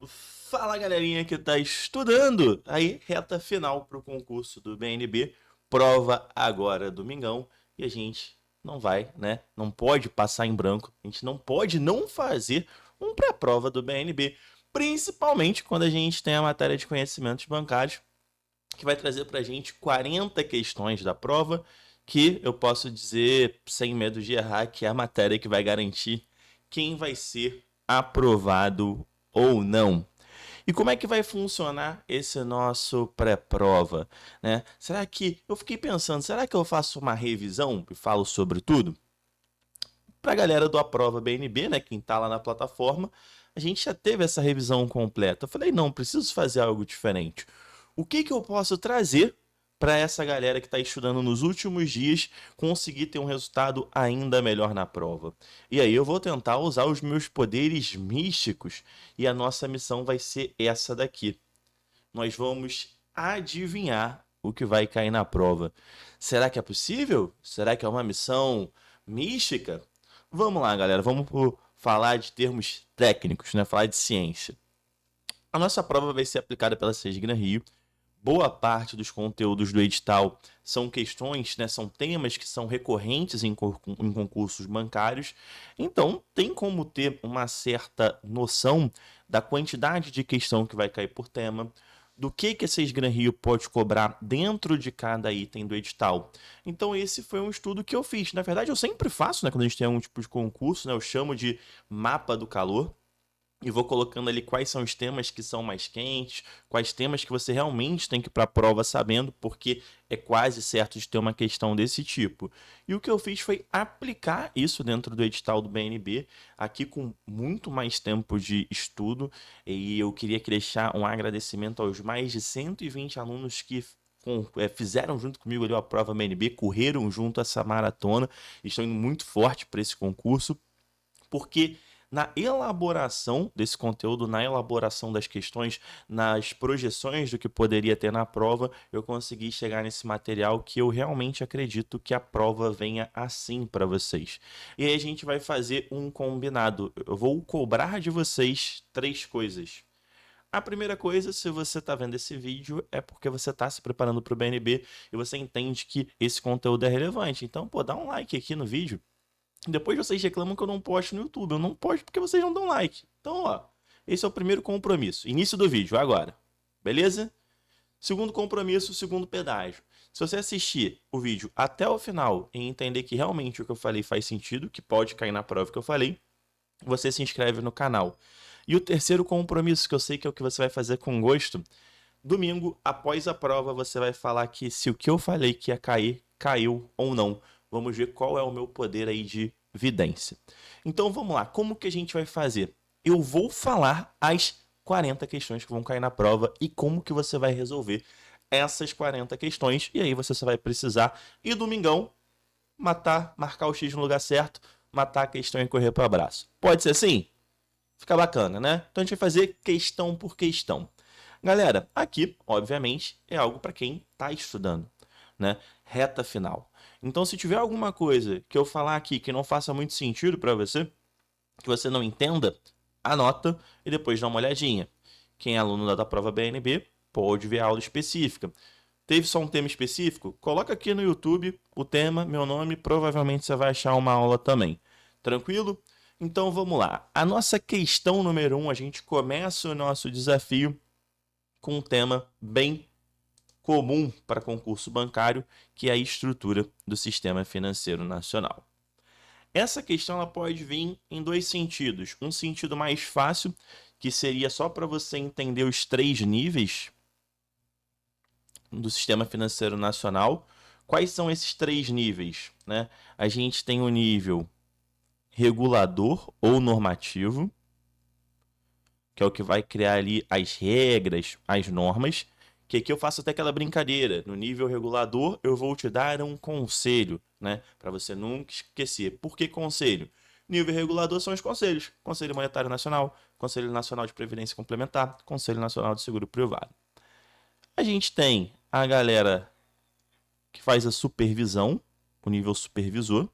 Fala galerinha que tá estudando aí, reta final pro concurso do BNB, prova agora domingão e a gente não vai, né? Não pode passar em branco, a gente não pode não fazer um pré-prova do BNB, principalmente quando a gente tem a matéria de conhecimentos bancários, que vai trazer pra gente 40 questões da prova, que eu posso dizer sem medo de errar que é a matéria que vai garantir quem vai ser aprovado ou não. E como é que vai funcionar esse nosso pré-prova, né? Será que eu fiquei pensando, será que eu faço uma revisão e falo sobre tudo? Para a galera do Aprova BNB, né, quem tá lá na plataforma, a gente já teve essa revisão completa. Eu falei, não, preciso fazer algo diferente. O que eu posso trazer para essa galera que está estudando nos últimos dias conseguir ter um resultado ainda melhor na prova? E aí eu vou tentar usar os meus poderes místicos e a nossa missão vai ser essa daqui. Nós vamos adivinhar o que vai cair na prova. Será que é possível? Será que é uma missão mística? Vamos lá, galera, falar de termos técnicos, né? Falar de ciência. A nossa prova vai ser aplicada pela SESGRAN Rio. Boa parte dos conteúdos do edital são questões, né, são temas que são recorrentes em concursos bancários. Então, tem como ter uma certa noção da quantidade de questão que vai cair por tema, do que a SESGRAN Rio pode cobrar dentro de cada item do edital. Então, esse foi um estudo que eu fiz. Na verdade, eu sempre faço, né, quando a gente tem algum tipo de concurso, né, eu chamo de mapa do calor e vou colocando ali quais são os temas que são mais quentes, quais temas que você realmente tem que ir para a prova sabendo, porque é quase certo de ter uma questão desse tipo. E o que eu fiz foi aplicar isso dentro do edital do BNB, aqui com muito mais tempo de estudo, e eu queria deixar um agradecimento aos mais de 120 alunos que fizeram junto comigo ali a prova BNB, correram junto essa maratona, estão indo muito forte para esse concurso, porque na elaboração desse conteúdo, na elaboração das questões, nas projeções do que poderia ter na prova, eu consegui chegar nesse material que eu realmente acredito que a prova venha assim para vocês. E aí a gente vai fazer um combinado. Eu vou cobrar de vocês 3 coisas. A primeira coisa, se você está vendo esse vídeo, é porque você está se preparando para o BNB e você entende que esse conteúdo é relevante. Então, pô, dá um like aqui no vídeo. Depois vocês reclamam que eu não posto no YouTube. Eu não posto porque vocês não dão like. Então, ó, esse é o primeiro compromisso. Início do vídeo, agora. Beleza? Segundo compromisso, segundo pedágio. Se você assistir o vídeo até o final e entender que realmente o que eu falei faz sentido, que pode cair na prova que eu falei, você se inscreve no canal. E o terceiro compromisso, que eu sei que é o que você vai fazer com gosto, domingo, após a prova, você vai falar que se o que eu falei que ia cair, caiu ou não. Vamos ver qual é o meu poder aí de vidência. Então vamos lá, como que a gente vai fazer? Eu vou falar as 40 questões que vão cair na prova e como que você vai resolver essas 40 questões. E aí você só vai precisar ir domingão, marcar o X no lugar certo, matar a questão e correr para o abraço. Pode ser assim? Fica bacana, né? Então a gente vai fazer questão por questão. Galera, aqui, obviamente, é algo para quem está estudando, né? Reta final. Então, se tiver alguma coisa que eu falar aqui que não faça muito sentido para você, que você não entenda, anota e depois dá uma olhadinha. Quem é aluno da prova BNB pode ver a aula específica. Teve só um tema específico? Coloca aqui no YouTube o tema, meu nome, provavelmente você vai achar uma aula também. Tranquilo? Então vamos lá. A nossa questão número 1, a gente começa o nosso desafio com um tema bem comum para concurso bancário, que é a estrutura do sistema financeiro nacional. Essa questão ela pode vir em dois sentidos. Um sentido mais fácil, que seria só para você entender os 3 níveis do sistema financeiro nacional. Quais são esses 3 níveis? Né? A gente tem o nível regulador ou normativo, que é o que vai criar ali as regras, as normas, que aqui eu faço até aquela brincadeira. No nível regulador, eu vou te dar um conselho, né? Para você nunca esquecer. Por que conselho? Nível regulador são os conselhos. Conselho Monetário Nacional, Conselho Nacional de Previdência Complementar, Conselho Nacional de Seguro Privado. A gente tem a galera que faz a supervisão, o nível supervisor,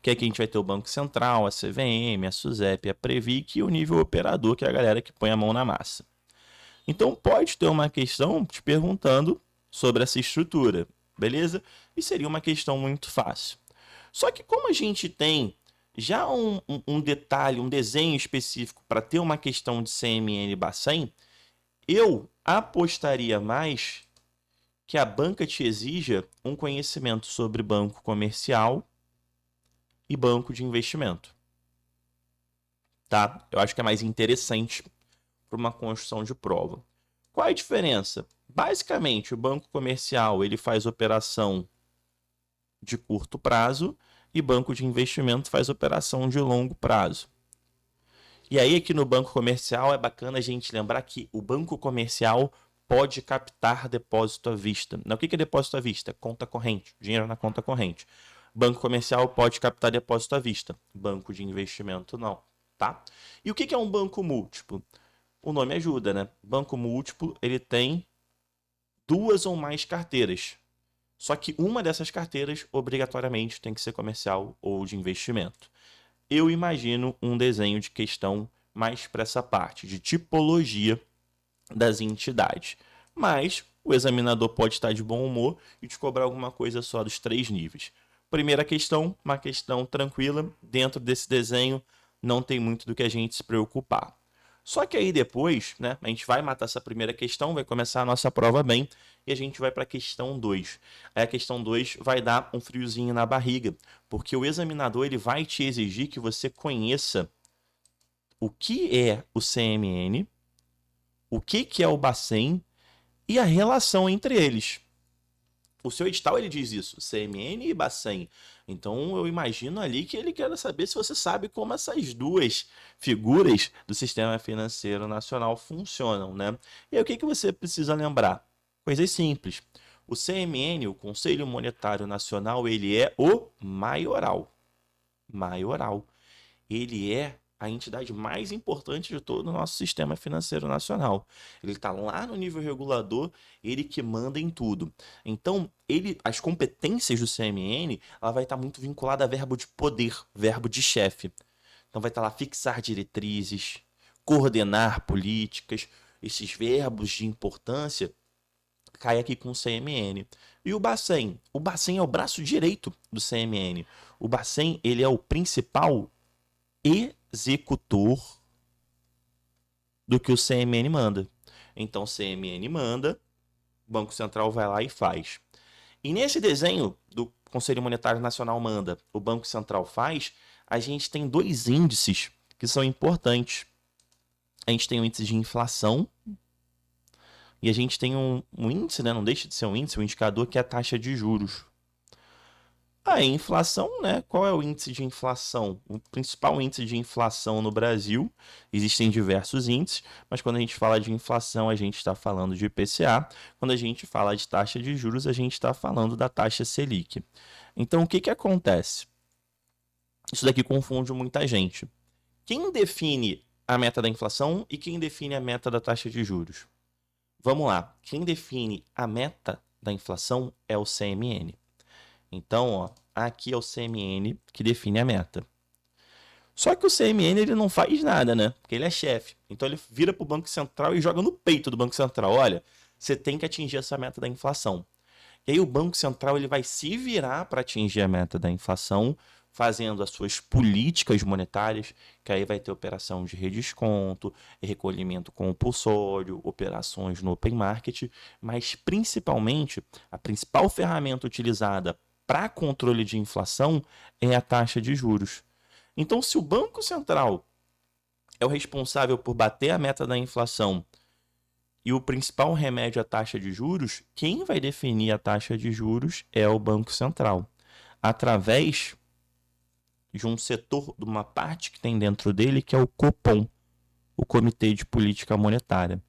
que aqui a gente vai ter o Banco Central, a CVM, a SUSEP, a Previc e o nível operador, que é a galera que põe a mão na massa. Então pode ter uma questão te perguntando sobre essa estrutura, beleza? E seria uma questão muito fácil. Só que como a gente tem já um detalhe, um desenho específico para ter uma questão de CMN Bacen, eu apostaria mais que a banca te exija um conhecimento sobre banco comercial e banco de investimento. Tá? Eu acho que é mais interessante para uma construção de prova. Qual é a diferença? Basicamente, o banco comercial ele faz operação de curto prazo e banco de investimento faz operação de longo prazo. E aí aqui no banco comercial é bacana a gente lembrar que o banco comercial pode captar depósito à vista. O que é depósito à vista? Conta corrente, dinheiro na conta corrente. Banco comercial pode captar depósito à vista, banco de investimento não, tá? E o que é um banco múltiplo? O nome ajuda, né? Banco múltiplo, ele tem duas ou mais carteiras. Só que uma dessas carteiras, obrigatoriamente, tem que ser comercial ou de investimento. Eu imagino um desenho de questão mais para essa parte, de tipologia das entidades. Mas o examinador pode estar de bom humor e te cobrar alguma coisa só dos 3 níveis. Primeira questão, uma questão tranquila. Dentro desse desenho, não tem muito do que a gente se preocupar. Só que aí depois, né, a gente vai matar essa primeira questão, vai começar a nossa prova bem, e a gente vai para a questão 2. Aí a questão 2 vai dar um friozinho na barriga, porque o examinador ele vai te exigir que você conheça o que é o CMN, o que é o Bacen e a relação entre eles. O seu edital ele diz isso, CMN e Bacen. Então eu imagino ali que ele quer saber se você sabe como essas duas figuras do sistema financeiro nacional funcionam, né? E aí o que você precisa lembrar? Coisas simples. O CMN, o Conselho Monetário Nacional, ele é o maioral. Maioral. Ele é a entidade mais importante de todo o nosso sistema financeiro nacional. Ele está lá no nível regulador, ele que manda em tudo. Então, as competências do CMN, ela vai estar muito vinculada a verbo de poder, verbo de chefe. Então, vai estar lá fixar diretrizes, coordenar políticas, esses verbos de importância cai aqui com o CMN. E o Bacen? O Bacen é o braço direito do CMN. O Bacen, ele é o principal executor do que o CMN manda. Então, o CMN manda, o Banco Central vai lá e faz. E nesse desenho do Conselho Monetário Nacional manda, o Banco Central faz, a gente tem 2 índices que são importantes. A gente tem o índice de inflação e a gente tem um índice, né? Não deixa de ser um índice, um indicador que é a taxa de juros. A inflação, né? Qual é o índice de inflação? O principal índice de inflação no Brasil, existem diversos índices, mas quando a gente fala de inflação, a gente está falando de IPCA. Quando a gente fala de taxa de juros, a gente está falando da taxa Selic. Então, o que acontece? Isso daqui confunde muita gente. Quem define a meta da inflação e quem define a meta da taxa de juros? Vamos lá. Quem define a meta da inflação é o CMN. Então, ó, aqui é o CMN que define a meta. Só que o CMN ele não faz nada, né? Porque ele é chefe. Então ele vira para o Banco Central e joga no peito do Banco Central. Olha, você tem que atingir essa meta da inflação. E aí o Banco Central ele vai se virar para atingir a meta da inflação, fazendo as suas políticas monetárias, que aí vai ter operação de redesconto, recolhimento compulsório, operações no open market, mas principalmente a principal ferramenta utilizada para controle de inflação é a taxa de juros. Então, se o Banco Central é o responsável por bater a meta da inflação e o principal remédio é a taxa de juros, quem vai definir a taxa de juros é o Banco Central, através de um setor, de uma parte que tem dentro dele, que é o Copom, o Comitê de Política Monetária.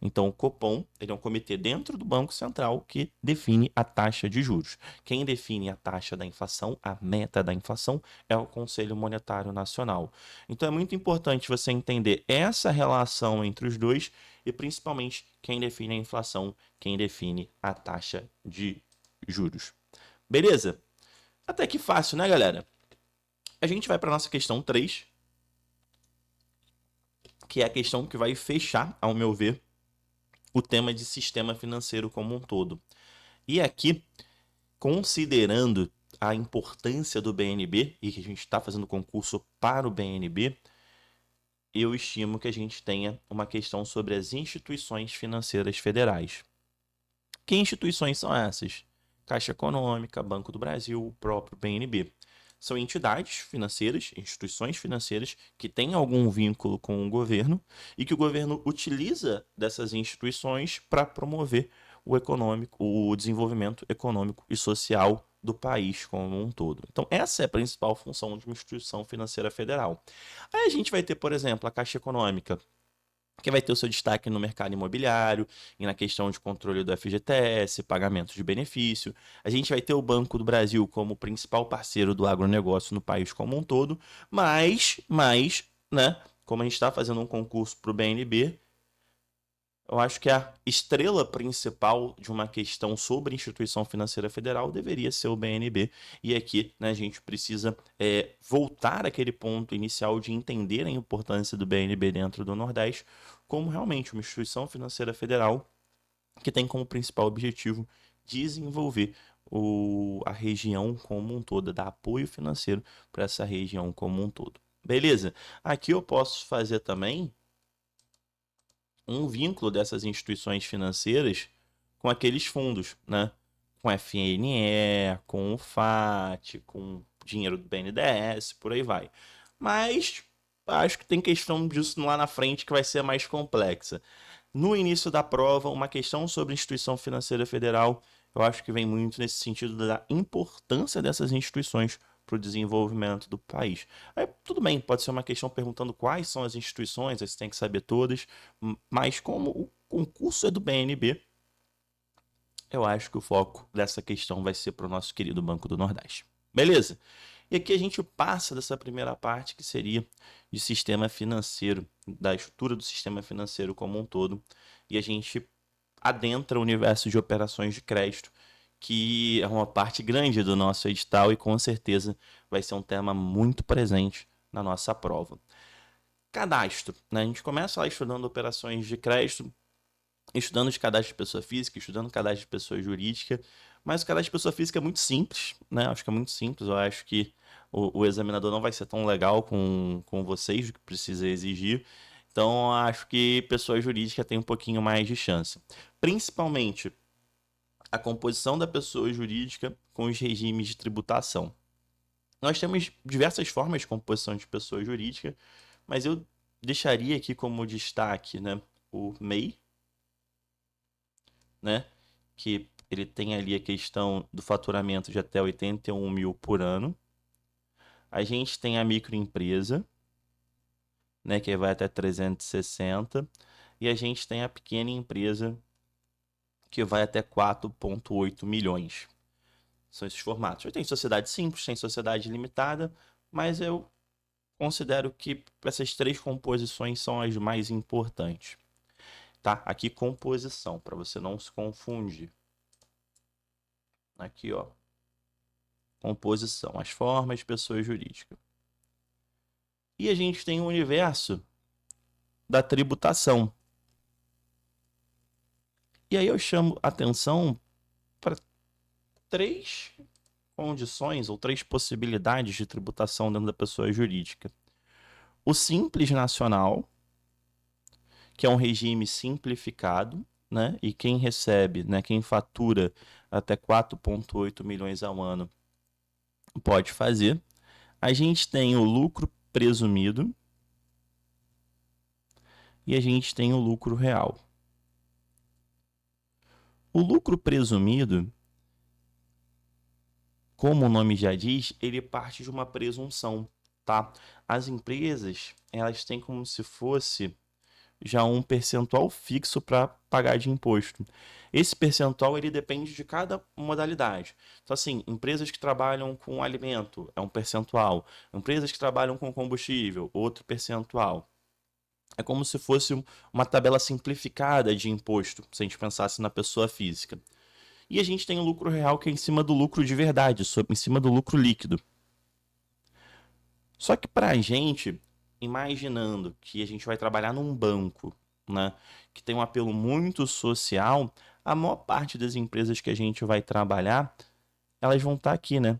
Então, o Copom ele é um comitê dentro do Banco Central que define a taxa de juros. Quem define a taxa da inflação, a meta da inflação, é o Conselho Monetário Nacional. Então, é muito importante você entender essa relação entre os dois e, principalmente, quem define a inflação, quem define a taxa de juros. Beleza? Até que fácil, né, galera? A gente vai para a nossa questão 3, que é a questão que vai fechar, ao meu ver, o tema de sistema financeiro como um todo. E aqui, considerando a importância do BNB, e que a gente está fazendo concurso para o BNB, eu estimo que a gente tenha uma questão sobre as instituições financeiras federais. Que instituições são essas? Caixa Econômica, Banco do Brasil, o próprio BNB. São entidades financeiras, instituições financeiras que têm algum vínculo com o governo e que o governo utiliza dessas instituições para promover o desenvolvimento econômico e social do país como um todo. Então, essa é a principal função de uma instituição financeira federal. Aí a gente vai ter, por exemplo, a Caixa Econômica, que vai ter o seu destaque no mercado imobiliário e na questão de controle do FGTS, pagamento de benefício. A gente vai ter o Banco do Brasil como principal parceiro do agronegócio no país como um todo, mas, né, como a gente está fazendo um concurso para o BNB, eu acho que a estrela principal de uma questão sobre instituição financeira federal deveria ser o BNB. E aqui, né, a gente precisa voltar àquele ponto inicial de entender a importância do BNB dentro do Nordeste como realmente uma instituição financeira federal que tem como principal objetivo desenvolver a região como um todo, dar apoio financeiro para essa região como um todo. Beleza? Aqui eu posso fazer também um vínculo dessas instituições financeiras com aqueles fundos, né? Com FNE, com o FAT, com dinheiro do BNDES, por aí vai. Mas acho que tem questão disso lá na frente que vai ser mais complexa. No início da prova, uma questão sobre instituição financeira federal, eu acho que vem muito nesse sentido da importância dessas instituições para o desenvolvimento do país. Aí, tudo bem, pode ser uma questão perguntando quais são as instituições, aí você tem que saber todas, mas como o concurso é do BNB, eu acho que o foco dessa questão vai ser para o nosso querido Banco do Nordeste. Beleza? E aqui a gente passa dessa primeira parte que seria de sistema financeiro, da estrutura do sistema financeiro como um todo, e a gente adentra o universo de operações de crédito, que é uma parte grande do nosso edital e com certeza vai ser um tema muito presente na nossa prova. Cadastro, né? A gente começa lá estudando operações de crédito, estudando os cadastros de pessoa física, estudando o cadastro de pessoa jurídica, mas o cadastro de pessoa física é muito simples, né? Acho que é muito simples, eu acho que o examinador não vai ser tão legal com vocês do que precisa exigir, então acho que pessoa jurídica tem um pouquinho mais de chance. Principalmente a composição da pessoa jurídica com os regimes de tributação. Nós temos diversas formas de composição de pessoa jurídica, mas eu deixaria aqui como destaque, né, o MEI, né, que ele tem ali a questão do faturamento de até 81 mil por ano. A gente tem a microempresa, né, que vai até 360, e a gente tem a pequena empresa, que vai até 4,8 milhões. São esses formatos. Tem sociedade simples, tem sociedade limitada, mas eu considero que essas três composições são as mais importantes. Tá? Aqui composição, para você não se confundir. Aqui, ó. Composição, as formas de pessoa jurídica. E a gente tem o universo da tributação. E aí eu chamo atenção para três condições ou três possibilidades de tributação dentro da pessoa jurídica. O Simples Nacional, que é um regime simplificado, né? E quem recebe, né, quem fatura até 4,8 milhões ao ano pode fazer. A gente tem o lucro presumido e a gente tem o lucro real. O lucro presumido, como o nome já diz, ele parte de uma presunção, tá? As empresas, elas têm como se fosse já um percentual fixo para pagar de imposto. Esse percentual ele depende de cada modalidade. Então, assim, empresas que trabalham com alimento é um percentual, empresas que trabalham com combustível, outro percentual. É como se fosse uma tabela simplificada de imposto, se a gente pensasse na pessoa física. E a gente tem o lucro real, que é em cima do lucro de verdade, em cima do lucro líquido. Só que para a gente, imaginando que a gente vai trabalhar num banco, né, que tem um apelo muito social, a maior parte das empresas que a gente vai trabalhar, elas vão estar aqui, né?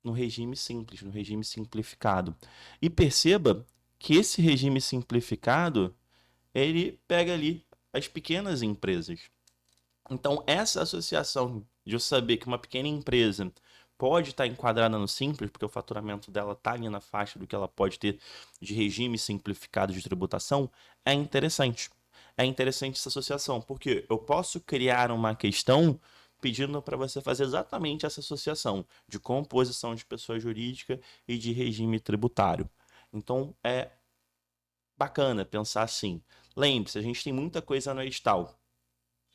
No regime simples, no regime simplificado. E perceba que esse regime simplificado, ele pega ali as pequenas empresas. Então, essa associação de eu saber que uma pequena empresa pode estar enquadrada no simples, porque o faturamento dela está ali na faixa do que ela pode ter de regime simplificado de tributação, é interessante. É interessante essa associação, porque eu posso criar uma questão pedindo para você fazer exatamente essa associação de composição de pessoa jurídica e de regime tributário. Então, é bacana pensar assim. Lembre-se, a gente tem muita coisa no edital.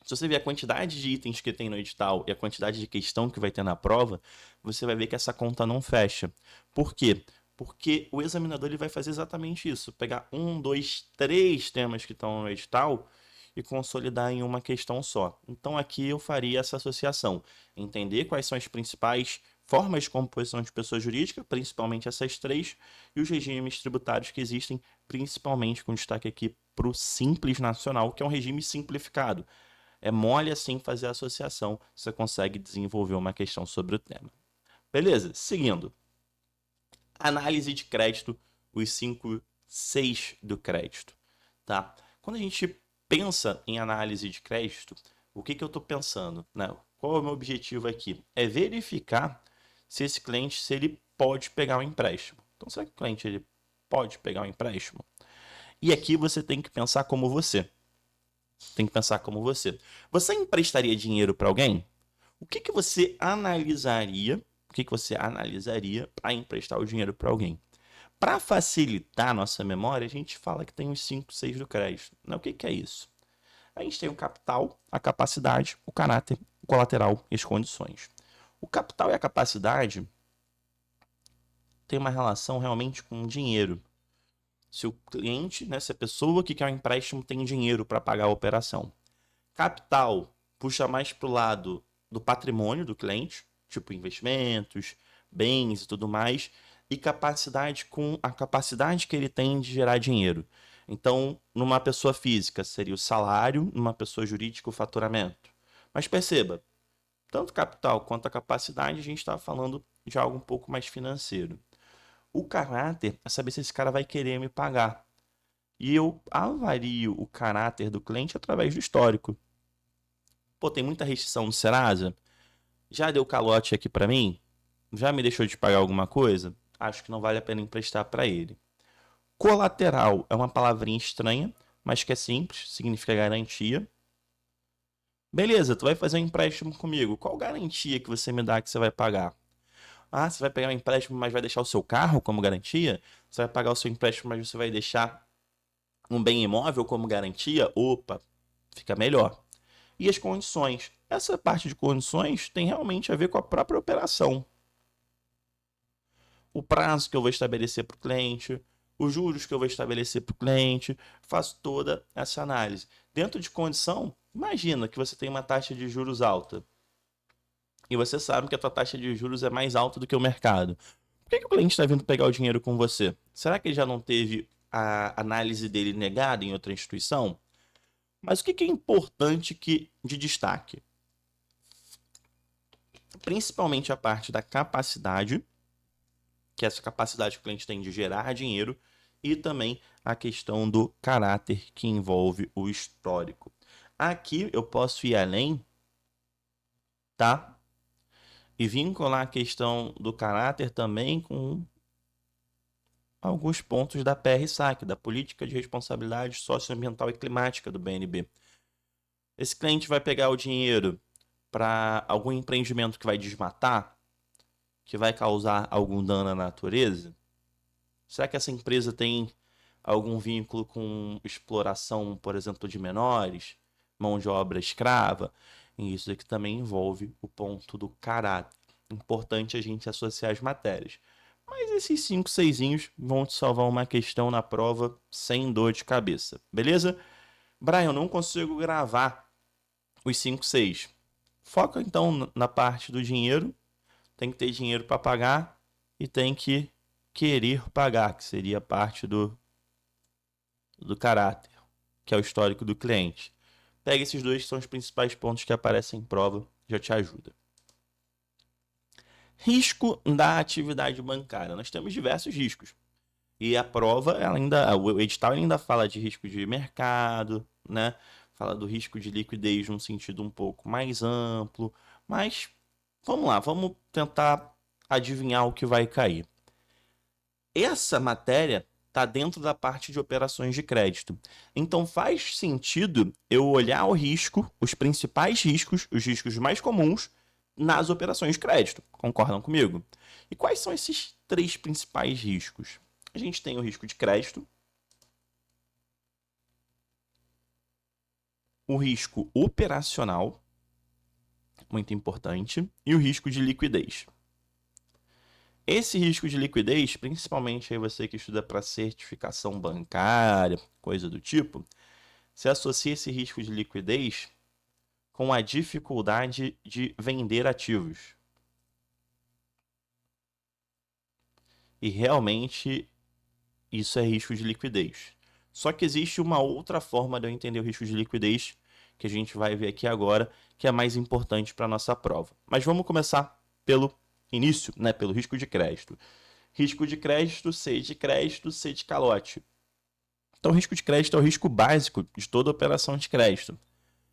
Se você ver a quantidade de itens que tem no edital e a quantidade de questão que vai ter na prova, você vai ver que essa conta não fecha. Por quê? Porque o examinador ele vai fazer exatamente isso: pegar um, dois, três temas que estão no edital e consolidar em uma questão só. Então aqui eu faria essa associação, entender quais são as principais formas de composição de pessoa jurídica, principalmente essas três, e os regimes tributários que existem, principalmente com destaque aqui para o Simples Nacional, que é um regime simplificado. É mole assim fazer a associação, você consegue desenvolver uma questão sobre o tema. Beleza, seguindo. Análise de crédito, os 5 6 do crédito. Tá? Quando a gente pensa em análise de crédito, o que eu estou pensando? Né? Qual é o meu objetivo aqui? É verificar se esse cliente se ele pode pegar um empréstimo. Então, será que o cliente ele pode pegar um empréstimo? E aqui você tem que pensar como você. Tem que pensar como você. Você emprestaria dinheiro para alguém? O que você analisaria? O que você analisaria para emprestar o dinheiro para alguém? Para facilitar a nossa memória, a gente fala que tem os 5, 6 do crédito. O que é isso? A gente tem o capital, a capacidade, o caráter, o colateral e as condições. O capital e a capacidade têm uma relação realmente com o dinheiro. Se o cliente, né, se a pessoa que quer um empréstimo tem dinheiro para pagar a operação. Capital puxa mais para o lado do patrimônio do cliente, tipo investimentos, bens e tudo mais, e capacidade com a capacidade que ele tem de gerar dinheiro. Então, numa pessoa física seria o salário, numa pessoa jurídica o faturamento. Mas perceba, tanto capital quanto a capacidade, a gente está falando de algo um pouco mais financeiro. O caráter é saber se esse cara vai querer me pagar. E eu avalio o caráter do cliente através do histórico. Pô, tem muita restrição no Serasa? Já deu calote aqui para mim? Já me deixou de pagar alguma coisa? Acho que não vale a pena emprestar para ele. Colateral é uma palavrinha estranha, mas que é simples, significa garantia. Beleza, tu vai fazer um empréstimo comigo. Qual garantia que você me dá que você vai pagar? Ah, você vai pegar um empréstimo, mas vai deixar o seu carro como garantia? Você vai pagar o seu empréstimo, mas você vai deixar um bem imóvel como garantia? Opa, fica melhor. E as condições. Essa parte de condições tem realmente a ver com a própria operação. O prazo que eu vou estabelecer para o cliente, os juros que eu vou estabelecer para o cliente, faço toda essa análise. Dentro de condição, imagina que você tem uma taxa de juros alta e você sabe que a tua taxa de juros é mais alta do que o mercado. Por que o cliente está vindo pegar o dinheiro com você? Será que ele já não teve a análise dele negada em outra instituição? Mas o que é importante de destaque? Principalmente a parte da capacidade, que é essa capacidade que o cliente tem de gerar dinheiro, e também a questão do caráter, que envolve o histórico. Aqui eu posso ir além, tá? E vincular a questão do caráter também com alguns pontos da PR-SAC, da Política de Responsabilidade Socioambiental e Climática do BNB. Esse cliente vai pegar o dinheiro para algum empreendimento que vai desmatar, que vai causar algum dano à natureza? Será que essa empresa tem algum vínculo com exploração, por exemplo, de menores, mão de obra escrava? E isso aqui também envolve o ponto do caráter. Importante a gente associar as matérias. Mas esses 5, 6 vão te salvar uma questão na prova sem dor de cabeça, beleza? Brian, eu não consigo gravar os 5, 6. Foca então na parte do dinheiro. Tem que ter dinheiro para pagar. e tem que querer pagar, que seria parte do caráter, que é o histórico do cliente. Pega esses dois, que são os principais pontos que aparecem em prova, já te ajuda. Risco da atividade bancária. Nós temos diversos riscos. E a prova, o edital ainda fala de risco de mercado, né? Fala do risco de liquidez num sentido um pouco mais amplo. Mas vamos lá, vamos tentar adivinhar o que vai cair. Essa matéria está dentro da parte de operações de crédito. Então faz sentido eu olhar o risco, os principais riscos, os riscos mais comuns nas operações de crédito. Concordam comigo? E quais são esses 3 principais riscos? A gente tem o risco de crédito, o risco operacional, muito importante, e o risco de liquidez. Esse risco de liquidez, principalmente aí você que estuda para certificação bancária, coisa do tipo, se associa esse risco de liquidez com a dificuldade de vender ativos. E realmente isso é risco de liquidez. Só que existe uma outra forma de eu entender o risco de liquidez que a gente vai ver aqui agora, que é mais importante para a nossa prova. Mas vamos começar pelo início, né? Pelo risco de crédito. Risco de crédito, C de calote. Então, o risco de crédito é o risco básico de toda operação de crédito.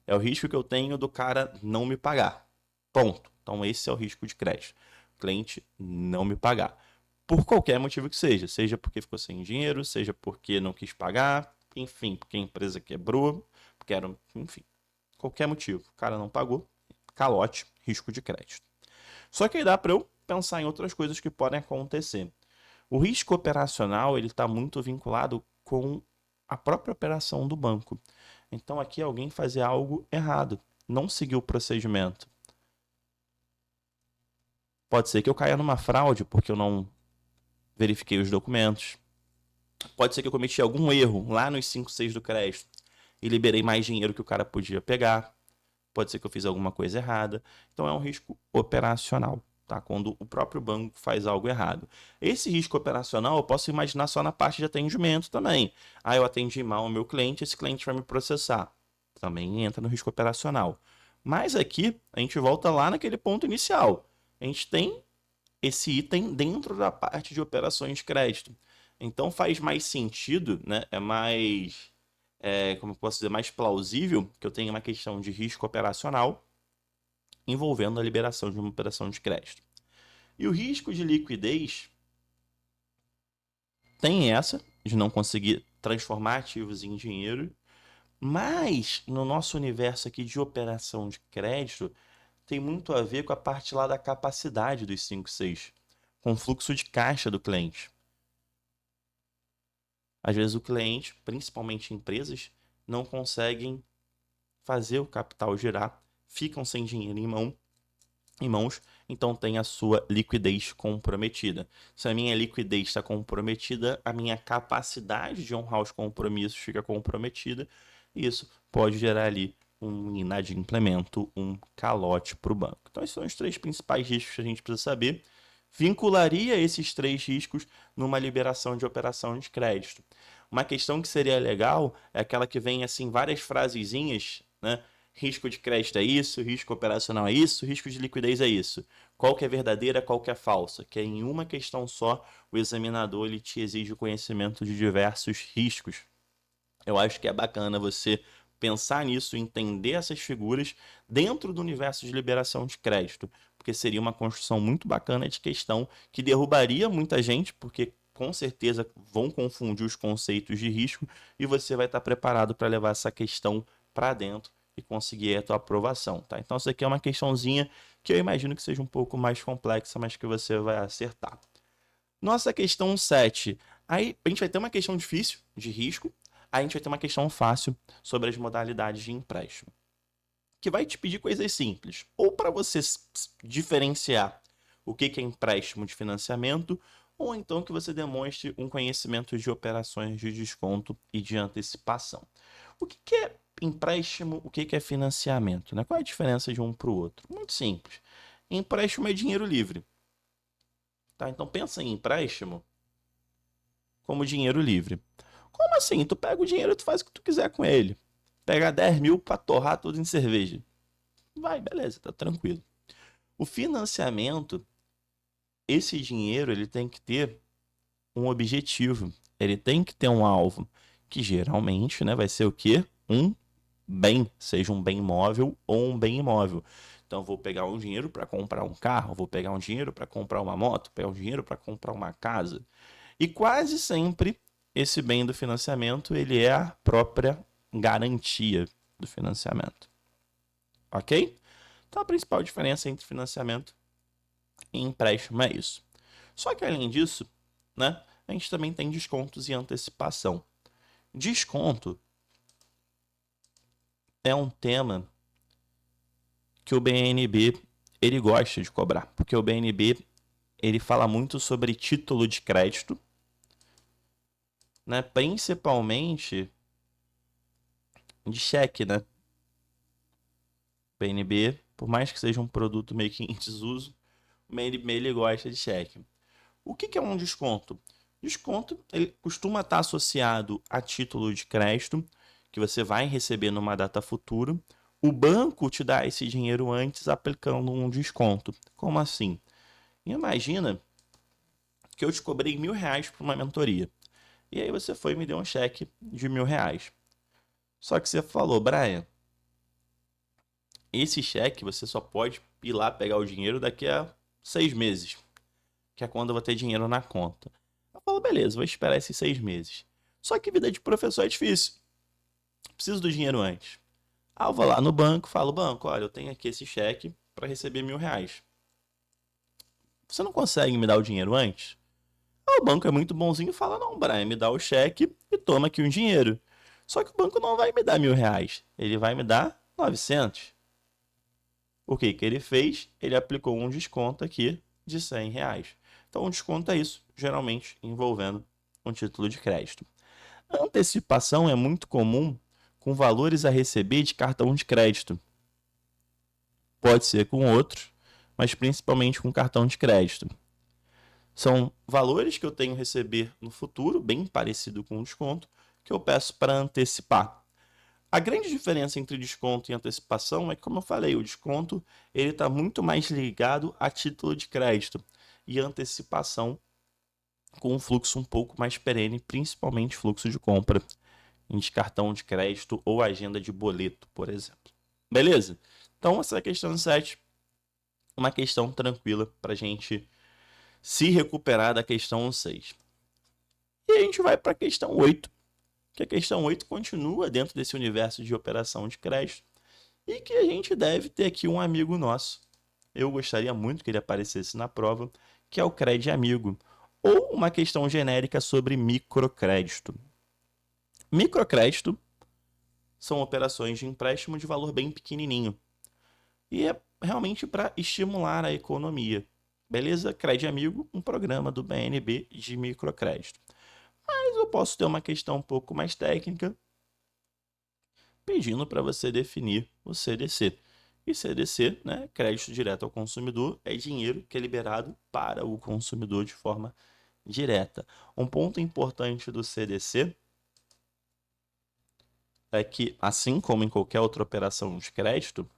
É o risco que eu tenho do cara não me pagar. Ponto. Então, esse é o risco de crédito. O cliente não me pagar. Por qualquer motivo que seja. Seja porque ficou sem dinheiro, seja porque não quis pagar, enfim, porque a empresa quebrou, porque era, enfim, qualquer motivo. O cara não pagou, calote, risco de crédito. Só que aí dá para eu pensar em outras coisas que podem acontecer. O risco operacional ele está muito vinculado com a própria operação do banco. Então aqui alguém fazer algo errado, não seguir o procedimento. Pode ser que eu caia numa fraude porque eu não verifiquei os documentos. Pode ser que eu cometi algum erro lá nos 5, 6 do crédito e liberei mais dinheiro que o cara podia pegar. Pode ser que eu fiz alguma coisa errada. Então é um risco operacional, tá? Quando o próprio banco faz algo errado. Esse risco operacional eu posso imaginar só na parte de atendimento também. Ah, eu atendi mal o meu cliente, esse cliente vai me processar. Também entra no risco operacional. Mas aqui a gente volta lá naquele ponto inicial. A gente tem esse item dentro da parte de operações de crédito. Então faz mais sentido, né? É mais, como eu posso dizer, mais plausível que eu tenha uma questão de risco operacional envolvendo a liberação de uma operação de crédito. E o risco de liquidez tem essa de não conseguir transformar ativos em dinheiro, mas no nosso universo aqui de operação de crédito tem muito a ver com a parte lá da capacidade dos 5, 6, com o fluxo de caixa do cliente. Às vezes o cliente, principalmente empresas, não conseguem fazer o capital girar, ficam sem dinheiro em mãos, então tem a sua liquidez comprometida. Se a minha liquidez está comprometida, a minha capacidade de honrar os compromissos fica comprometida, e isso pode gerar ali um inadimplemento, um calote para o banco. Então, esses são os 3 principais riscos que a gente precisa saber. Vincularia esses 3 riscos numa liberação de operação de crédito. Uma questão que seria legal é aquela que vem assim várias frasezinhas, né? Risco de crédito é isso, risco operacional é isso, risco de liquidez é isso. Qual que é verdadeira, qual que é falsa? Que é em uma questão só, o examinador ele te exige o conhecimento de diversos riscos. Eu acho que é bacana você pensar nisso, entender essas figuras dentro do universo de liberação de crédito, porque seria uma construção muito bacana de questão que derrubaria muita gente, porque com certeza vão confundir os conceitos de risco e você vai estar preparado para levar essa questão para dentro e conseguir a tua aprovação, tá? Então isso aqui é uma questãozinha que eu imagino que seja um pouco mais complexa, mas que você vai acertar. Nossa questão 7. Aí a gente vai ter uma questão difícil de risco, aí a gente vai ter uma questão fácil sobre as modalidades de empréstimo, que vai te pedir coisas simples, ou para você diferenciar o que é empréstimo de financiamento, ou então que você demonstre um conhecimento de operações de desconto e de antecipação. O que é empréstimo, o que é financiamento, né? Qual é a diferença de um para o outro? Muito simples. Empréstimo é dinheiro livre. tá? Então pensa em empréstimo como dinheiro livre. Como assim? Tu pega o dinheiro e tu faz o que tu quiser com ele. Pega 10 mil pra torrar tudo em cerveja. Vai, beleza, tá tranquilo. O financiamento, esse dinheiro, ele tem que ter um objetivo. Ele tem que ter um alvo. Que geralmente, né, vai ser o quê? Um bem. Seja um bem móvel ou um bem imóvel. Então, eu vou pegar um dinheiro para comprar um carro, vou pegar um dinheiro para comprar uma moto, pegar um dinheiro para comprar uma casa. E quase sempre esse bem do financiamento, ele é a própria garantia do financiamento. Ok? Então a principal diferença entre financiamento e empréstimo é isso. Só que além disso, né, a gente também tem descontos e antecipação. Desconto é um tema que o BNB ele gosta de cobrar, porque o BNB ele fala muito sobre título de crédito, né, principalmente de cheque, né? BNB, por mais que seja um produto meio que em desuso, o BNB ele gosta de cheque. O que é um desconto? Desconto ele costuma estar associado a título de crédito que você vai receber numa data futura. O banco te dá esse dinheiro antes aplicando um desconto. Como assim? Imagina que eu te cobrei R$ 1.000 por uma mentoria. E aí você foi e me deu um cheque de R$ 1.000. Só que você falou, Brian, esse cheque você só pode ir lá pegar o dinheiro daqui a 6 meses, que é quando eu vou ter dinheiro na conta. Eu falo, beleza, vou esperar esses 6 meses. Só que vida de professor é difícil. Preciso do dinheiro antes. Aí eu vou lá no banco, falo, banco, olha, eu tenho aqui esse cheque para receber R$ 1.000. Você não consegue me dar o dinheiro antes? Aí o banco é muito bonzinho e fala, não, Brian, me dá o cheque e toma aqui o dinheiro. Só que o banco não vai me dar R$ 1.000, ele vai me dar 900. O que que ele fez? Ele aplicou um desconto aqui de R$ 100. Então, um desconto é isso, geralmente envolvendo um título de crédito. A antecipação é muito comum com valores a receber de cartão de crédito. Pode ser com outros, mas principalmente com cartão de crédito. São valores que eu tenho a receber no futuro, bem parecido com o desconto, que eu peço para antecipar. A grande diferença entre desconto e antecipação é que, como eu falei, o desconto ele está muito mais ligado a título de crédito e a antecipação com um fluxo um pouco mais perene, principalmente fluxo de compra de cartão de crédito ou agenda de boleto, por exemplo. Beleza? Então, essa é a questão 7, uma questão tranquila para a gente se recuperar da questão 6. E a gente vai para a questão 8, que a questão 8 continua dentro desse universo de operação de crédito e que a gente deve ter aqui um amigo nosso. Eu gostaria muito que ele aparecesse na prova, que é o Crédito Amigo, ou uma questão genérica sobre microcrédito. Microcrédito são operações de empréstimo de valor bem pequenininho e é realmente para estimular a economia. Beleza? Crédito Amigo, um programa do BNB de microcrédito. Mas eu posso ter uma questão um pouco mais técnica, pedindo para você definir o CDC. E CDC, né, crédito direto ao consumidor, é dinheiro que é liberado para o consumidor de forma direta. Um ponto importante do CDC é que, assim como em qualquer outra operação de crédito,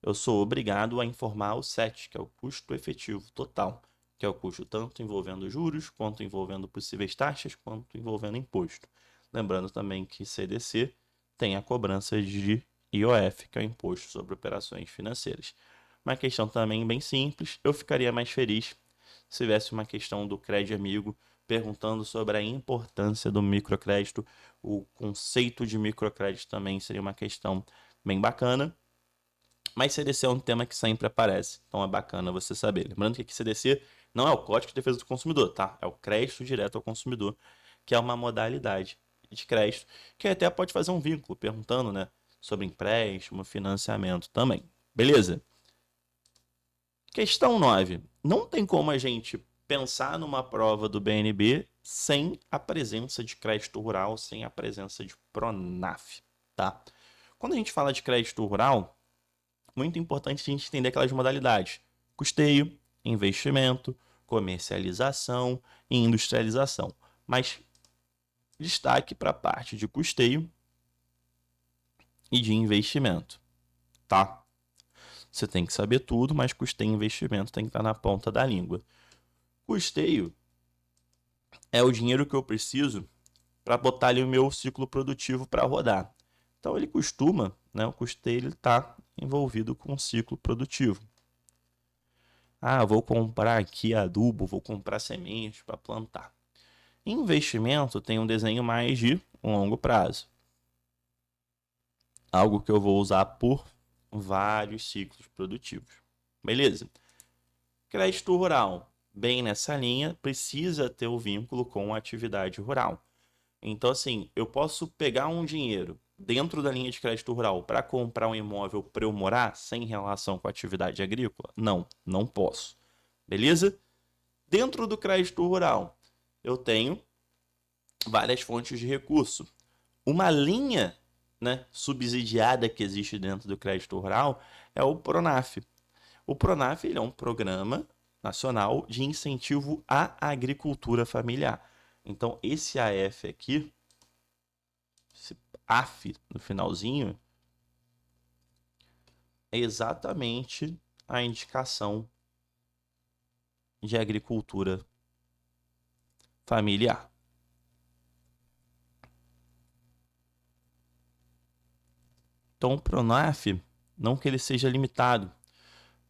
eu sou obrigado a informar o CET, que é o custo efetivo total, que é o custo tanto envolvendo juros, quanto envolvendo possíveis taxas, quanto envolvendo imposto. Lembrando também que CDC tem a cobrança de IOF, que é o Imposto sobre Operações Financeiras. Uma questão também bem simples, eu ficaria mais feliz se tivesse uma questão do Crédito Amigo perguntando sobre a importância do microcrédito. O conceito de microcrédito também seria uma questão bem bacana. Mas CDC é um tema que sempre aparece, então é bacana você saber. Lembrando que aqui CDC não é o Código de Defesa do Consumidor, tá? É o crédito direto ao consumidor, que é uma modalidade de crédito que até pode fazer um vínculo, perguntando, né, sobre empréstimo, financiamento também. Beleza? Questão 9. Não tem como a gente pensar numa prova do BNB sem a presença de crédito rural, sem a presença de Pronaf, tá? Quando a gente fala de crédito rural, muito importante a gente entender aquelas modalidades: custeio, investimento, comercialização e industrialização. Mas destaque para a parte de custeio e de investimento, tá? Você tem que saber tudo, mas custeio e investimento tem que estar na ponta da língua. Custeio é o dinheiro que eu preciso para botar ali o meu ciclo produtivo para rodar. Então ele costuma, né, o custeio está envolvido com o ciclo produtivo. Ah, vou comprar aqui adubo, vou comprar sementes para plantar. Investimento tem um desenho mais de longo prazo. Algo que eu vou usar por vários ciclos produtivos. Beleza? Crédito rural, bem nessa linha, precisa ter o vínculo com a atividade rural. Então, assim, eu posso pegar um dinheiro dentro da linha de crédito rural para comprar um imóvel para eu morar sem relação com a atividade agrícola? Não, não posso. Beleza? Dentro do crédito rural, eu tenho várias fontes de recurso. Uma linha, né, subsidiada que existe dentro do crédito rural é o Pronaf. O Pronaf ele é um programa nacional de incentivo à agricultura familiar. Então, esse AF aqui, esse AF no finalzinho, é exatamente a indicação de agricultura familiar. Então, o Pronaf, não que ele seja limitado,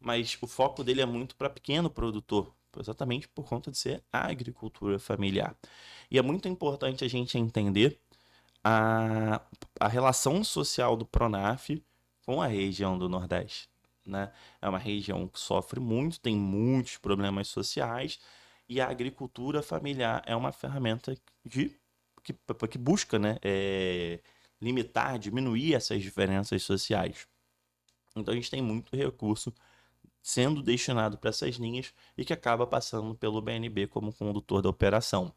mas o foco dele é muito para pequeno produtor, exatamente por conta de ser a agricultura familiar. E é muito importante a gente entender a relação social do Pronaf com a região do Nordeste, né? É uma região que sofre muito, tem muitos problemas sociais, e a agricultura familiar é uma ferramenta que busca, né, limitar, diminuir essas diferenças sociais. Então a gente tem muito recurso sendo destinado para essas linhas e que acaba passando pelo BNB como condutor da operação.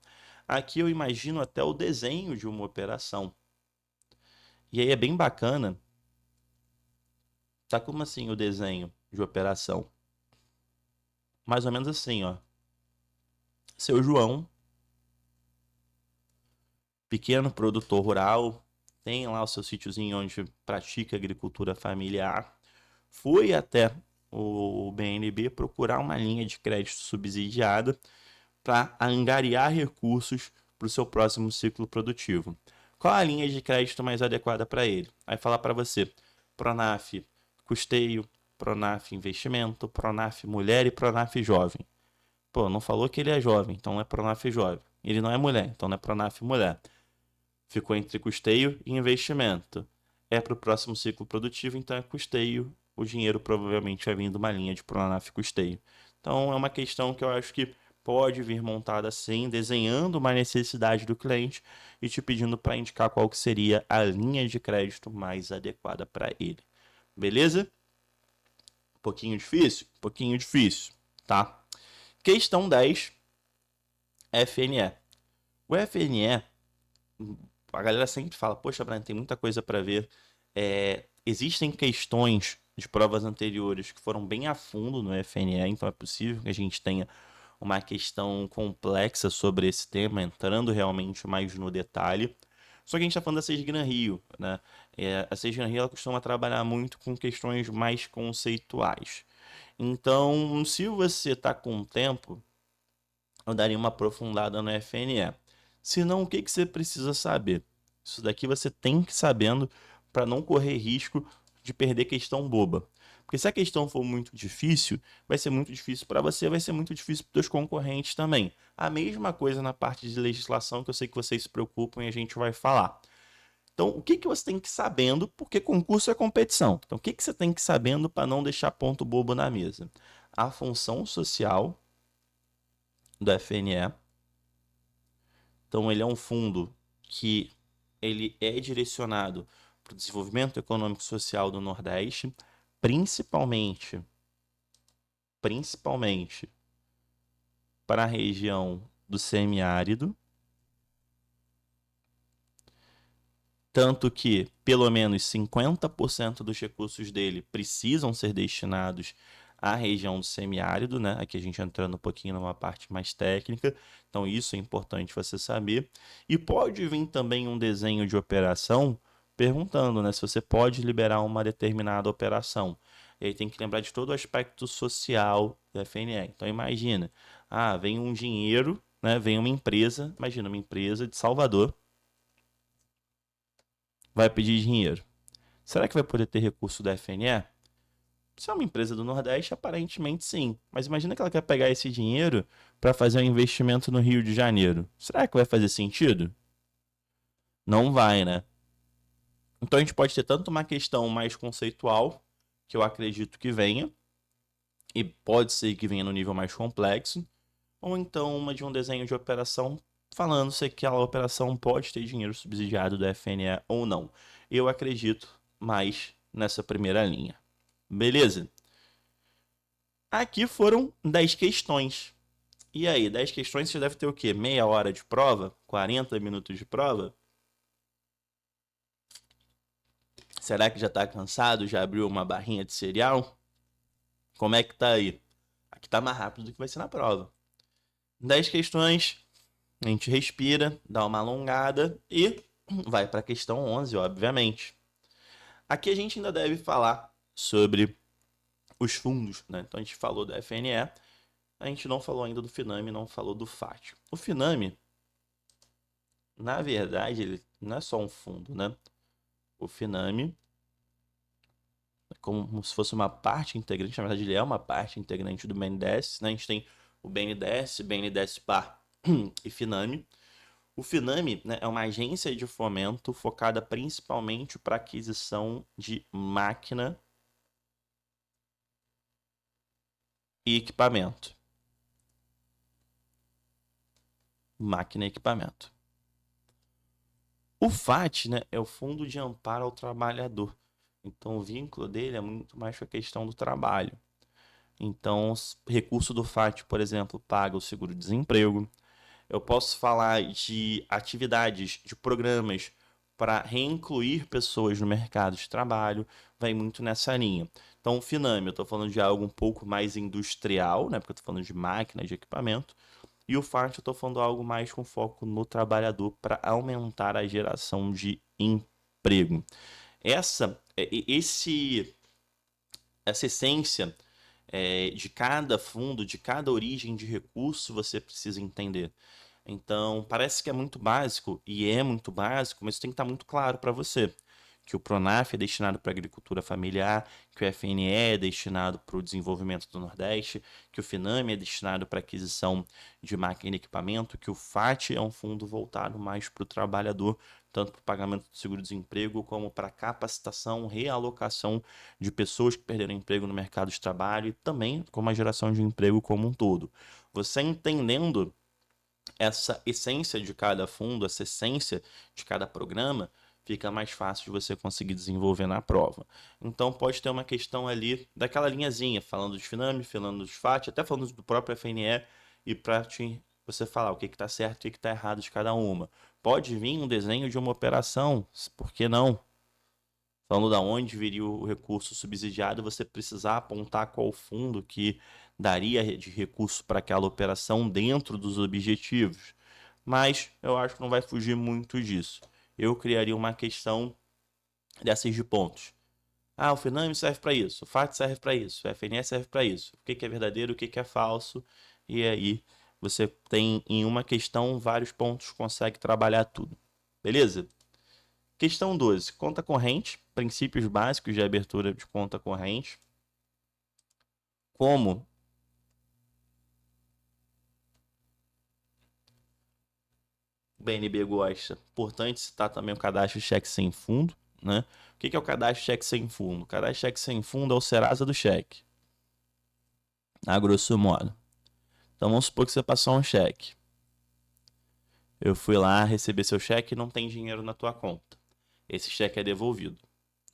Aqui eu imagino até o desenho de uma operação. E aí é bem bacana. Tá como assim o desenho de operação? Mais ou menos assim, ó. Seu João, pequeno produtor rural, tem lá o seu sítiozinho onde pratica agricultura familiar, foi até o BNB procurar uma linha de crédito subsidiada para angariar recursos para o seu próximo ciclo produtivo. Qual a linha de crédito mais adequada para ele? Aí falar para você, Pronaf custeio, Pronaf investimento, Pronaf mulher e Pronaf jovem. Pô, não falou que ele é jovem, então não é Pronaf jovem. Ele não é mulher, então não é Pronaf mulher. Ficou entre custeio e investimento. É para o próximo ciclo produtivo, então é custeio. O dinheiro provavelmente vai vir de uma linha de Pronaf custeio. Então é uma questão que eu acho que pode vir montada assim, desenhando uma necessidade do cliente e te pedindo para indicar qual que seria a linha de crédito mais adequada para ele. Beleza? Um pouquinho difícil? Um pouquinho difícil, tá? Questão 10, FNE. O FNE, a galera sempre fala, poxa, Brian, tem muita coisa para ver. Existem questões de provas anteriores que foram bem a fundo no FNE, então é possível que a gente tenha uma questão complexa sobre esse tema, entrando realmente mais no detalhe. Só que a gente está falando da Sesgran Rio, né? A Sesgran Rio ela costuma trabalhar muito com questões mais conceituais. Então, se você está com tempo, eu daria uma aprofundada no FNE. Se não, o que você precisa saber? Isso daqui você tem que ir sabendo para não correr risco de perder questão boba. Porque se a questão for muito difícil, vai ser muito difícil para você, vai ser muito difícil para os concorrentes também. A mesma coisa na parte de legislação, que eu sei que vocês se preocupam e a gente vai falar. Então, o que você tem que ir sabendo, porque concurso é competição. Então, o que você tem que ir sabendo para não deixar ponto bobo na mesa? A função social do FNE. Então, ele é um fundo que ele é direcionado para o desenvolvimento econômico e social do Nordeste, principalmente para a região do semiárido, tanto que pelo menos 50% dos recursos dele precisam ser destinados a região do semiárido, né? Aqui a gente entrando um pouquinho numa parte mais técnica, então isso é importante você saber. E pode vir também um desenho de operação perguntando, né, se você pode liberar uma determinada operação. E aí tem que lembrar de todo o aspecto social do FNE. Então imagina, vem um dinheiro, né, vem uma empresa, imagina uma empresa de Salvador, vai pedir dinheiro. Será que vai poder ter recurso da FNE? Se é uma empresa do Nordeste, aparentemente sim. Mas imagina que ela quer pegar esse dinheiro para fazer um investimento no Rio de Janeiro. Será que vai fazer sentido? Não vai, né? Então a gente pode ter tanto uma questão mais conceitual, que eu acredito que venha, e pode ser que venha no nível mais complexo, ou então uma de um desenho de operação falando se aquela operação pode ter dinheiro subsidiado do FNE ou não. Eu acredito mais nessa primeira linha. Beleza? Aqui foram 10 questões. E aí, 10 questões, você deve ter o quê? Meia hora de prova? 40 minutos de prova? Será que já está cansado? Já abriu uma barrinha de cereal? Como é que tá aí? Aqui tá mais rápido do que vai ser na prova. 10 questões, a gente respira, dá uma alongada e vai para a questão 11, obviamente. Aqui a gente ainda deve falar sobre os fundos, né? Então a gente falou da FNE, a gente não falou ainda do Finame, não falou do FAT. O Finame, na verdade, ele não é só um fundo, né? O Finame é como se fosse uma parte integrante, na verdade ele é uma parte integrante do BNDES, né? A gente tem o BNDES, BNDES Par e Finame. O Finame, né, é uma agência de fomento focada principalmente para aquisição de máquina e equipamento. Máquina e equipamento. O FAT, né, é o Fundo de Amparo ao Trabalhador. Então, o vínculo dele é muito mais com a questão do trabalho. Então, o recurso do FAT, por exemplo, paga o seguro-desemprego. Eu posso falar de atividades, de programas para reincluir pessoas no mercado de trabalho, vai muito nessa linha. Então, o Finame, eu estou falando de algo um pouco mais industrial, né, porque eu estou falando de máquina, de equipamento. E o FAT, eu estou falando algo mais com foco no trabalhador para aumentar a geração de emprego. Essa essência de cada fundo, de cada origem de recurso, você precisa entender. Então, parece que é muito básico, e é muito básico, mas tem que estar muito claro para você que o Pronaf é destinado para a agricultura familiar, que o FNE é destinado para o desenvolvimento do Nordeste, que o Finame é destinado para a aquisição de máquina e equipamento, que o FAT é um fundo voltado mais para o trabalhador, tanto para o pagamento do seguro-desemprego, como para a capacitação, realocação de pessoas que perderam emprego no mercado de trabalho e também como a geração de emprego como um todo. Você entendendo essa essência de cada fundo, essa essência de cada programa, fica mais fácil de você conseguir desenvolver na prova. Então pode ter uma questão ali daquela linhazinha, falando de Finame, falando de FAT, até falando do próprio FNE, e para você falar o que está certo e o que está errado de cada uma. Pode vir um desenho de uma operação, por que não? Falando da onde viria o recurso subsidiado, você precisar apontar qual fundo que daria de recurso para aquela operação dentro dos objetivos. Mas eu acho que não vai fugir muito disso. Eu criaria uma questão dessas de pontos. O Finame serve para isso, o FAT serve para isso, o FNE serve para isso. O que é verdadeiro, o que é falso. E aí você tem em uma questão vários pontos, consegue trabalhar tudo. Beleza? Questão 12. Conta corrente. Princípios básicos de abertura de conta corrente. Como o BNB gosta, importante citar também o cadastro de cheque sem fundo. Né? O que é o cadastro de cheque sem fundo? O cadastro de cheque sem fundo é o Serasa do cheque. A grosso modo. Então vamos supor que você passou um cheque. Eu fui lá receber seu cheque e não tem dinheiro na tua conta. Esse cheque é devolvido.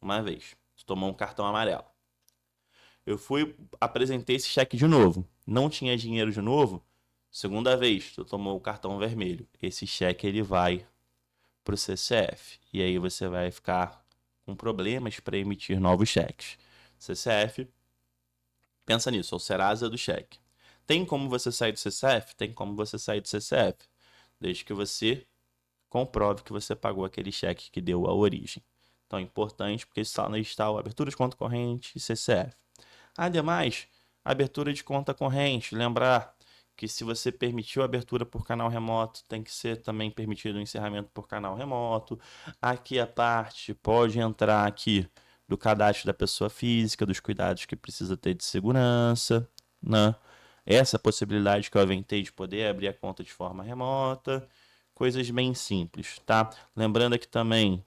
Uma vez. Você tomou um cartão amarelo. Eu fui, apresentei esse cheque de novo. Não tinha dinheiro de novo. Segunda vez, tu tomou o cartão vermelho. Esse cheque ele vai para o CCF. E aí você vai ficar com problemas para emitir novos cheques. CCF Pensa nisso, é o Serasa do cheque. Tem como você sair do CCF? Tem como você sair do CCF, desde que você comprove que você pagou aquele cheque que deu a origem. Então é importante porque está no edital abertura de conta corrente e CCF. Ademais, abertura de conta corrente, lembrar que se você permitiu a abertura por canal remoto, tem que ser também permitido o encerramento por canal remoto. Aqui a parte pode entrar aqui do cadastro da pessoa física, dos cuidados que precisa ter de segurança, né? Essa possibilidade que eu aventei de poder abrir a conta de forma remota, coisas bem simples, tá? Lembrando aqui também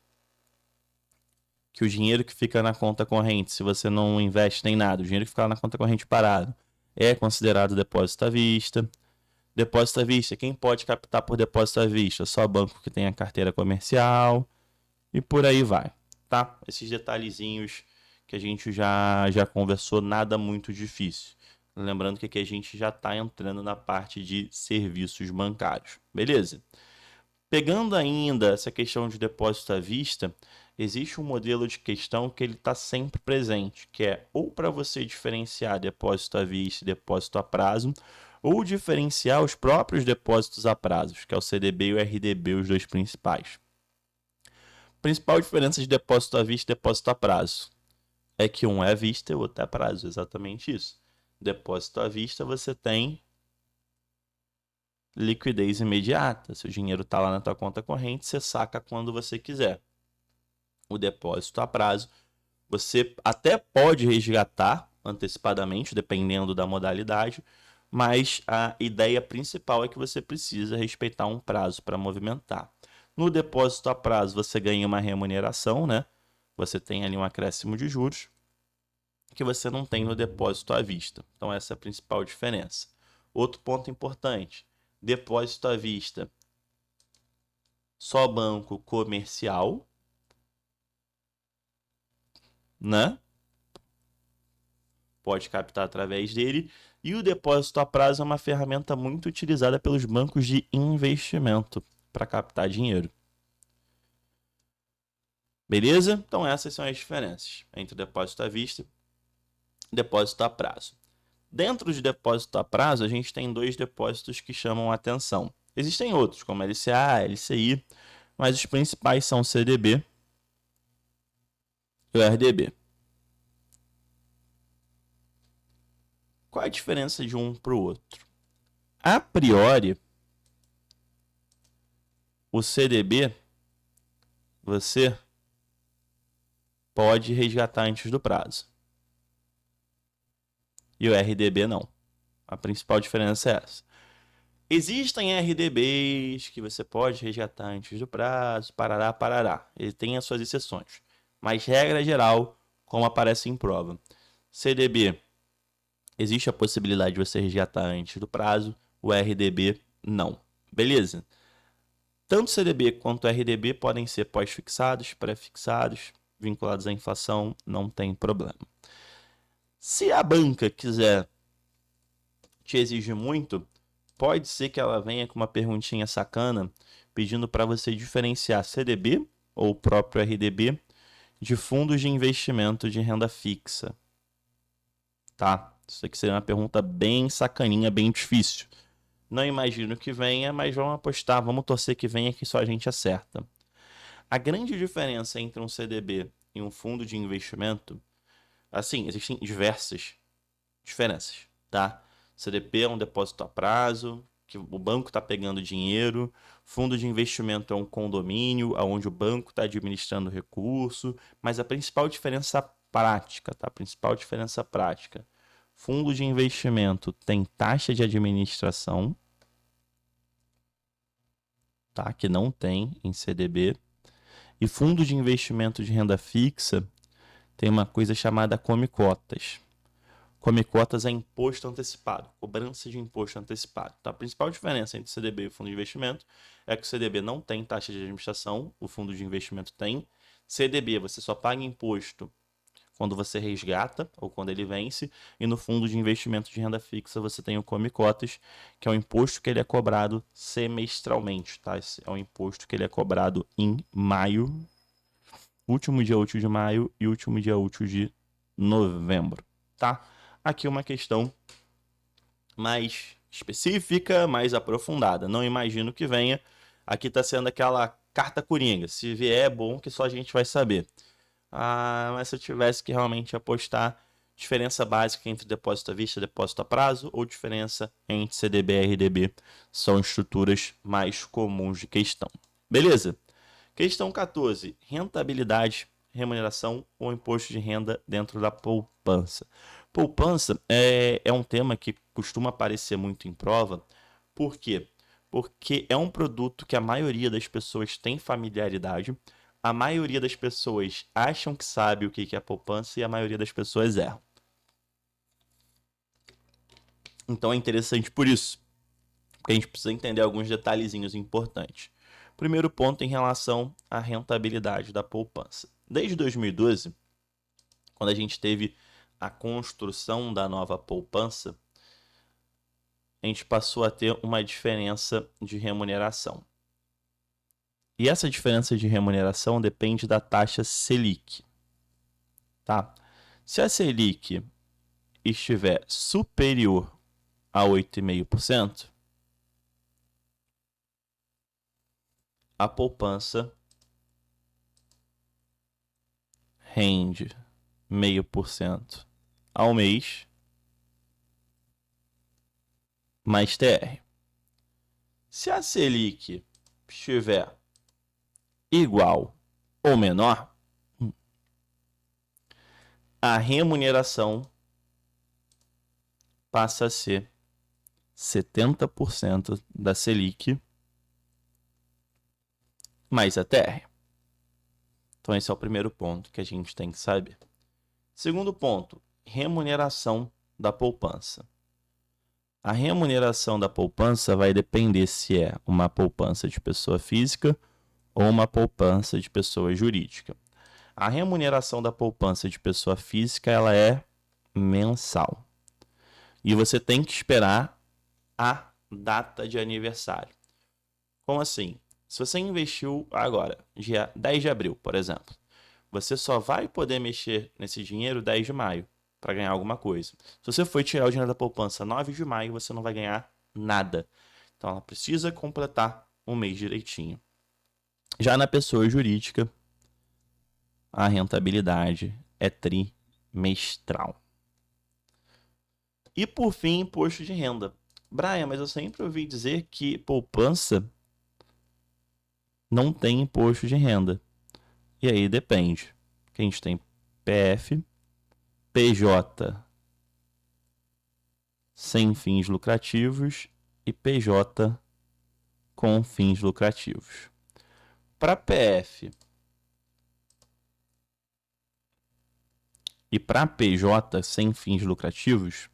que o dinheiro que fica na conta corrente, se você não investe nem nada, o dinheiro que fica na conta corrente parado, é considerado depósito à vista. Depósito à vista, quem pode captar por depósito à vista? Só banco que tem a carteira comercial e por aí vai, tá? Esses detalhezinhos que a gente já conversou, nada muito difícil. Lembrando que aqui a gente já está entrando na parte de serviços bancários, beleza? Pegando ainda essa questão de depósito à vista, existe um modelo de questão que ele está sempre presente, que é ou para você diferenciar depósito à vista e depósito a prazo, ou diferenciar os próprios depósitos a prazos, que é o CDB e o RDB, os dois principais. Principal diferença de depósito à vista e depósito a prazo é que um é à vista e o outro é a prazo, exatamente isso. Depósito à vista você tem liquidez imediata. Se o dinheiro está lá na tua conta corrente, você saca quando você quiser. O depósito a prazo, você até pode resgatar antecipadamente, dependendo da modalidade, mas a ideia principal é que você precisa respeitar um prazo para movimentar. No depósito a prazo, você ganha uma remuneração, né? Você tem ali um acréscimo de juros que você não tem no depósito à vista. Então, essa é a principal diferença. Outro ponto importante: depósito à vista, só banco comercial, né? Pode captar através dele. E o depósito a prazo é uma ferramenta muito utilizada pelos bancos de investimento para captar dinheiro. Beleza? Então essas são as diferenças entre depósito à vista e depósito a prazo. Dentro de depósito a prazo, a gente tem dois depósitos que chamam a atenção. Existem outros, como LCA, LCI, mas os principais são o CDB e o RDB. Qual a diferença de um para o outro? A priori, o CDB você pode resgatar antes do prazo. E o RDB não. A principal diferença é essa. Existem RDBs que você pode resgatar antes do prazo, parará, parará. Ele tem as suas exceções. Mas, regra geral, como aparece em prova. CDB, existe a possibilidade de você resgatar antes do prazo. O RDB, não. Beleza? Tanto CDB quanto RDB podem ser pós-fixados, pré-fixados, vinculados à inflação, não tem problema. Se a banca quiser te exigir muito, pode ser que ela venha com uma perguntinha sacana pedindo para você diferenciar CDB ou o próprio RDB de fundos de investimento de renda fixa. Tá? Isso aqui seria uma pergunta bem sacaninha, bem difícil. Não imagino que venha, mas vamos apostar, vamos torcer que venha que só a gente acerta. A grande diferença entre um CDB e um fundo de investimento, assim, existem diversas diferenças, tá? CDB é um depósito a prazo, que o banco está pegando dinheiro. Fundo de investimento é um condomínio, onde o banco está administrando o recurso. Mas a principal diferença prática, tá? A principal diferença prática. Fundo de investimento tem taxa de administração, tá? Que não tem em CDB. E fundo de investimento de renda fixa tem uma coisa chamada come-cotas. Come-cotas é imposto antecipado, cobrança de imposto antecipado. Então, a principal diferença entre CDB e fundo de investimento é que o CDB não tem taxa de administração, o fundo de investimento tem. CDB, você só paga imposto quando você resgata ou quando ele vence, e no fundo de investimento de renda fixa você tem o come-cotas, que é o imposto que ele é cobrado semestralmente, tá? Esse é o imposto que ele é cobrado em maio, último dia útil de maio e último dia útil de novembro, tá? aqui uma questão mais específica, mais aprofundada. Não imagino que venha. Aqui está sendo aquela carta coringa. Se vier, é bom que só a gente vai saber. Mas se eu tivesse que realmente apostar, diferença básica entre depósito à vista e depósito a prazo, ou diferença entre CDB e RDB, são estruturas mais comuns de questão. Beleza? Questão 14. Rentabilidade, remuneração ou imposto de renda dentro da poupança. Poupança é um tema que costuma aparecer muito em prova. Por quê? Porque é um produto que a maioria das pessoas tem familiaridade, a maioria das pessoas acham que sabe o que é poupança e a maioria das pessoas erram. Então é interessante por isso, porque a gente precisa entender alguns detalhezinhos importantes. Primeiro ponto em relação à rentabilidade da poupança. Desde 2012, quando a gente teve a construção da nova poupança, a gente passou a ter uma diferença de remuneração. E essa diferença de remuneração depende da taxa Selic. Tá? Se a Selic estiver superior a 8,5%, a poupança rende 0,5% ao mês mais TR. Se a Selic estiver igual ou menor, a remuneração passa a ser 70% da Selic mais a TR. Então esse é o primeiro ponto que a gente tem que saber. Segundo ponto, remuneração da poupança. A remuneração da poupança vai depender se é uma poupança de pessoa física ou uma poupança de pessoa jurídica. A remuneração da poupança de pessoa física ela é mensal. E você tem que esperar a data de aniversário. Como assim? Se você investiu agora, dia 10 de abril, por exemplo, você só vai poder mexer nesse dinheiro 10 de maio para ganhar alguma coisa. Se você for tirar o dinheiro da poupança 9 de maio, você não vai ganhar nada. Então ela precisa completar um mês direitinho. Já na pessoa jurídica, a rentabilidade é trimestral. E por fim, imposto de renda. Brian, mas eu sempre ouvi dizer que poupança não tem imposto de renda. E aí depende. A gente tem PF, PJ sem fins lucrativos e PJ com fins lucrativos. Para PF e para PJ sem fins lucrativos,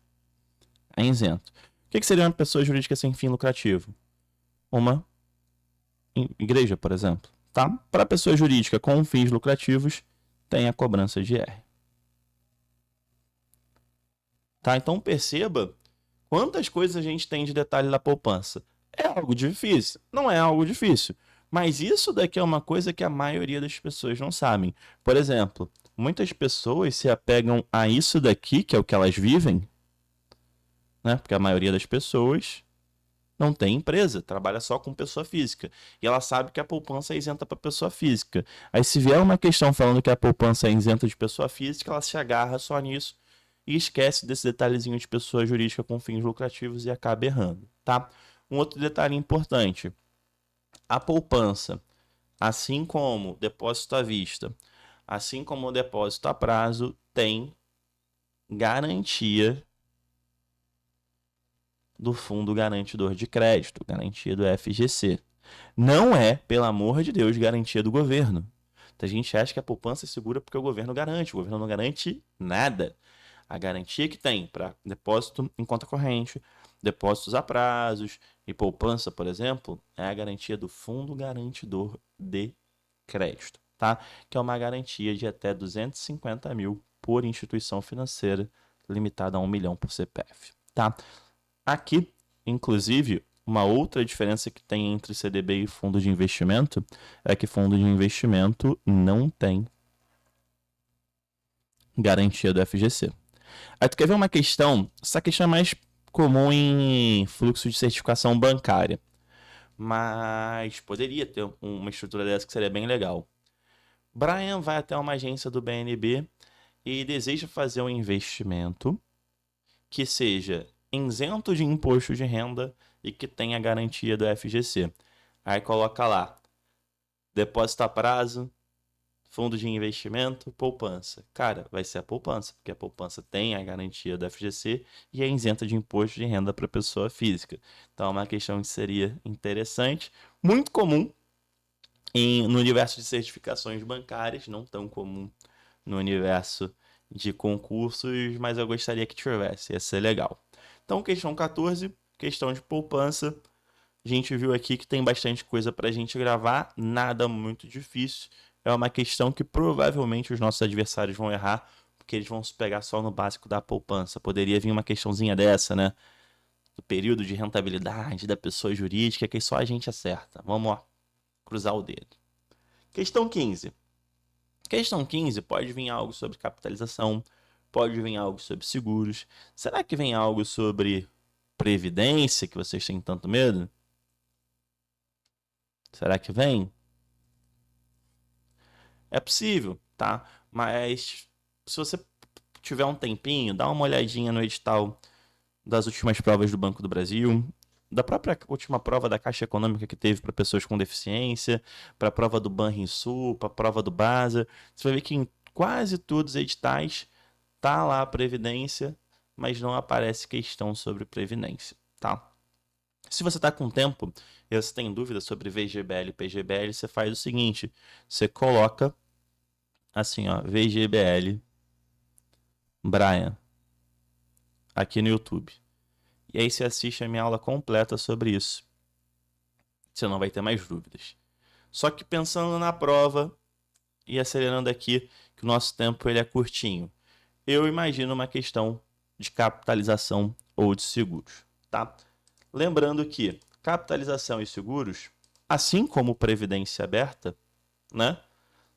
é isento. O que seria uma pessoa jurídica sem fim lucrativo? Uma igreja, por exemplo. Tá? Para pessoa jurídica com fins lucrativos, tem a cobrança de R. Tá? Então perceba quantas coisas a gente tem de detalhe da poupança. É algo difícil? Não é algo difícil. Mas isso daqui é uma coisa que a maioria das pessoas não sabem. Por exemplo, muitas pessoas se apegam a isso daqui, que é o que elas vivem, né? Porque a maioria das pessoas não tem empresa, trabalha só com pessoa física. E ela sabe que a poupança é isenta para pessoa física. Aí se vier uma questão falando que a poupança é isenta de pessoa física, ela se agarra só nisso e esquece desse detalhezinho de pessoa jurídica com fins lucrativos e acaba errando, tá? Um outro detalhe importante. A poupança, assim como depósito à vista, assim como o depósito a prazo, tem garantia do Fundo Garantidor de Crédito, garantia do FGC. Não é, pelo amor de Deus, garantia do governo. A gente acha que a poupança é segura porque o governo garante. O governo não garante nada. A garantia que tem para depósito em conta corrente, depósitos a prazos e poupança, por exemplo, é a garantia do Fundo Garantidor de Crédito, tá? Que é uma garantia de até 250 mil por instituição financeira, limitada a 1 milhão por CPF, tá? Aqui, inclusive, uma outra diferença que tem entre CDB e fundo de investimento é que fundo de investimento não tem garantia do FGC. Aí tu quer ver uma questão, essa questão é mais comum em fluxo de certificação bancária, mas poderia ter uma estrutura dessa que seria bem legal. Brian vai até uma agência do BNB e deseja fazer um investimento que seja isento de imposto de renda e que tenha garantia do FGC. Aí coloca lá, depósito a prazo, fundo de investimento, poupança. Cara, vai ser a poupança, porque a poupança tem a garantia do FGC e é isenta de imposto de renda para pessoa física. Então é uma questão que seria interessante, muito comum no universo de certificações bancárias, não tão comum no universo de concursos, mas eu gostaria que tivesse, ia ser legal. Então, questão 14, questão de poupança. A gente viu aqui que tem bastante coisa para a gente gravar, nada muito difícil. É uma questão que provavelmente os nossos adversários vão errar, porque eles vão se pegar só no básico da poupança. Poderia vir uma questãozinha dessa, né? Do período de rentabilidade da pessoa jurídica, que só a gente acerta. Vamos ó, cruzar o dedo. Questão 15. Questão 15 pode vir algo sobre capitalização, pode vir algo sobre seguros. Será que vem algo sobre previdência, que vocês têm tanto medo? Será que vem? É possível, tá? Mas se você tiver um tempinho, dá uma olhadinha no edital das últimas provas do Banco do Brasil, da própria última prova da Caixa Econômica que teve para pessoas com deficiência, para a prova do Banrisul, para a prova do Basa. Você vai ver que em quase todos os editais tá lá a previdência, mas não aparece questão sobre previdência, tá? Se você está com tempo e você tem dúvida sobre VGBL e PGBL, você faz o seguinte, você coloca assim, ó, VGBL Brian aqui no YouTube. E aí você assiste a minha aula completa sobre isso. Você não vai ter mais dúvidas. Só que pensando na prova e acelerando aqui, que o nosso tempo ele é curtinho, eu imagino uma questão de capitalização ou de seguros, tá? Lembrando que capitalização e seguros, assim como previdência aberta, né,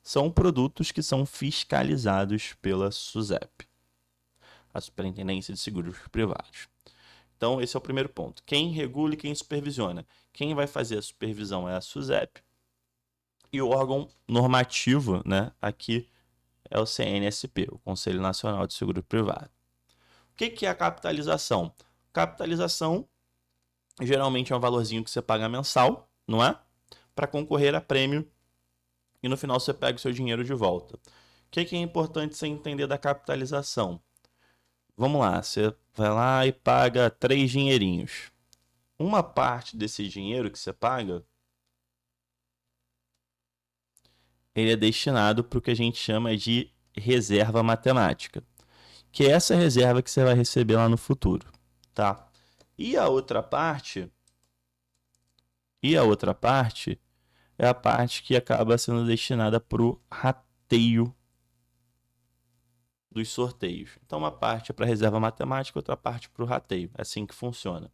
são produtos que são fiscalizados pela SUSEP, a Superintendência de Seguros Privados. Então, esse é o primeiro ponto. Quem regula e quem supervisiona? Quem vai fazer a supervisão é a SUSEP. E o órgão normativo, né, aqui é o CNSP, o Conselho Nacional de Seguro Privado. O que é a capitalização? Capitalização geralmente é um valorzinho que você paga mensal, não é? Para concorrer a prêmio e no final você pega o seu dinheiro de volta. O que é importante você entender da capitalização? Vamos lá, você vai lá e paga 3 dinheirinhos. Uma parte desse dinheiro que você paga, ele é destinado para o que a gente chama de reserva matemática, que é essa reserva que você vai receber lá no futuro, tá? E a outra parte é a parte que acaba sendo destinada para o rateio dos sorteios. Então, uma parte é para reserva matemática, outra parte para o rateio. É assim que funciona.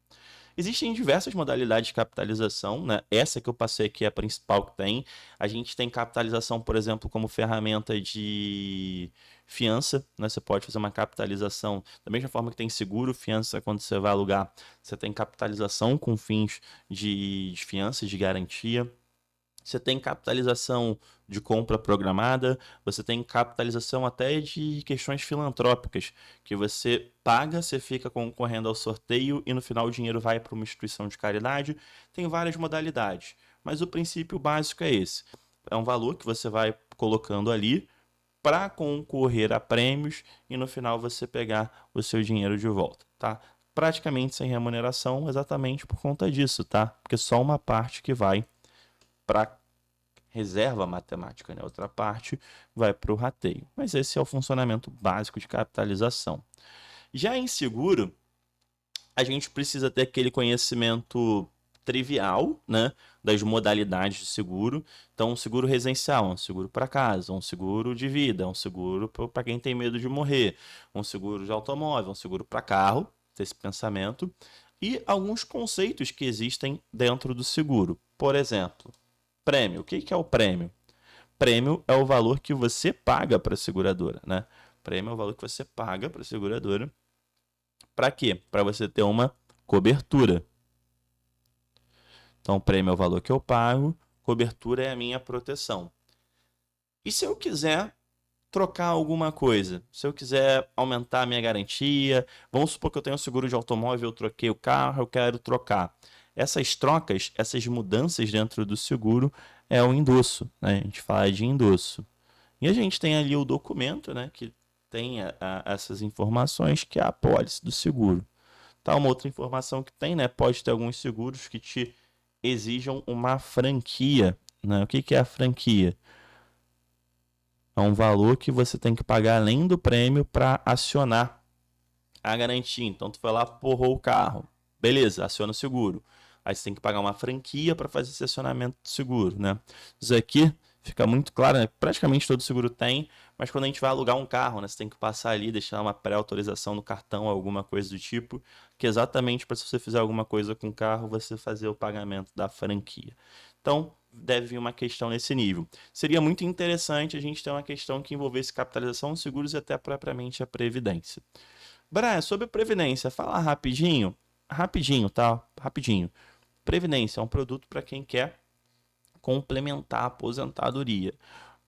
Existem diversas modalidades de capitalização, né? Essa que eu passei aqui é a principal que tem. A gente tem capitalização, por exemplo, como ferramenta de fiança, né? Você pode fazer uma capitalização da mesma forma que tem seguro, fiança, quando você vai alugar, você tem capitalização com fins de fiança, de garantia. Você tem capitalização de compra programada, você tem capitalização até de questões filantrópicas, que você paga, você fica concorrendo ao sorteio e no final o dinheiro vai para uma instituição de caridade. Tem várias modalidades, mas o princípio básico é esse. É um valor que você vai colocando ali para concorrer a prêmios e no final você pegar o seu dinheiro de volta, tá? Praticamente sem remuneração, exatamente por conta disso, tá? Porque só uma parte que vai para reserva matemática, né? Outra parte vai para o rateio. Mas esse é o funcionamento básico de capitalização. Já em seguro, a gente precisa ter aquele conhecimento trivial, né, das modalidades de seguro. Então, um seguro residencial, um seguro para casa, um seguro de vida, um seguro para quem tem medo de morrer, um seguro de automóvel, um seguro para carro, esse pensamento, e alguns conceitos que existem dentro do seguro. Por exemplo, prêmio. O que é o prêmio? Prêmio é o valor que você paga para a seguradora, né? Prêmio é o valor que você paga para a seguradora. Para quê? Para você ter uma cobertura. Então, prêmio é o valor que eu pago, cobertura é a minha proteção. E se eu quiser trocar alguma coisa? Se eu quiser aumentar a minha garantia, vamos supor que eu tenho um seguro de automóvel, eu troquei o carro, eu quero trocar. Essas trocas, essas mudanças dentro do seguro é o endosso, né? A gente fala de endosso. E a gente tem ali o documento, né, que tem essas informações, que é a apólice do seguro. Tá, uma outra informação que tem, né? Pode ter alguns seguros que te exijam uma franquia, né? O que que é a franquia? É um valor que você tem que pagar além do prêmio para acionar a garantia. Então, tu foi lá, porrou o carro. Beleza, aciona o seguro. Aí você tem que pagar uma franquia para fazer esse acionamento do seguro, né? Isso aqui fica muito claro, né? Praticamente todo seguro tem, mas quando a gente vai alugar um carro, né? Você tem que passar ali, deixar uma pré-autorização no cartão, alguma coisa do tipo, que é exatamente para se você fizer alguma coisa com o carro, você fazer o pagamento da franquia. Então, deve vir uma questão nesse nível. Seria muito interessante a gente ter uma questão que envolvesse capitalização de seguros e até propriamente a previdência. Brian, sobre previdência, fala rapidinho. Rapidinho, tá? Rapidinho. Previdência é um produto para quem quer complementar a aposentadoria.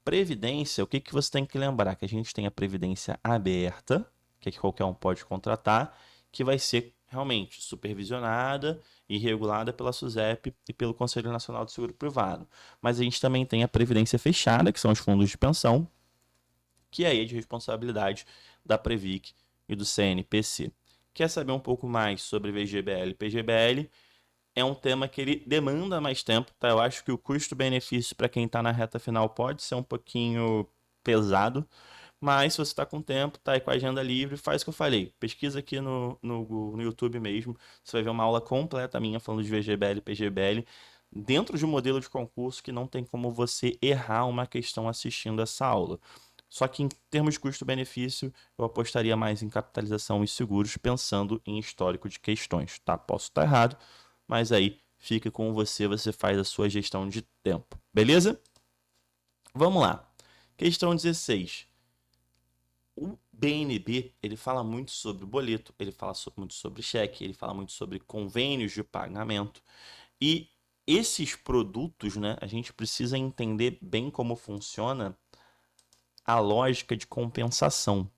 Previdência, o que que você tem que lembrar? Que a gente tem a previdência aberta, que é que qualquer um pode contratar, que vai ser realmente supervisionada e regulada pela SUSEP e pelo Conselho Nacional de Seguro Privado. Mas a gente também tem a previdência fechada, que são os fundos de pensão, que aí é de responsabilidade da Previc e do CNPC. Quer saber um pouco mais sobre VGBL e PGBL? É um tema que ele demanda mais tempo, tá? Eu acho que o custo-benefício para quem está na reta final pode ser um pouquinho pesado, mas se você está com tempo, tá aí com a agenda livre, faz o que eu falei. Pesquisa aqui no YouTube mesmo, você vai ver uma aula completa minha falando de VGBL e PGBL, dentro de um modelo de concurso que não tem como você errar uma questão assistindo essa aula. Só que em termos de custo-benefício, eu apostaria mais em capitalização e seguros, pensando em histórico de questões, tá? Posso estar errado, mas aí fica com você, você faz a sua gestão de tempo, beleza? Vamos lá. Questão 16. O BNB, ele fala muito sobre boleto, ele fala muito sobre cheque, ele fala muito sobre convênios de pagamento. E esses produtos, né, a gente precisa entender bem como funciona a lógica de compensação.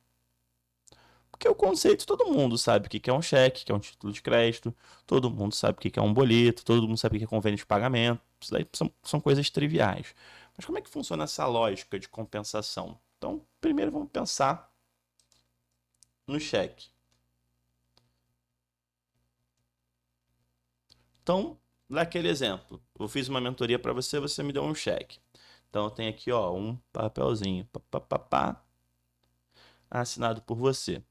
Porque o conceito, todo mundo sabe o que é um cheque, que é um título de crédito, todo mundo sabe o que é um boleto, todo mundo sabe o que é convênio de pagamento. Isso daí são coisas triviais. Mas como é que funciona essa lógica de compensação? Então, primeiro vamos pensar no cheque. Então, daquele exemplo, eu fiz uma mentoria para você, você me deu um cheque. Então, eu tenho aqui ó, um papelzinho, assinado por você.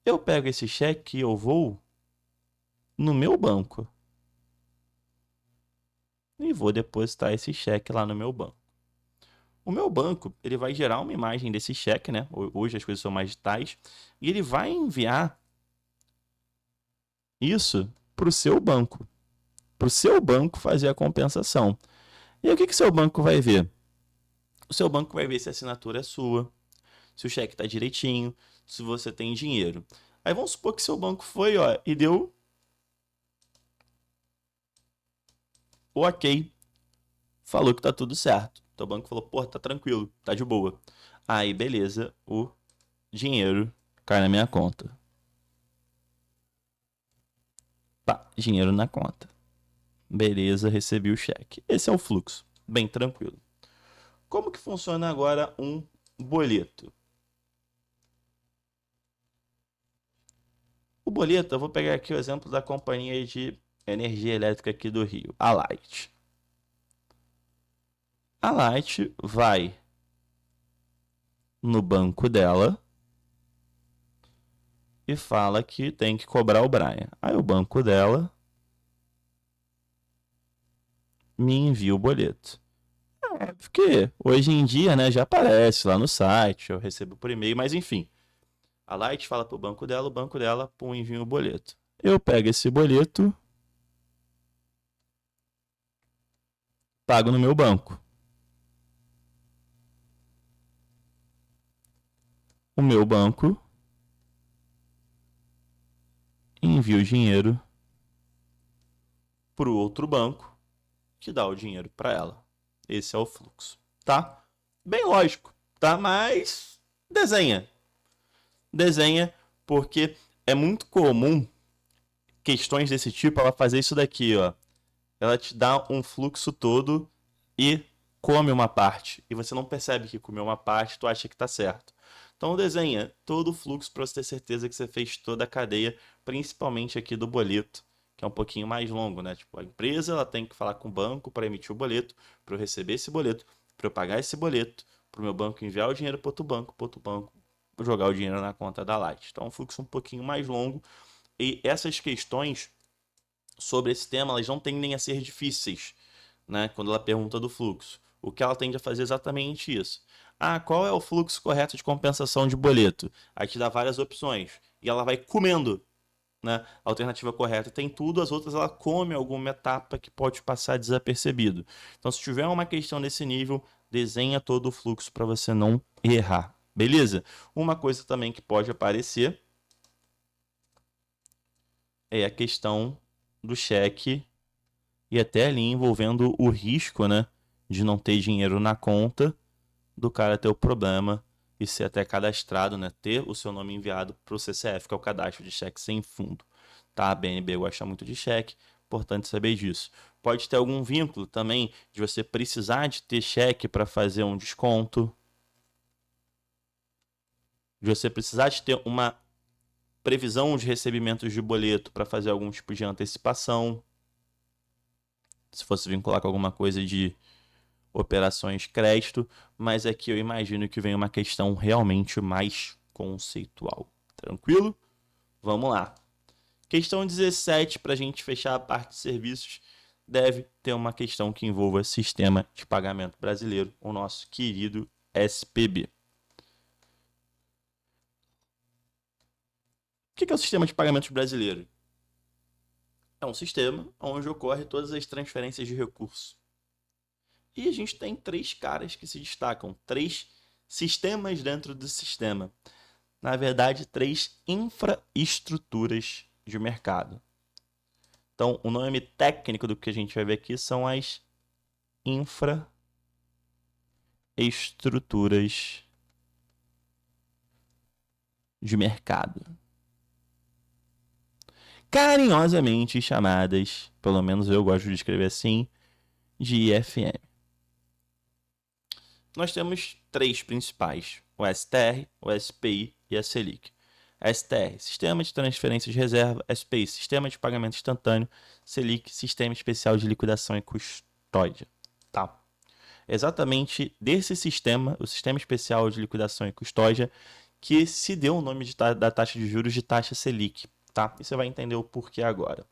Eu pego esse cheque e eu vou no meu banco e vou depositar esse cheque lá no meu banco. O meu banco, ele vai gerar uma imagem desse cheque, né? Hoje as coisas são mais digitais, e ele vai enviar isso para o seu banco, para o seu banco fazer a compensação. E aí, o que o seu banco vai ver? O seu banco vai ver se a assinatura é sua, se o cheque está direitinho, se você tem dinheiro. Aí vamos supor que seu banco foi, ó, e deu o ok, falou que tá tudo certo. Então o banco falou, pô, tá tranquilo, tá de boa. Aí, beleza, o dinheiro cai na minha conta. Pá, dinheiro na conta. Beleza, recebi o cheque. Esse é o fluxo, bem tranquilo. Como que funciona agora um boleto? O boleto, eu vou pegar aqui o exemplo da companhia de energia elétrica aqui do Rio, a Light. A Light vai no banco dela e fala que tem que cobrar o Brian. Aí o banco dela me envia o boleto. Porque hoje em dia, né, já aparece lá no site, eu recebo por e-mail, mas enfim. A Light fala pro banco dela, o banco dela pum, envia o boleto. Eu pego esse boleto, pago no meu banco. o meu banco envia o dinheiro para o outro banco que dá o dinheiro para ela. Esse é o fluxo, tá? Bem lógico, tá? Mas desenha. Desenha, porque é muito comum questões desse tipo, ela fazer isso daqui, ó. Ela te dá um fluxo todo e come uma parte. E você não percebe que comeu uma parte, tu acha que tá certo. Então desenha todo o fluxo para você ter certeza que você fez toda a cadeia, principalmente aqui do boleto, que é um pouquinho mais longo, né? Tipo, a empresa ela tem que falar com o banco para emitir o boleto, para eu receber esse boleto, para eu pagar esse boleto, para o meu banco enviar o dinheiro para outro banco jogar o dinheiro na conta da Light. Então é um fluxo um pouquinho mais longo e essas questões sobre esse tema, elas não tendem a ser difíceis, né? Quando ela pergunta do fluxo. O que ela tende a fazer é exatamente isso. Ah, qual é o fluxo correto de compensação de boleto? Aí te dá várias opções. E ela vai comendo, né? A alternativa correta tem tudo, as outras ela come alguma etapa que pode passar desapercebido. Então, se tiver uma questão desse nível, desenha todo o fluxo para você não errar. Beleza? Uma coisa também que pode aparecer é a questão do cheque e até ali envolvendo o risco, né, de não ter dinheiro na conta, do cara ter o problema e ser até cadastrado, né, ter o seu nome enviado para o CCF, que é o cadastro de cheque sem fundo. Tá? A BNB gosta muito de cheque, importante saber disso. Pode ter algum vínculo também de você precisar de ter cheque para fazer um desconto, de você precisar de ter uma previsão de recebimentos de boleto para fazer algum tipo de antecipação, se fosse vincular com alguma coisa de operações crédito, mas aqui eu imagino que vem uma questão realmente mais conceitual. Tranquilo? Vamos lá. Questão 17, para a gente fechar a parte de serviços, deve ter uma questão que envolva sistema de pagamento brasileiro, o nosso querido SPB. O que é o sistema de pagamentos brasileiro? É um sistema onde ocorre todas as transferências de recursos. E a gente tem três caras que se destacam, três sistemas dentro do sistema. Na verdade, três infraestruturas de mercado. Então, o nome técnico do que a gente vai ver aqui são as infraestruturas de mercado. Carinhosamente chamadas, pelo menos eu gosto de escrever assim, de IFM. Nós temos três principais: o STR, o SPI e a Selic. STR, Sistema de Transferência de Reserva; SPI, Sistema de Pagamento Instantâneo; Selic, Sistema Especial de Liquidação e Custódia. Tá? Exatamente desse sistema, o Sistema Especial de Liquidação e Custódia, que se deu o nome da taxa de juros de taxa Selic. Tá? E você vai entender o porquê agora.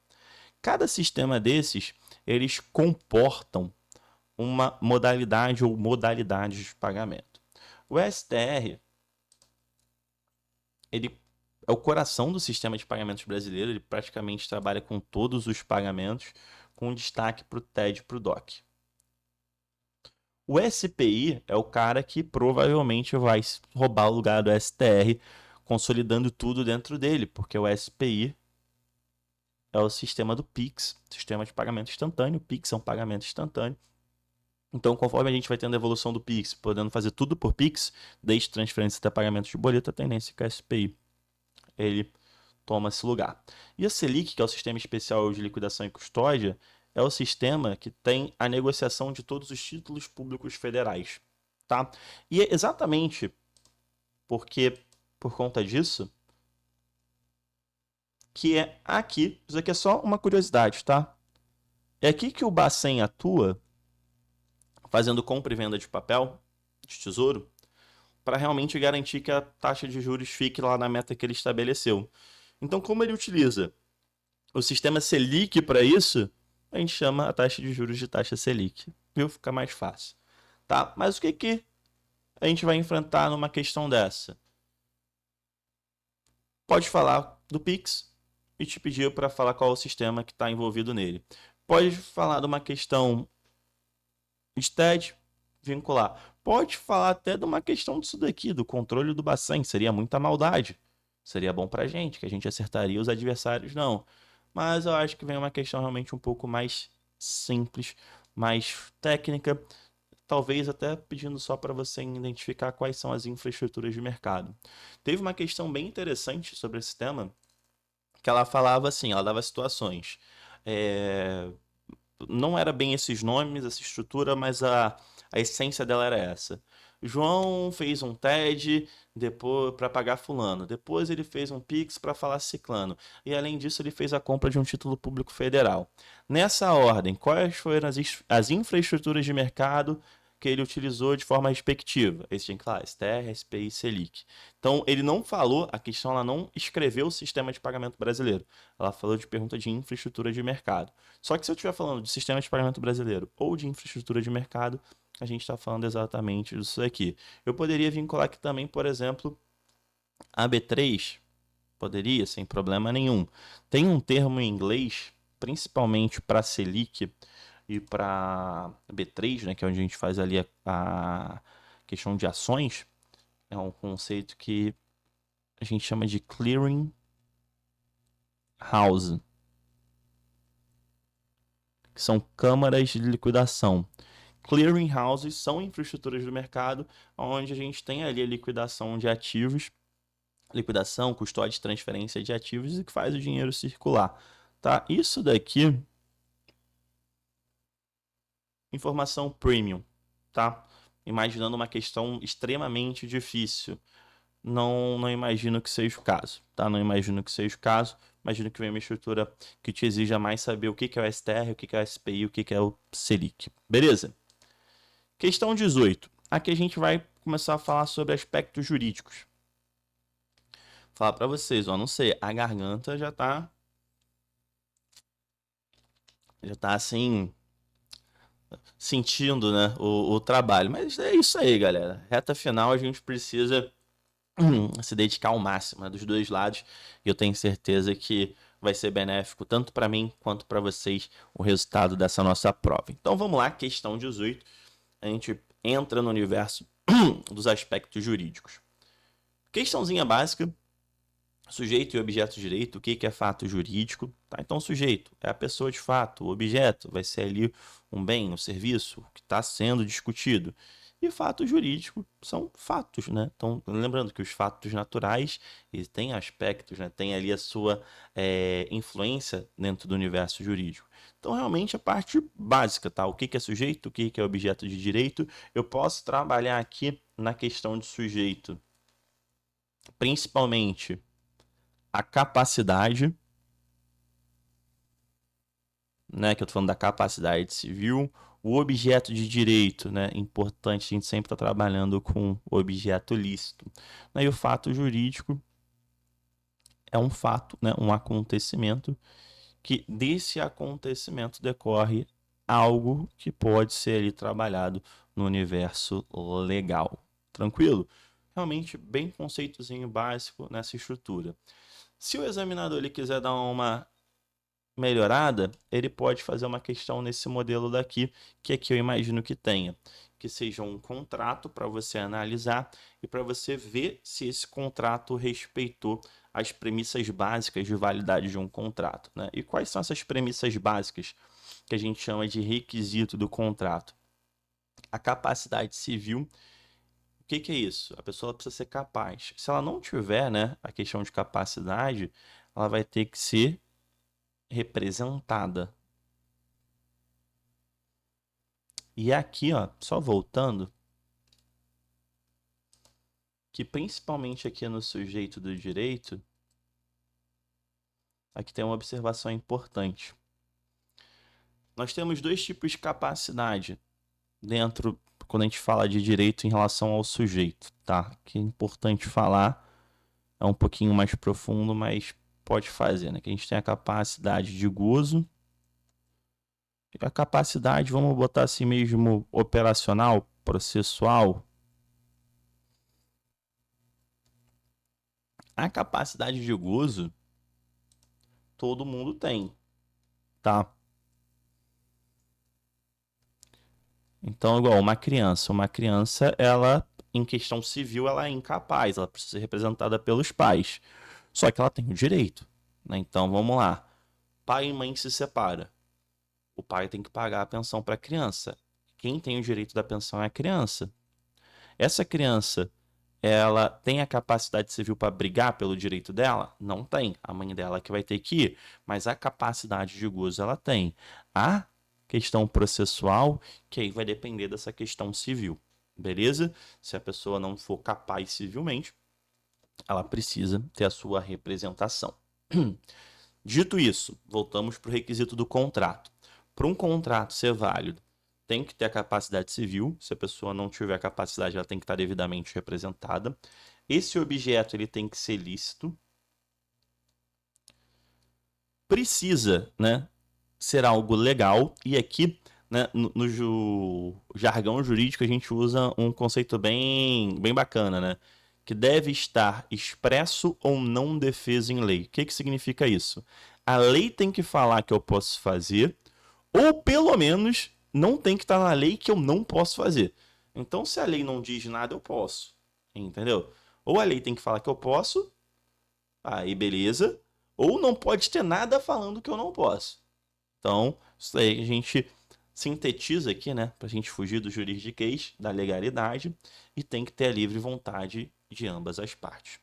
Cada sistema desses, eles comportam uma modalidade ou modalidades de pagamento. O STR, ele é o coração do sistema de pagamentos brasileiro, ele praticamente trabalha com todos os pagamentos, com destaque para o TED e para o DOC. O SPI é o cara que provavelmente vai roubar o lugar do STR, consolidando tudo dentro dele, porque o SPI é o sistema do PIX, sistema de pagamento instantâneo. O PIX é um pagamento instantâneo. Então, conforme a gente vai tendo a evolução do Pix, podendo fazer tudo por Pix, desde transferência até pagamento de boleto, a tendência é que a SPI ele toma esse lugar. E a Selic, que é o Sistema Especial de Liquidação e Custódia, é o sistema que tem a negociação de todos os títulos públicos federais. Tá? E é exatamente porque, por conta disso, que é aqui, isso aqui é só uma curiosidade, tá? É aqui que o Bacen atua, fazendo compra e venda de papel, de tesouro, para realmente garantir que a taxa de juros fique lá na meta que ele estabeleceu. Então, como ele utiliza o sistema Selic para isso, a gente chama a taxa de juros de taxa Selic. Viu? Fica mais fácil. Tá? Mas o que a gente vai enfrentar numa questão dessa? Pode falar do Pix e te pedir para falar qual é o sistema que está envolvido nele. Pode falar de uma questão de TED, vincular. pode falar até de uma questão disso daqui, do controle do Bacen, seria muita maldade. Seria bom pra gente, que a gente acertaria os adversários, não. Mas eu acho que vem uma questão realmente um pouco mais simples, mais técnica, talvez até pedindo só para você identificar quais são as infraestruturas de mercado. Teve uma questão bem interessante sobre esse tema, que ela falava assim, ela dava situações. É, não era bem esses nomes, essa estrutura, mas a essência dela era essa. João fez um TED depois para pagar fulano. Depois ele fez um Pix para falar ciclano. E além disso, ele fez a compra de um título público federal. Nessa ordem, quais foram as infraestruturas de mercado que ele utilizou de forma respectiva? Esse tinha que falar STR, SPI e Selic. Então, ele não falou, a questão ela não escreveu o sistema de pagamento brasileiro. Ela falou de pergunta de infraestrutura de mercado. Só que se eu estiver falando de sistema de pagamento brasileiro ou de infraestrutura de mercado, a gente está falando exatamente disso aqui. Eu poderia vincular aqui também, por exemplo, a B3, poderia, sem problema nenhum. Tem um termo em inglês, principalmente para Selic e para B3, né, que é onde a gente faz ali a questão de ações, é um conceito que a gente chama de clearing house, que são câmaras de liquidação. Clearing houses são infraestruturas do mercado onde a gente tem ali a liquidação de ativos, liquidação, custódia e transferência de ativos e que faz o dinheiro circular, tá? Isso daqui, informação premium, tá? Imaginando uma questão extremamente difícil. Não imagino que seja o caso, tá? Não imagino que seja o caso. Imagino que venha uma estrutura que te exija mais saber o que é o STR, o que é o SPI, o que é o Selic. Beleza? Questão 18. Aqui a gente vai começar a falar sobre aspectos jurídicos. Falar para vocês, ó, não sei, a garganta já tá assim sentindo, né, o trabalho. Mas é isso aí, galera. Reta final a gente precisa se dedicar ao máximo, né, dos dois lados. E eu tenho certeza que vai ser benéfico tanto para mim quanto para vocês o resultado dessa nossa prova. Então vamos lá, questão 18. A gente entra no universo dos aspectos jurídicos. Questãozinha básica. Sujeito e objeto de direito, o que é fato jurídico? Tá? Então, sujeito é a pessoa de fato, o objeto vai ser ali um bem, um serviço que está sendo discutido. E fato jurídico são fatos, né? Então, lembrando que os fatos naturais eles têm aspectos, né? Tem ali a sua influência dentro do universo jurídico. Então, realmente, a parte básica, tá? O que é sujeito, o que é objeto de direito, eu posso trabalhar aqui na questão de sujeito, principalmente a capacidade, né, que eu tô falando da capacidade civil, o objeto de direito, né, importante, a gente sempre está trabalhando com o objeto lícito, né, e o fato jurídico é um fato, né, um acontecimento, que desse acontecimento decorre algo que pode ser ali trabalhado no universo legal. Tranquilo? Realmente bem conceitozinho básico nessa estrutura. Se o examinador ele quiser dar uma melhorada, ele pode fazer uma questão nesse modelo daqui, que aqui eu imagino que tenha, que seja um contrato para você analisar e para você ver se esse contrato respeitou as premissas básicas de validade de um contrato, né? E quais são essas premissas básicas que a gente chama de requisito do contrato? A capacidade civil. O que é isso? A pessoa precisa ser capaz. Se ela não tiver, né, a questão de capacidade, ela vai ter que ser representada. E aqui, ó, só voltando, que principalmente aqui no sujeito do direito, aqui tem uma observação importante. Nós temos dois tipos de capacidade dentro, quando a gente fala de direito em relação ao sujeito, tá? Que é importante falar, é um pouquinho mais profundo, mas pode fazer, né? Que a gente tem a capacidade de gozo, a capacidade, vamos botar assim mesmo, operacional, processual. A capacidade de gozo todo mundo tem, tá? Então, igual uma criança, ela, em questão civil, ela é incapaz, ela precisa ser representada pelos pais. Só que ela tem o direito, né? Então, vamos lá. Pai e mãe se separam. O pai tem que pagar a pensão para a criança. Quem tem o direito da pensão é a criança. Essa criança, ela tem a capacidade civil para brigar pelo direito dela? Não tem. A mãe dela que vai ter que ir. Mas a capacidade de gozo ela tem. A questão processual, que aí vai depender dessa questão civil. Beleza? Se a pessoa não for capaz civilmente, ela precisa ter a sua representação. Dito isso, voltamos para o requisito do contrato. Para um contrato ser válido, tem que ter a capacidade civil. Se a pessoa não tiver a capacidade, ela tem que estar devidamente representada. Esse objeto ele tem que ser lícito. Precisa, né, ser algo legal. E aqui, né, no jargão jurídico, a gente usa um conceito bem bacana, né? Que deve estar expresso ou não defeso em lei. O que significa isso? A lei tem que falar que eu posso fazer, ou pelo menos não tem que estar na lei que eu não posso fazer. Então, se a lei não diz nada, eu posso. Entendeu? Ou a lei tem que falar que eu posso, aí beleza. Ou não pode ter nada falando que eu não posso. Então, isso aí a gente sintetiza aqui, né? Para a gente fugir do juridiquês, da legalidade, e tem que ter a livre vontade de ambas as partes.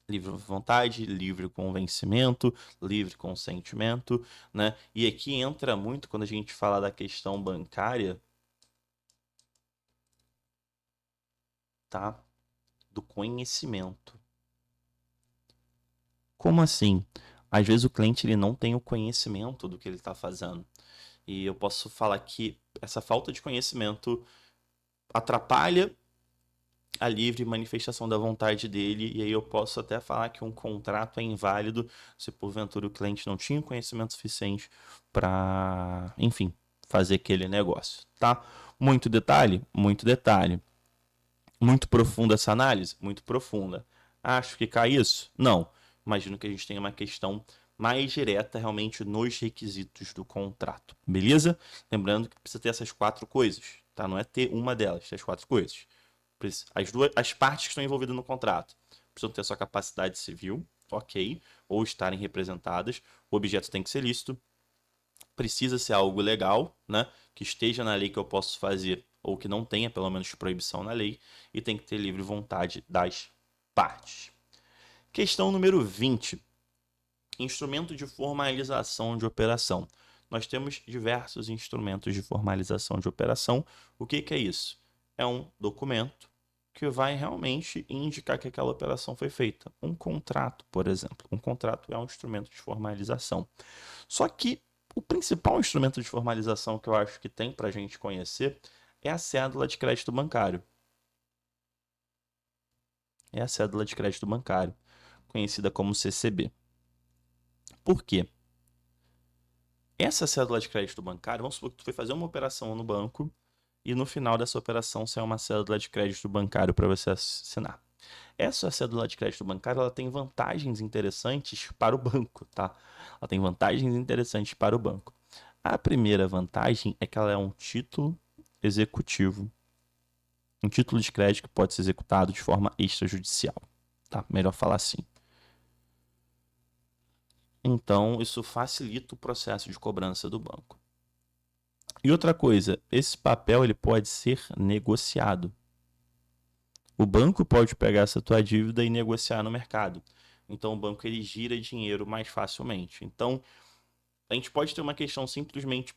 Livre vontade, livre convencimento, livre consentimento, né? E aqui entra muito quando a gente fala da questão bancária, tá? Do conhecimento. Como assim? Às vezes o cliente ele não tem o conhecimento do que ele está fazendo. E eu posso falar que essa falta de conhecimento atrapalha a livre manifestação da vontade dele, e aí eu posso até falar que um contrato é inválido se porventura o cliente não tinha conhecimento suficiente para, enfim, fazer aquele negócio, tá? Muito detalhe? Muito detalhe. Muito profunda essa análise? Muito profunda. Acho que cai isso? Não. Imagino que a gente tenha uma questão mais direta realmente nos requisitos do contrato, beleza? Lembrando que precisa ter essas 4 coisas, tá? Não é ter uma delas, ter as 4 coisas. As partes que estão envolvidas no contrato precisam ter sua capacidade civil, ok, ou estarem representadas. O objeto tem que ser lícito, precisa ser algo legal, né, que esteja na lei que eu posso fazer, ou que não tenha pelo menos proibição na lei, e tem que ter livre vontade das partes. Questão número 20. Instrumento de formalização de operação. Nós temos diversos instrumentos de formalização de operação. O que é isso? É um documento que vai realmente indicar que aquela operação foi feita. Um contrato, por exemplo. Um contrato é um instrumento de formalização. Só que o principal instrumento de formalização que eu acho que tem para a gente conhecer é a cédula de crédito bancário. É a cédula de crédito bancário, conhecida como CCB. Por quê? Essa cédula de crédito bancário, vamos supor que tu foi fazer uma operação no banco e no final dessa operação saiu uma cédula de crédito bancário para você assinar. Essa cédula de crédito bancário ela tem vantagens interessantes para o banco, tá? Ela tem vantagens interessantes para o banco. A primeira vantagem é que ela é um título executivo, um título de crédito que pode ser executado de forma extrajudicial, tá? Melhor falar assim. Então, isso facilita o processo de cobrança do banco. E outra coisa, esse papel ele pode ser negociado. O banco pode pegar essa tua dívida e negociar no mercado. Então, o banco ele gira dinheiro mais facilmente. Então, a gente pode ter uma questão simplesmente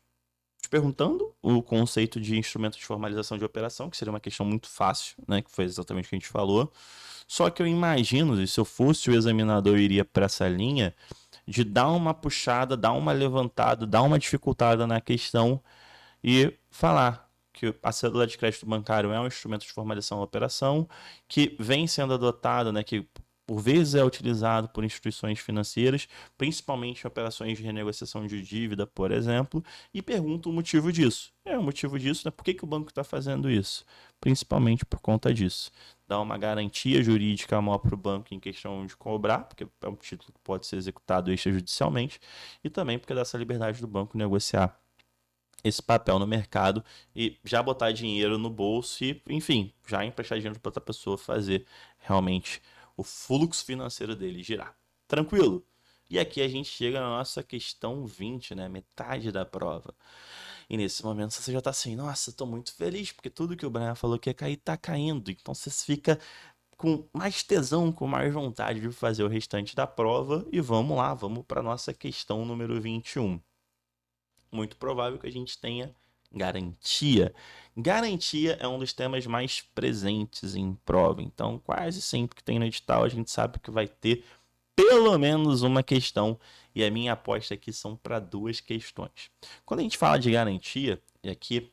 te perguntando o conceito de instrumento de formalização de operação, que seria uma questão muito fácil, né? Que foi exatamente o que a gente falou. Só que eu imagino, se eu fosse o examinador, eu iria para essa linha de dar uma puxada, dar uma levantada, dar uma dificultada na questão e falar que a cédula de crédito bancário é um instrumento de formalização da operação que vem sendo adotado, né, que por vezes é utilizado por instituições financeiras, principalmente em operações de renegociação de dívida, por exemplo, e pergunta o motivo disso. O motivo disso, né? Por que o banco está fazendo isso? Principalmente por conta disso. Dá uma garantia jurídica maior para o banco em questão de cobrar, porque é um título que pode ser executado extrajudicialmente, e também porque dá essa liberdade do banco negociar esse papel no mercado e já botar dinheiro no bolso e, enfim, já emprestar dinheiro para outra pessoa fazer realmente o fluxo financeiro dele girar. Tranquilo? E aqui a gente chega na nossa questão 20, né? Metade da prova. E nesse momento você já tá assim, nossa, tô muito feliz, porque tudo que o Brian falou que ia cair, tá caindo. Então você fica com mais tesão, com mais vontade de fazer o restante da prova. E vamos lá, vamos para nossa questão número 21. Muito provável que a gente tenha garantia. Garantia é um dos temas mais presentes em prova. Então, quase sempre que tem no edital, a gente sabe que vai ter pelo menos uma questão. E a minha aposta aqui são para duas questões. Quando a gente fala de garantia, e aqui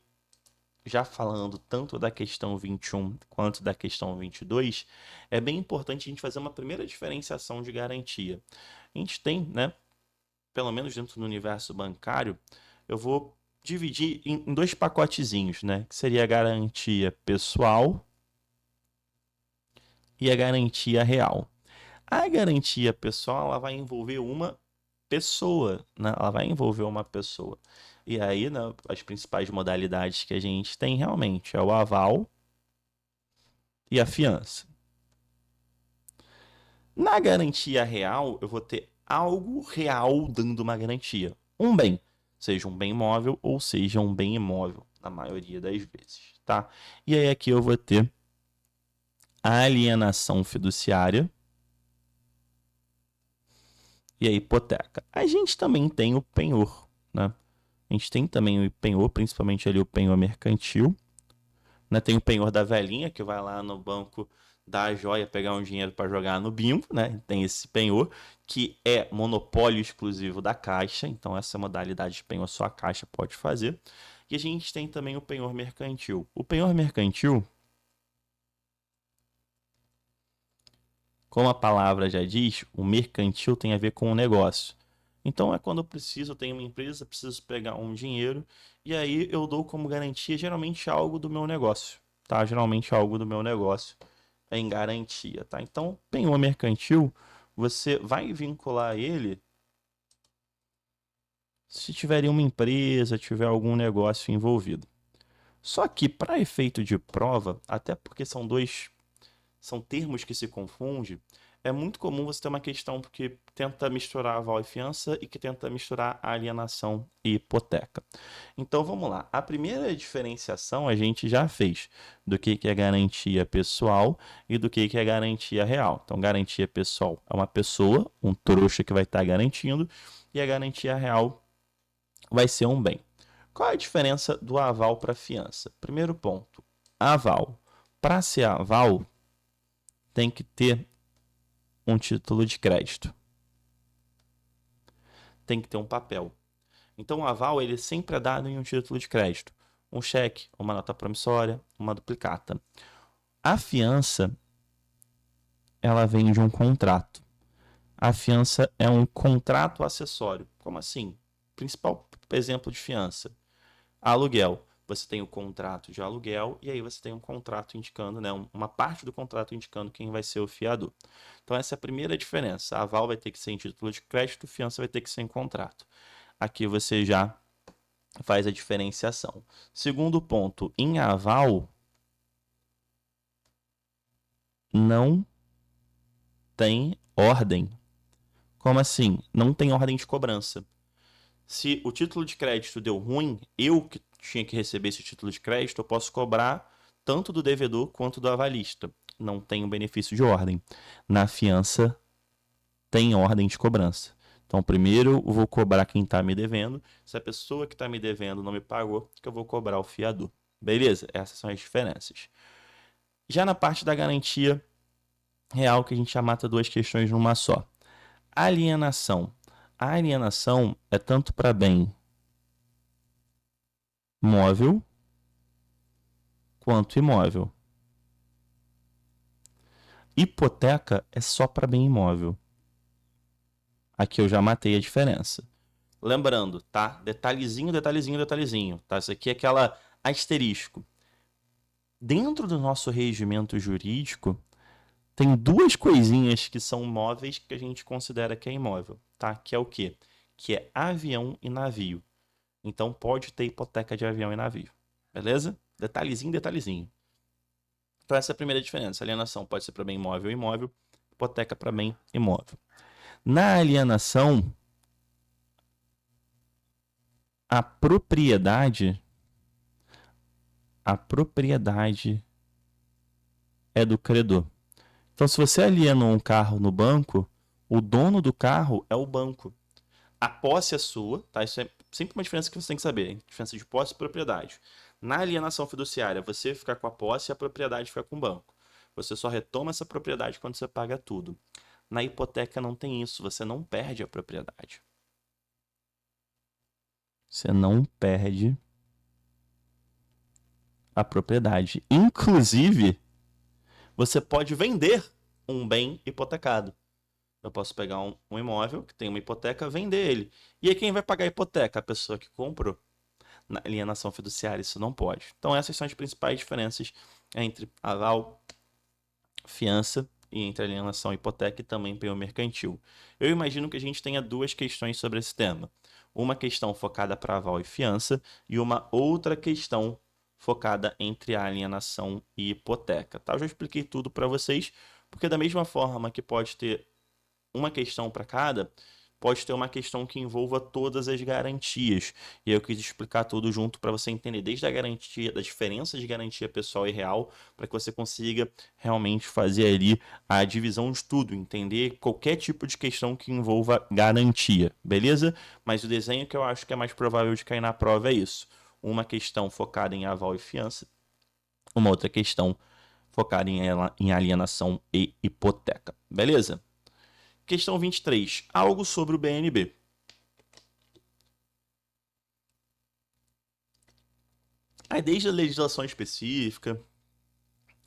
já falando tanto da questão 21 quanto da questão 22, é bem importante a gente fazer uma primeira diferenciação de garantia. A gente tem, né, pelo menos dentro do universo bancário, eu vou dividir em dois pacotezinhos, né? Que seria a garantia pessoal e a garantia real. A garantia pessoal, ela vai envolver uma pessoa, né? Ela vai envolver uma pessoa. E aí, né, as principais modalidades que a gente tem realmente é o aval e a fiança. Na garantia real, eu vou ter algo real dando uma garantia. Um bem, seja um bem móvel ou seja um bem imóvel, na maioria das vezes, tá? E aí aqui eu vou ter a alienação fiduciária e a hipoteca. A gente também tem o penhor, né? A gente tem também o penhor, principalmente ali o penhor mercantil, né? Tem o penhor da velhinha, que vai lá no banco dar a joia, pegar um dinheiro para jogar no bingo, né? Tem esse penhor, que é monopólio exclusivo da Caixa, então essa modalidade de penhor só a Caixa pode fazer. E a gente tem também o penhor mercantil. O penhor mercantil, como a palavra já diz, o mercantil tem a ver com o negócio. Então é quando eu preciso, eu tenho uma empresa, preciso pegar um dinheiro, e aí eu dou como garantia geralmente algo do meu negócio, tá? Geralmente algo do meu negócio é em garantia, tá? Então, penhor mercantil, você vai vincular ele se tiver uma empresa, tiver algum negócio envolvido. Só que para efeito de prova, até porque são termos que se confundem, é muito comum você ter uma questão que tenta misturar aval e fiança e que tenta misturar alienação e hipoteca. Então vamos lá. A primeira diferenciação a gente já fez do que é garantia pessoal e do que é garantia real. Então, garantia pessoal é uma pessoa, um trouxa que vai estar garantindo, e a garantia real vai ser um bem. Qual é a diferença do aval para fiança? Primeiro ponto, aval. Para ser aval, tem que ter um título de crédito. Tem que ter um papel. Então, o aval ele sempre é dado em um título de crédito. Um cheque, uma nota promissória, uma duplicata. A fiança, ela vem de um contrato. A fiança é um contrato acessório. Como assim? Principal exemplo de fiança. Aluguel. Você tem o contrato de aluguel e aí você tem um contrato indicando, né, uma parte do contrato indicando quem vai ser o fiador. Então essa é a primeira diferença. A aval vai ter que ser em título de crédito, fiança vai ter que ser em contrato. Aqui você já faz a diferenciação. Segundo ponto, em aval não tem ordem. Como assim? Não tem ordem de cobrança. Se o título de crédito deu ruim, eu que tinha que receber esse título de crédito, eu posso cobrar tanto do devedor quanto do avalista. Não tem o benefício de ordem. Na fiança, tem ordem de cobrança. Então, primeiro eu vou cobrar quem está me devendo. Se a pessoa que está me devendo não me pagou, que eu vou cobrar o fiador. Beleza? Essas são as diferenças. Já na parte da garantia real, que a gente já mata duas questões numa só. Alienação. A alienação é tanto para bem móvel quanto imóvel. Hipoteca é só para bem imóvel. Aqui eu já matei a diferença. Lembrando, tá? Detalhezinho, detalhezinho, detalhezinho, tá? Isso aqui é aquela asterisco. Dentro do nosso regimento jurídico, tem duas coisinhas que são móveis que a gente considera que é imóvel, tá? Que é o quê? Que é avião e navio. Então pode ter hipoteca de avião e navio. Beleza? Detalhezinho, detalhezinho. Então essa é a primeira diferença. Alienação pode ser para bem imóvel e imóvel, hipoteca para bem imóvel. Na alienação, a propriedade é do credor. Então, se você aliena um carro no banco, o dono do carro é o banco. A posse é sua, tá? Isso é sempre uma diferença que você tem que saber. Diferença de posse e propriedade. Na alienação fiduciária, você fica com a posse e a propriedade fica com o banco. Você só retoma essa propriedade quando você paga tudo. Na hipoteca não tem isso, você não perde a propriedade. Você não perde a propriedade. Inclusive, você pode vender um bem hipotecado. Eu posso pegar um imóvel que tem uma hipoteca, vender ele. E aí quem vai pagar a hipoteca? A pessoa que comprou. Na alienação fiduciária isso não pode. Então essas são as principais diferenças entre aval, fiança e entre alienação, hipoteca e também penhor mercantil. Eu imagino que a gente tenha duas questões sobre esse tema. Uma questão focada para aval e fiança e uma outra questão focada entre alienação e hipoteca. Tá? Eu já expliquei tudo para vocês, porque da mesma forma que pode ter uma questão para cada, pode ter uma questão que envolva todas as garantias. E eu quis explicar tudo junto para você entender desde a garantia, da diferença de garantia pessoal e real, para que você consiga realmente fazer ali a divisão de tudo, entender qualquer tipo de questão que envolva garantia, beleza? Mas o desenho que eu acho que é mais provável de cair na prova é isso. Uma questão focada em aval e fiança, uma outra questão focada em alienação e hipoteca, beleza? Questão 23. Algo sobre o BNB. Aí, desde a legislação específica,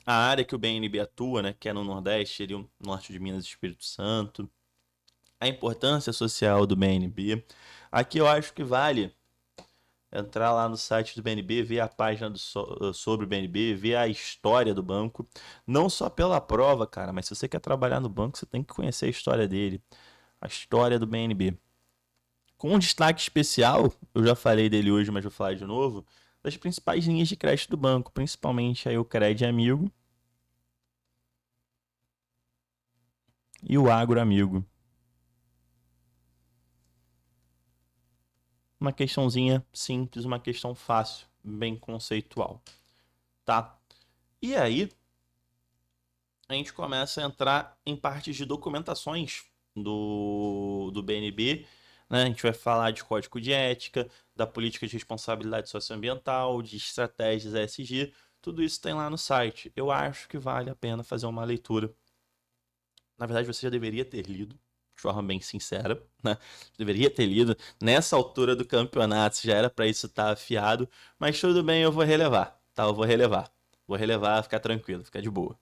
a área que o BNB atua, né, que é no Nordeste, ali, no norte de Minas e Espírito Santo, a importância social do BNB. Aqui eu acho que vale entrar lá no site do BNB, ver a página sobre o BNB, ver a história do banco. Não só pela prova, cara, mas se você quer trabalhar no banco, você tem que conhecer a história dele, a história do BNB. Com um destaque especial, eu já falei dele hoje, mas vou falar de novo, das principais linhas de crédito do banco, principalmente aí o Cred Amigo e o Agro Amigo. Uma questãozinha simples, uma questão fácil, bem conceitual, tá? E aí, a gente começa a entrar em partes de documentações do BNB, né? A gente vai falar de código de ética, da política de responsabilidade socioambiental, de estratégias ESG, tudo isso tem lá no site. Eu acho que vale a pena fazer uma leitura. Na verdade, você já deveria ter lido, de forma bem sincera, né? Deveria ter lido. Nessa altura do campeonato já era para isso estar afiado, mas tudo bem, eu vou relevar, tá? Eu vou relevar. Vou relevar, ficar tranquilo, ficar de boa,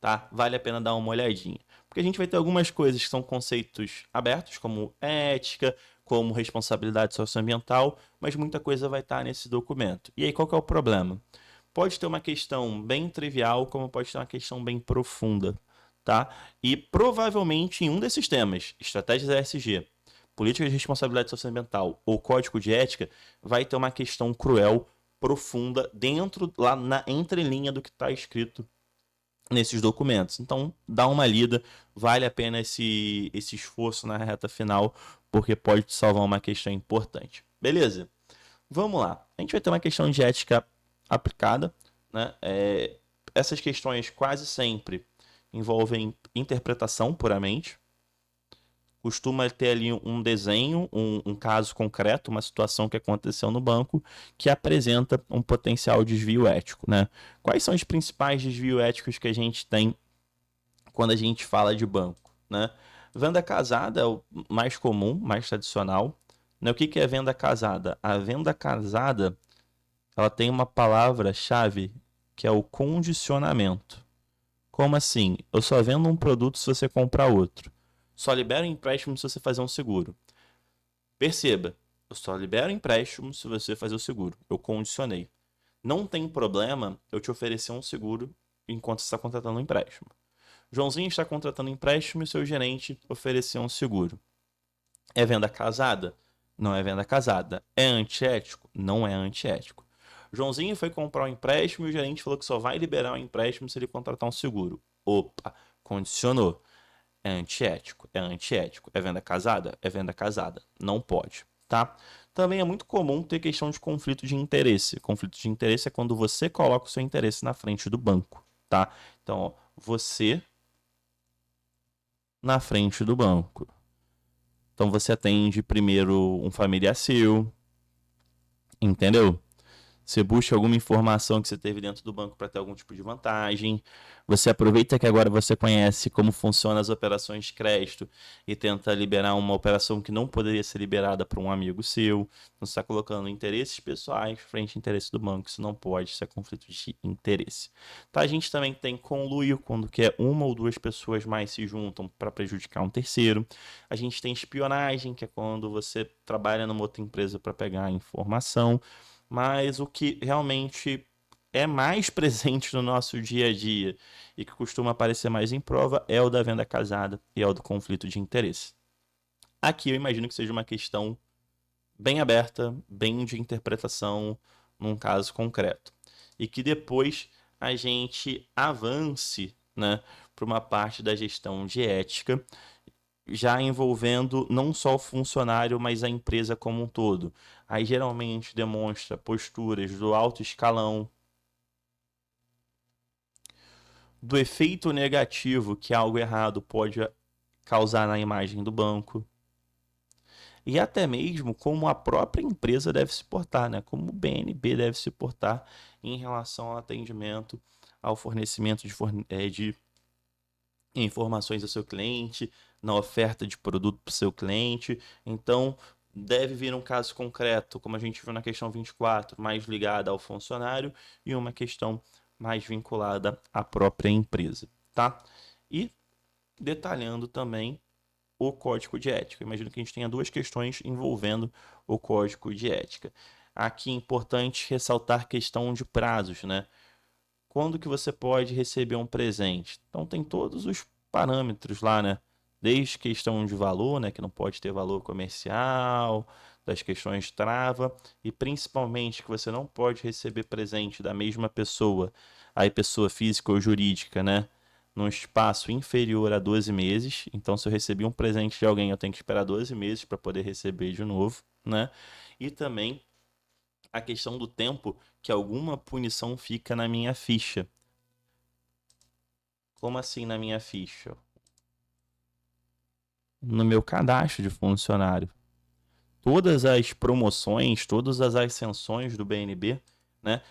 tá? Vale a pena dar uma olhadinha. Porque a gente vai ter algumas coisas que são conceitos abertos, como ética, como responsabilidade socioambiental, mas muita coisa vai estar nesse documento. E aí, qual que é o problema? Pode ter uma questão bem trivial, como pode ter uma questão bem profunda, tá? E provavelmente em um desses temas, estratégias ESG, política de responsabilidade socioambiental ou código de ética, vai ter uma questão cruel, profunda, dentro, lá na entrelinha do que está escrito nesses documentos. Então, dá uma lida, vale a pena esse esforço na reta final, porque pode te salvar uma questão importante. Beleza? Vamos lá. A gente vai ter uma questão de ética aplicada, né? Essas questões quase sempre envolvem interpretação puramente. Costuma ter ali um desenho, um caso concreto, uma situação que aconteceu no banco que apresenta um potencial desvio ético, né? Quais são os principais desvios éticos que a gente tem quando a gente fala de banco, né? Venda casada é o mais comum, mais tradicional. Né? O que é venda casada? A venda casada, ela tem uma palavra-chave que é o condicionamento. Como assim? Eu só vendo um produto se você comprar outro. Só libero empréstimo se você fazer um seguro. Perceba, eu só libero empréstimo se você fazer o seguro. Eu condicionei. Não tem problema eu te oferecer um seguro enquanto você está contratando um empréstimo. Joãozinho está contratando um empréstimo e seu gerente ofereceu um seguro. É venda casada? Não é venda casada. É antiético? Não é antiético. Joãozinho foi comprar um empréstimo e o gerente falou que só vai liberar um empréstimo se ele contratar um seguro. Opa, condicionou. É antiético, é antiético. É venda casada? É venda casada. Não pode, tá? Também é muito comum ter questão de conflito de interesse. Conflito de interesse é quando você coloca o seu interesse na frente do banco, tá? Então, ó, você na frente do banco. Então, você atende primeiro um familiar seu, entendeu? Você busca alguma informação que você teve dentro do banco para ter algum tipo de vantagem. Você aproveita que agora você conhece como funcionam as operações de crédito e tenta liberar uma operação que não poderia ser liberada para um amigo seu. Então, você está colocando interesses pessoais frente ao interesse do banco. Isso não pode ser conflito de interesse. Tá? A gente também tem conluio, quando quer uma ou duas pessoas mais se juntam para prejudicar um terceiro. A gente tem espionagem, que é quando você trabalha numa outra empresa para pegar a informação. Mas o que realmente é mais presente no nosso dia a dia e que costuma aparecer mais em prova é o da venda casada e é o do conflito de interesse. Aqui eu imagino que seja uma questão bem aberta, bem de interpretação num caso concreto. E que depois a gente avance, né, para uma parte da gestão de ética, já envolvendo não só o funcionário, mas a empresa como um todo. Aí geralmente demonstra posturas do alto escalão, do efeito negativo que algo errado pode causar na imagem do banco, e até mesmo como a própria empresa deve se portar, né? Como o BNB deve se portar em relação ao atendimento, ao fornecimento de informações ao seu cliente, na oferta de produto para o seu cliente. Então, deve vir um caso concreto, como a gente viu na questão 24, mais ligada ao funcionário e uma questão mais vinculada à própria empresa, tá? E detalhando também o código de ética. Imagino que a gente tenha duas questões envolvendo o código de ética. Aqui é importante ressaltar a questão de prazos, né? Quando que você pode receber um presente? Então tem todos os parâmetros lá, né? Desde questão de valor, né, que não pode ter valor comercial, das questões de trava e principalmente que você não pode receber presente da mesma pessoa, aí pessoa física ou jurídica, né, num espaço inferior a 12 meses. Então se eu recebi um presente de alguém, eu tenho que esperar 12 meses para poder receber de novo, né? E também a questão do tempo que alguma punição fica na minha ficha. Como assim na minha ficha? No meu cadastro de funcionário. Todas as promoções, todas as ascensões do BNB, né?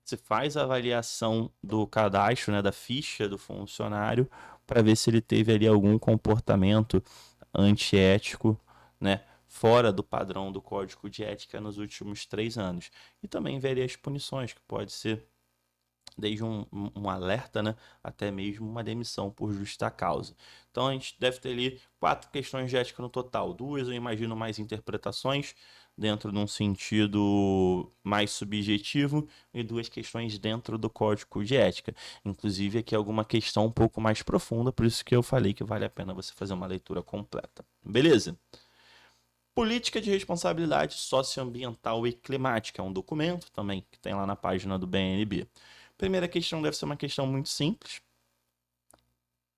Você faz a avaliação do cadastro, né, da ficha do funcionário, para ver se ele teve ali algum comportamento antiético, né, fora do padrão do Código de Ética nos últimos 3 anos. E também ver ali as punições, que pode ser desde um alerta, né, até mesmo uma demissão por justa causa. Então a gente deve ter ali 4 questões de ética no total. 2 eu imagino mais interpretações dentro de um sentido mais subjetivo e 2 questões dentro do código de ética. Inclusive aqui alguma questão um pouco mais profunda, por isso que eu falei que vale a pena você fazer uma leitura completa. Beleza? Política de Responsabilidade Socioambiental e Climática é um documento também que tem lá na página do BNB. Primeira questão deve ser uma questão muito simples,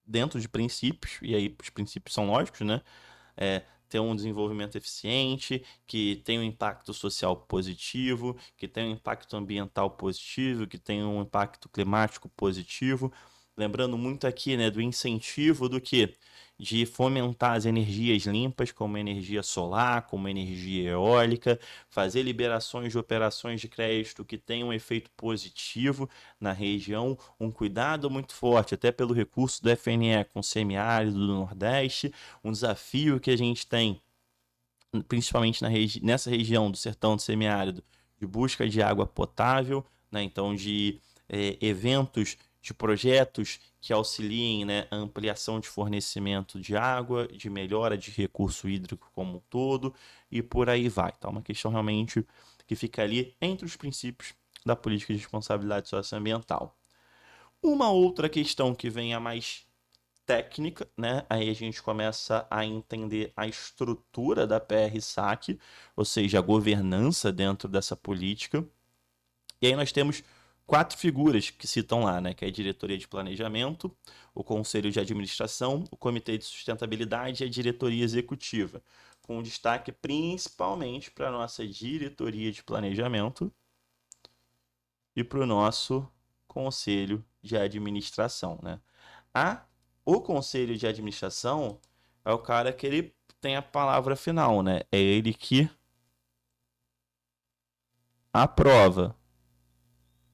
dentro de princípios, e aí os princípios são lógicos, né? Ter um desenvolvimento eficiente, que tenha um impacto social positivo, que tenha um impacto ambiental positivo, que tenha um impacto climático positivo. Lembrando muito aqui, né, do incentivo do que? De fomentar as energias limpas, como energia solar, como energia eólica, fazer liberações de operações de crédito que tenham um efeito positivo na região, um cuidado muito forte, até pelo recurso do FNE com o semiárido do Nordeste, um desafio que a gente tem, principalmente nessa região do sertão do semiárido, de busca de água potável, né? Então de eventos, de projetos que auxiliem, né, a ampliação de fornecimento de água, de melhora de recurso hídrico como um todo, e por aí vai. Então, uma questão realmente que fica ali entre os princípios da política de responsabilidade socioambiental. Uma outra questão que vem a mais técnica, né? Aí a gente começa a entender a estrutura da PR-SAC, ou seja, a governança dentro dessa política. E aí nós temos 4 figuras que citam lá, né? Que é a diretoria de planejamento, o conselho de administração, o comitê de sustentabilidade e a diretoria executiva, com destaque principalmente para a nossa diretoria de planejamento e para o nosso conselho de administração, né? O conselho de administração é o cara que ele tem a palavra final, né? É ele que aprova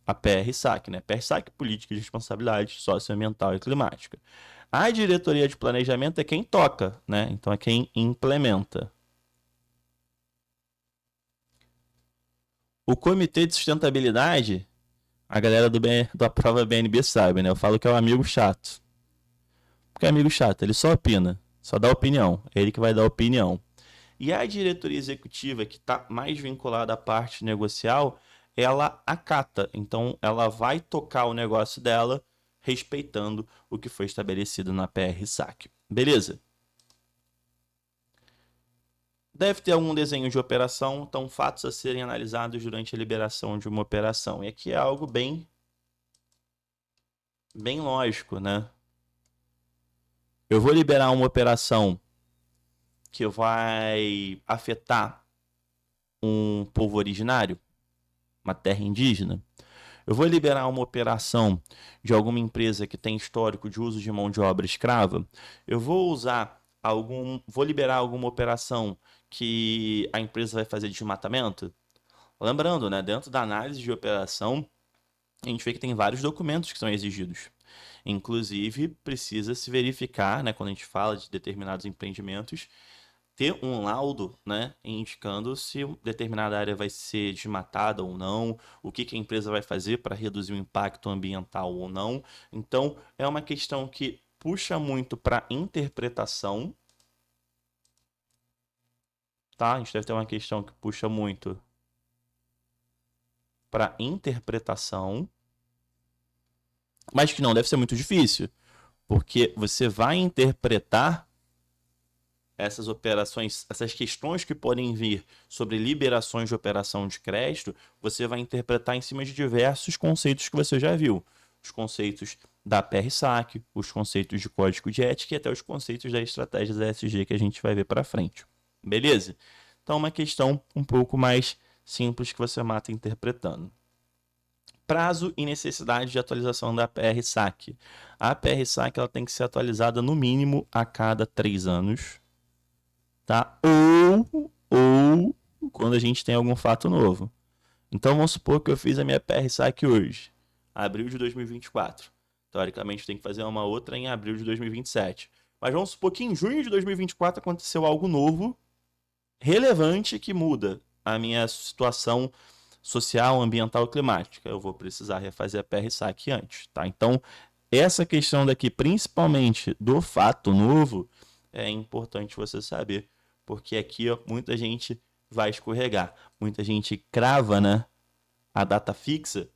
a PR-SAC, né? PR-SAC, Política de Responsabilidade Socioambiental e Climática. A diretoria de planejamento é quem toca, né? Então é quem implementa. O comitê de sustentabilidade, a galera da prova BNB sabe, né? Eu falo que é o amigo chato. Porque é amigo chato, ele só opina, só dá opinião. É ele que vai dar opinião. E a diretoria executiva, que está mais vinculada à parte negocial, ela acata. Então, ela vai tocar o negócio dela respeitando o que foi estabelecido na PR-SAC. Beleza? Deve ter algum desenho de operação, então fatos a serem analisados durante a liberação de uma operação. E aqui é algo bem lógico, né? Eu vou liberar uma operação que vai afetar um povo originário, uma terra indígena. Eu vou liberar uma operação de alguma empresa que tem histórico de uso de mão de obra escrava. Eu vou liberar alguma operação que a empresa vai fazer desmatamento. Lembrando, né, dentro da análise de operação, a gente vê que tem vários documentos que são exigidos. Inclusive, precisa se verificar, né, quando a gente fala de determinados empreendimentos, ter um laudo, né, indicando se determinada área vai ser desmatada ou não, o que a empresa vai fazer para reduzir o impacto ambiental ou não. Então, é uma questão que puxa muito para interpretação, tá? A gente deve ter uma questão que puxa muito para interpretação, mas que não deve ser muito difícil, porque você vai interpretar essas operações, essas questões que podem vir sobre liberações de operação de crédito, você vai interpretar em cima de diversos conceitos que você já viu. Os conceitos da PR-SAC, os conceitos de código de ética e até os conceitos da estratégia da ESG que a gente vai ver para frente. Beleza? Então, uma questão um pouco mais simples que você mata interpretando. Prazo e necessidade de atualização da PR-SAC. A PR-SAC ela tem que ser atualizada no mínimo a cada 3 anos. Tá? Ou quando a gente tem algum fato novo. Então vamos supor que eu fiz a minha PR-SAC hoje, abril de 2024. Teoricamente tem que fazer uma outra em abril de 2027. Mas vamos supor que em junho de 2024 aconteceu algo novo, relevante, que muda a minha situação social, ambiental e climática. Eu vou precisar refazer a PR-SAC antes, tá? Então, essa questão daqui, principalmente do fato novo, é importante você saber, porque aqui ó, muita gente vai escorregar, muita gente crava, né, a data fixa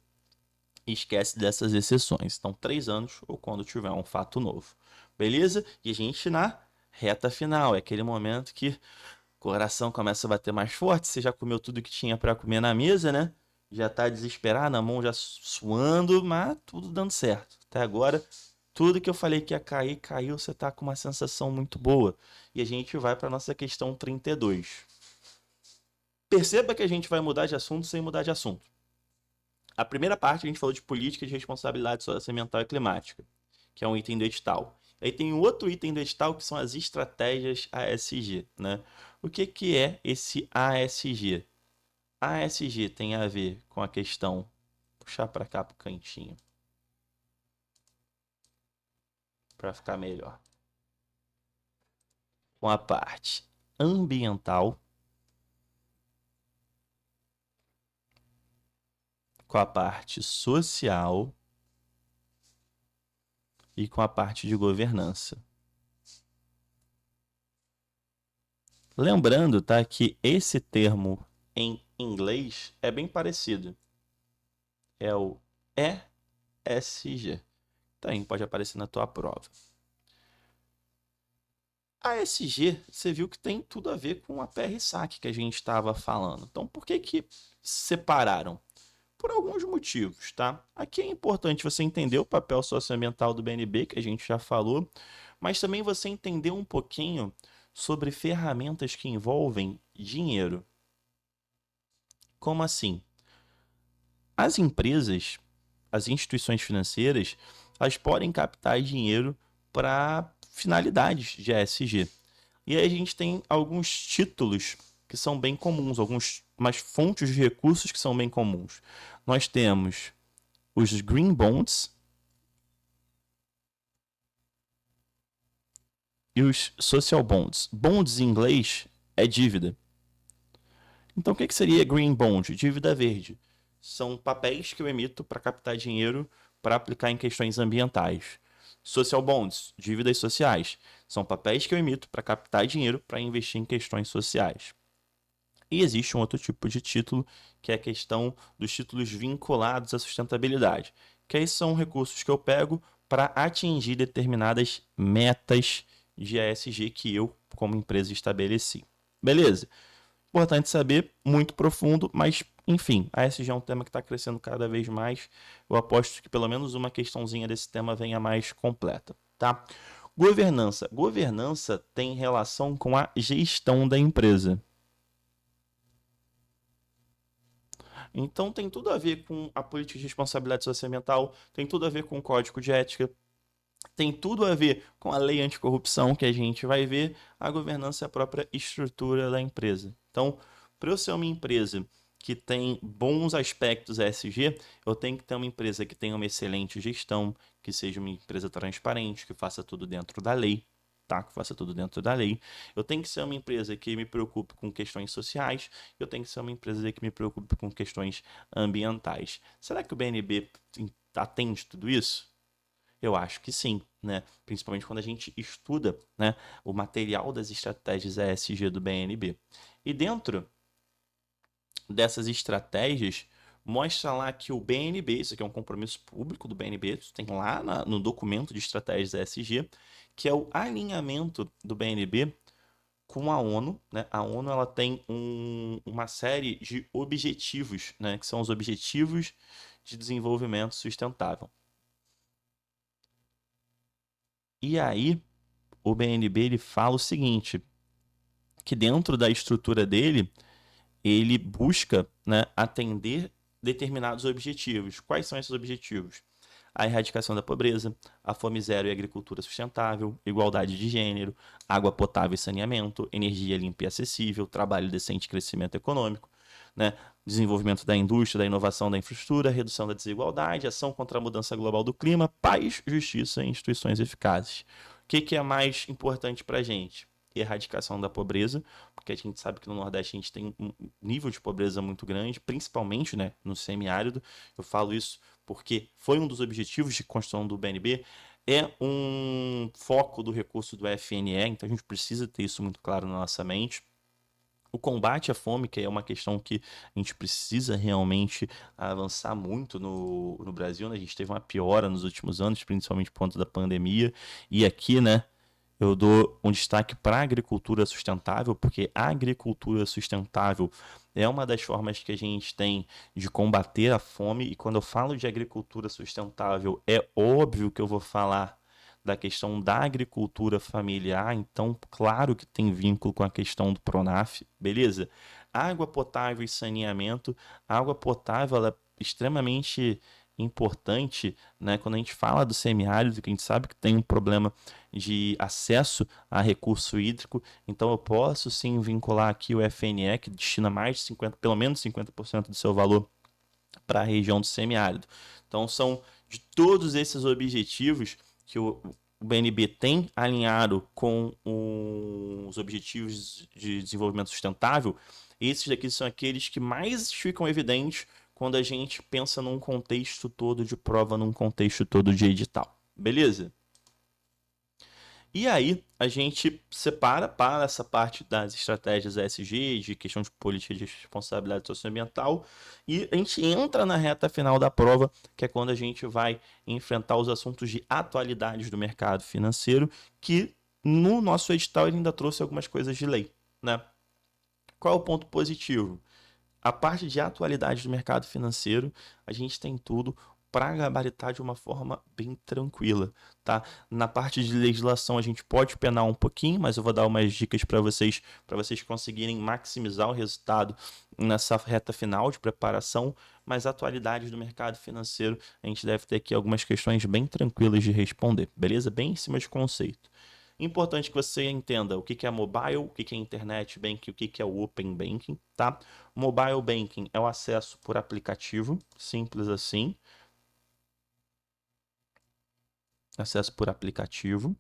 e esquece dessas exceções. Então, 3 anos ou quando tiver um fato novo. Beleza? E a gente na reta final, é aquele momento que o coração começa a bater mais forte, você já comeu tudo que tinha para comer na mesa, né? Já tá desesperado, a mão já suando, mas tudo dando certo. Até agora, tudo que eu falei que ia cair, caiu, você tá com uma sensação muito boa. E a gente vai para nossa questão 32. Perceba que a gente vai mudar de assunto sem mudar de assunto. A primeira parte a gente falou de política de responsabilidade socioambiental e climática, que é um item do edital. Aí tem outro item do edital que são as estratégias ASG, né? O que é esse ASG? ASG tem a ver com a questão, puxar para cá pro cantinho, para ficar melhor. Com a parte ambiental, com a parte social e com a parte de governança. Lembrando, tá, que esse termo em inglês é bem parecido. É o ESG. Também pode aparecer na tua prova. A ESG, você viu que tem tudo a ver com a PR-SAC que a gente estava falando. Então, por que que separaram? Por alguns motivos, tá? Aqui é importante você entender o papel socioambiental do BNB, que a gente já falou, mas também você entender um pouquinho sobre ferramentas que envolvem dinheiro. Como assim? As empresas, as instituições financeiras, elas podem captar dinheiro para finalidades de ESG. E aí a gente tem alguns títulos que são bem comuns, umas fontes de recursos que são bem comuns. Nós temos os Green Bonds e os Social Bonds. Bonds em inglês é dívida. Então o que seria Green Bond? Dívida verde. São papéis que eu emito para captar dinheiro para aplicar em questões ambientais. Social Bonds, dívidas sociais. São papéis que eu emito para captar dinheiro para investir em questões sociais. E existe um outro tipo de título, que é a questão dos títulos vinculados à sustentabilidade, que aí são recursos que eu pego para atingir determinadas metas de ESG que eu, como empresa, estabeleci. Beleza? Importante saber, muito profundo, mas enfim, a ESG é um tema que está crescendo cada vez mais. Eu aposto que pelo menos uma questãozinha desse tema venha mais completa, tá? Governança. Governança tem relação com a gestão da empresa. Então tem tudo a ver com a política de responsabilidade socioambiental, tem tudo a ver com o código de ética, tem tudo a ver com a lei anticorrupção que a gente vai ver, a governança é a própria estrutura da empresa. Então, para eu ser uma empresa que tem bons aspectos ESG, eu tenho que ter uma empresa que tenha uma excelente gestão, que seja uma empresa transparente, que faça tudo dentro da lei, tá? Que faça tudo dentro da lei. Eu tenho que ser uma empresa que me preocupe com questões sociais, eu tenho que ser uma empresa que me preocupe com questões ambientais. Será que o BNB atende tudo isso? Eu acho que sim, né? Principalmente quando a gente estuda, né, o material das estratégias ESG do BNB. E dentro dessas estratégias, mostra lá que o BNB, isso aqui é um compromisso público do BNB, isso tem lá no documento de estratégias ESG, que é o alinhamento do BNB com a ONU, né? A ONU ela tem uma série de objetivos, né? Que são os Objetivos de Desenvolvimento Sustentável. E aí, o BNB ele fala o seguinte, que dentro da estrutura dele, ele busca, né, atender determinados objetivos. Quais são esses objetivos? A erradicação da pobreza, a fome zero e agricultura sustentável, igualdade de gênero, água potável e saneamento, energia limpa e acessível, trabalho decente e crescimento econômico, né? Desenvolvimento da indústria, da inovação, da infraestrutura, redução da desigualdade, ação contra a mudança global do clima, paz, justiça e instituições eficazes. O que é mais importante para a gente? Erradicação da pobreza, porque a gente sabe que no Nordeste a gente tem um nível de pobreza muito grande, principalmente, né, no semiárido. Eu falo isso porque foi um dos objetivos de construção do BNB, é um foco do recurso do FNE, então a gente precisa ter isso muito claro na nossa mente. O combate à fome, que é uma questão que a gente precisa realmente avançar muito no Brasil, né? A gente teve uma piora nos últimos anos, principalmente por conta da pandemia. E aqui, né, eu dou um destaque para a agricultura sustentável, porque a agricultura sustentável é uma das formas que a gente tem de combater a fome. E quando eu falo de agricultura sustentável, é óbvio que eu vou falar da questão da agricultura familiar, então, claro que tem vínculo com a questão do Pronaf, beleza? Água potável e saneamento. A água potável ela é extremamente importante, né? Quando a gente fala do semiárido, que a gente sabe que tem um problema de acesso a recurso hídrico, então eu posso sim vincular aqui o FNE, que destina mais de 50, pelo menos 50% do seu valor para a região do semiárido. Então são de todos esses objetivos que o BNB tem alinhado com os objetivos de desenvolvimento sustentável, esses daqui são aqueles que mais ficam evidentes quando a gente pensa num contexto todo de prova, num contexto todo de edital. Beleza? E aí, a gente separa para essa parte das estratégias ESG, de questão de política de responsabilidade socioambiental, e a gente entra na reta final da prova, que é quando a gente vai enfrentar os assuntos de atualidades do mercado financeiro, que No nosso edital ele ainda trouxe algumas coisas de lei, né? Qual é o ponto positivo? A parte de atualidade do mercado financeiro, a gente tem tudo para gabaritar de uma forma bem tranquila, tá? Na parte de legislação a gente pode penar um pouquinho, mas eu vou dar umas dicas para vocês conseguirem maximizar o resultado nessa reta final de preparação, mas atualidades do mercado financeiro, a gente deve ter aqui algumas questões bem tranquilas de responder, beleza? Bem em cima de conceito. Importante que você entenda o que é mobile, o que é internet banking, o que é o open banking, tá? Mobile banking é o acesso por aplicativo, simples assim. Acesso por aplicativo.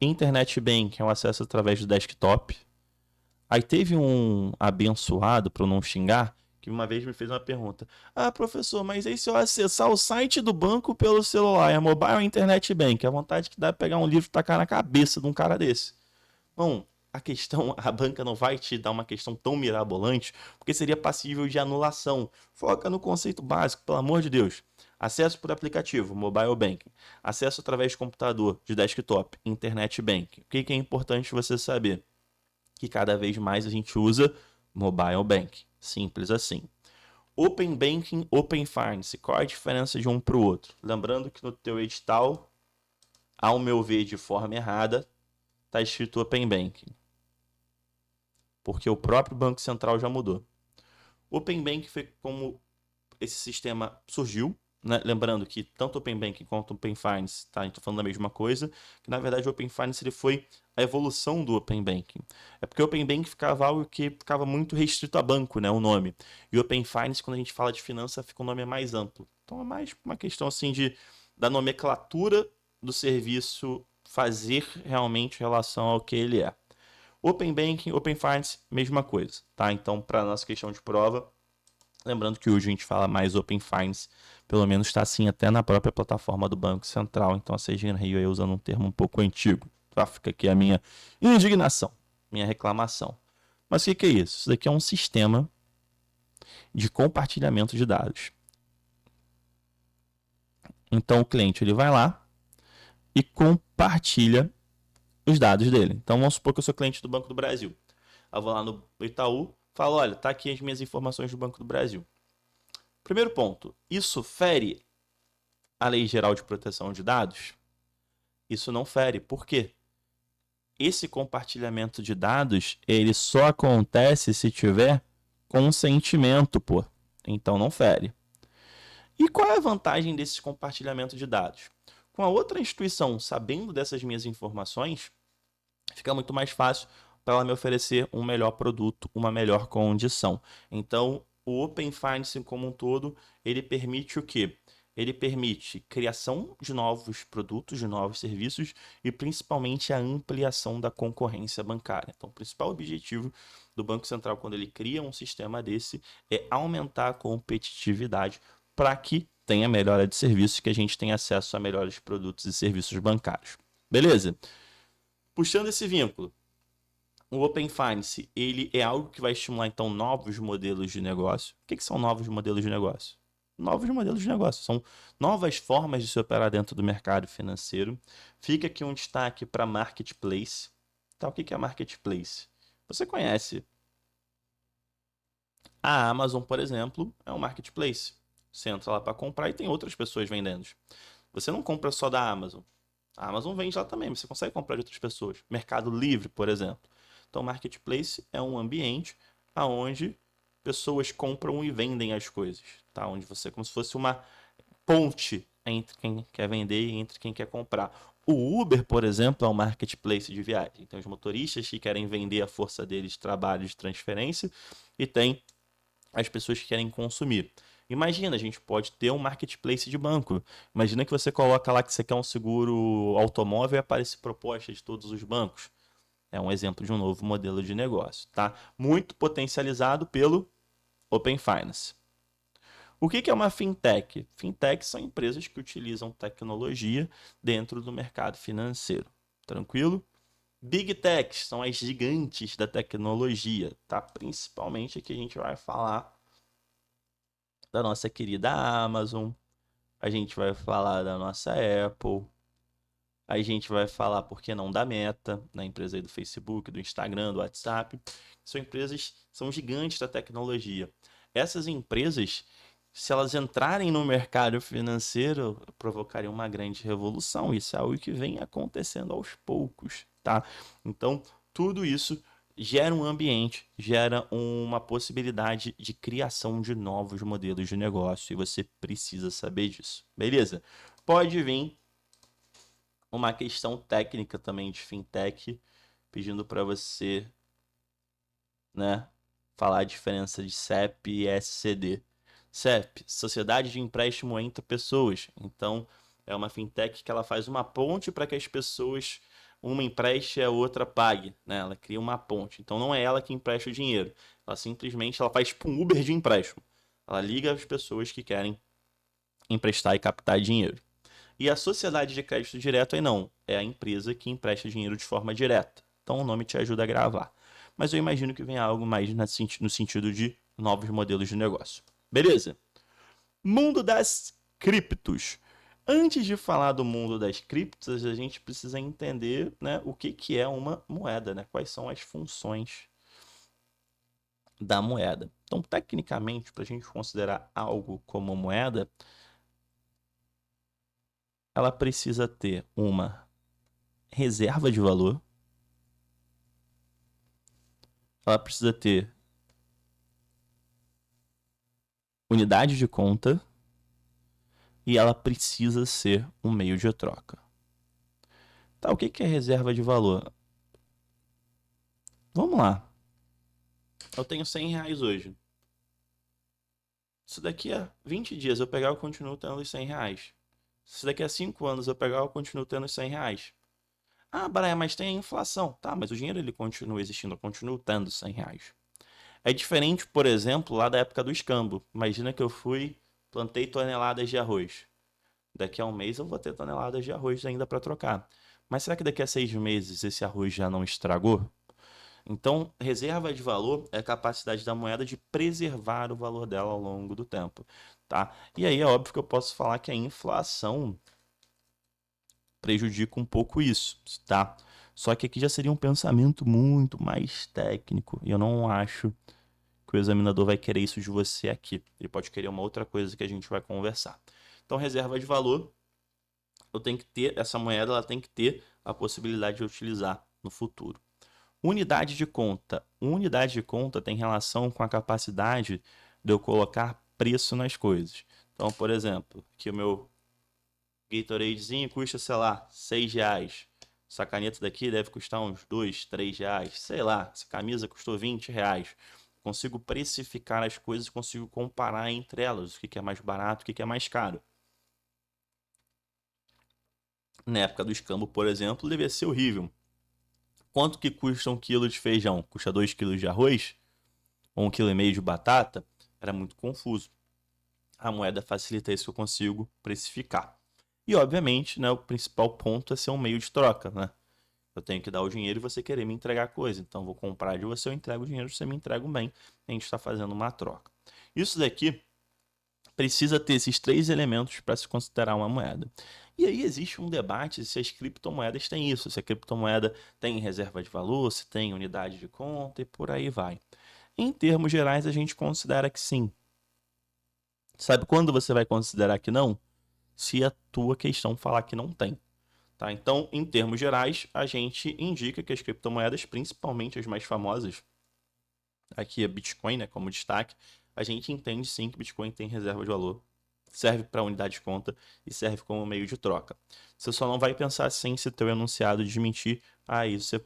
Internet banking é o acesso através do desktop. Aí teve um abençoado, para eu não xingar, que uma vez me fez uma pergunta. Ah, professor, mas aí se eu acessar o site do banco pelo celular, é mobile ou internet banking? A vontade que dá é pegar um livro e tacar na cabeça de um cara desse. Bom, a questão, a banca não vai te dar uma questão tão mirabolante, porque seria passível de anulação. Foca no conceito básico, pelo amor de Deus. Acesso por aplicativo, mobile banking. Acesso através de computador, de desktop, internet banking. O que é importante você saber? Que cada vez mais a gente usa mobile banking. Simples assim. Open banking, open finance. Qual a diferença de um para o outro? Lembrando que no teu edital, ao meu ver de forma errada, está escrito open banking, porque o próprio Banco Central já mudou. O Open Banking foi como esse sistema surgiu, né? Lembrando que tanto o Open Banking quanto o Open Finance, tá? Estou falando da mesma coisa, que na verdade o Open Finance ele foi a evolução do Open Banking. É porque o Open Banking ficava algo que ficava muito restrito a banco, né? O nome. E o Open Finance, quando a gente fala de finança, fica um nome mais amplo. Então é mais uma questão assim da nomenclatura do serviço fazer realmente relação ao que ele é. Open Banking, Open Finance, mesma coisa, tá? Então, para nossa questão de prova, lembrando que hoje a gente fala mais Open Finance, pelo menos está assim até na própria plataforma do Banco Central, então a CG Rio aí usando um termo um pouco antigo, tá? Fica aqui a minha indignação, minha reclamação. Mas o que é isso? Isso daqui é um sistema de compartilhamento de dados. Então o cliente ele vai lá e compartilha os dados dele. Então vamos supor que eu sou cliente do Banco do Brasil. Eu vou lá no Itaú, falo, olha, tá aqui as minhas informações do Banco do Brasil. Primeiro ponto, isso fere a Lei Geral de Proteção de Dados? Isso não fere. Por quê? Esse compartilhamento de dados, ele só acontece se tiver consentimento, pô. Então não fere. E qual é a vantagem desse compartilhamento de dados? Com a outra instituição sabendo dessas minhas informações, fica muito mais fácil para ela me oferecer um melhor produto, uma melhor condição. Então, o Open Finance como um todo, ele permite o quê? Ele permite criação de novos produtos, de novos serviços e principalmente a ampliação da concorrência bancária. Então, o principal objetivo do Banco Central quando ele cria um sistema desse é aumentar a competitividade para que tenha melhora de serviços, que a gente tenha acesso a melhores produtos e serviços bancários. Beleza? Puxando esse vínculo, o Open Finance, ele é algo que vai estimular, então, novos modelos de negócio. O que são novos modelos de negócio? Novos modelos de negócio. São novas formas de se operar dentro do mercado financeiro. Fica aqui um destaque para Marketplace. Tá, o que é Marketplace? Você conhece a Amazon, por exemplo, é um Marketplace. Você entra lá para comprar e tem outras pessoas vendendo. Você não compra só da Amazon. A Amazon vende lá também, mas você consegue comprar de outras pessoas. Mercado Livre, por exemplo. Então, Marketplace é um ambiente onde pessoas compram e vendem as coisas, tá? Onde você é como se fosse uma ponte entre quem quer vender e entre quem quer comprar. O Uber, por exemplo, é um marketplace de viagem. Então, os motoristas que querem vender a força deles de trabalho de transferência e tem as pessoas que querem consumir. Imagina, a gente pode ter um marketplace de banco. Imagina que você coloca lá que você quer um seguro automóvel e aparece proposta de todos os bancos. É um exemplo de um novo modelo de negócio, tá? Muito potencializado pelo Open Finance. O que é uma fintech? Fintech são empresas que utilizam tecnologia dentro do mercado financeiro. Tranquilo? Big Techs são as gigantes da tecnologia, tá? Principalmente aqui a gente vai falar da nossa querida Amazon, a gente vai falar da nossa Apple, A gente vai falar, por que não, da Meta, na empresa aí do Facebook, do Instagram, do WhatsApp. São empresas, são gigantes da tecnologia. Essas empresas, se elas entrarem no mercado financeiro, provocariam uma grande revolução. Isso é algo que vem acontecendo aos poucos, tá? Então, tudo isso gera um ambiente, gera uma possibilidade de criação de novos modelos de negócio e você precisa saber disso, beleza? Pode vir uma questão técnica também de fintech, pedindo para você, né, falar a diferença de CEP e SCD. CEP, Sociedade de Empréstimo entre Pessoas. Então, é uma fintech que ela faz uma ponte para que as pessoas, uma empreste e a outra pague, né? Ela cria uma ponte. Então, não é ela que empresta o dinheiro. Ela simplesmente ela faz tipo um Uber de empréstimo. Ela liga as pessoas que querem emprestar e captar dinheiro. E a sociedade de crédito direto aí não. É a empresa que empresta dinheiro de forma direta. Então o nome te ajuda a gravar. Mas eu imagino que venha algo mais no sentido de novos modelos de negócio. Beleza? Mundo das criptos. Antes de falar do mundo das criptos, a gente precisa entender, né, o que é uma moeda, né? Quais são as funções da moeda. Então, tecnicamente, para a gente considerar algo como moeda, ela precisa ter uma reserva de valor, ela precisa ter unidade de conta e ela precisa ser um meio de troca. Tá, o que é reserva de valor? Vamos lá. Eu tenho R$ 100 hoje. Se daqui a 20 dias eu pegar, eu continuo tendo os R$ 100. Se daqui a 5 anos eu pegar, eu continuo tendo os R$ 100. Ah, Brian, mas tem a inflação. Tá, mas o dinheiro ele continua existindo, eu continuo tendo R$ 100. É diferente, por exemplo, lá da época do escambo. Imagina que eu plantei toneladas de arroz. Daqui a um mês eu vou ter toneladas de arroz ainda para trocar. Mas será que daqui a 6 meses esse arroz já não estragou? Então, reserva de valor é a capacidade da moeda de preservar o valor dela ao longo do tempo, tá? E aí é óbvio que eu posso falar que a inflação prejudica um pouco isso, tá? Só que aqui já seria um pensamento muito mais técnico e eu não acho que o examinador vai querer isso de você aqui. Ele pode querer uma outra coisa que a gente vai conversar. Então, reserva de valor, eu tenho que ter essa moeda, ela tem que ter a possibilidade de utilizar no futuro. Unidade de conta. Unidade de conta tem relação com a capacidade de eu colocar preço nas coisas. Então, por exemplo, aqui o meu Gatoradezinho custa, sei lá, R$ 6. Essa caneta daqui deve custar uns R$ 2, R$ 3. Sei lá, essa camisa custou R$ 20. Consigo precificar as coisas, consigo comparar entre elas, o que é mais barato, o que é mais caro. Na época do escambo, por exemplo, devia ser horrível. Quanto que custa 1 quilo de feijão? Custa 2 quilos de arroz? Ou 1,5 quilo de batata? Era muito confuso. A moeda facilita isso que eu consigo precificar. E, obviamente, né, o principal ponto é ser um meio de troca, né? Eu tenho que dar o dinheiro e você querer me entregar a coisa. Então, vou comprar de você, eu entrego o dinheiro, você me entrega o bem. A gente está fazendo uma troca. Isso daqui precisa ter esses 3 elementos para se considerar uma moeda. E aí existe um debate se as criptomoedas têm isso, se a criptomoeda tem reserva de valor, se tem unidade de conta e por aí vai. Em termos gerais, a gente considera que sim. Sabe quando você vai considerar que não? Se a tua questão falar que não tem. Tá? Então, em termos gerais, a gente indica que as criptomoedas, principalmente as mais famosas, aqui é Bitcoin, né, como destaque, a gente entende sim que Bitcoin tem reserva de valor, serve para unidade de conta e serve como meio de troca. Você só não vai pensar assim se teu enunciado desmentir, aí você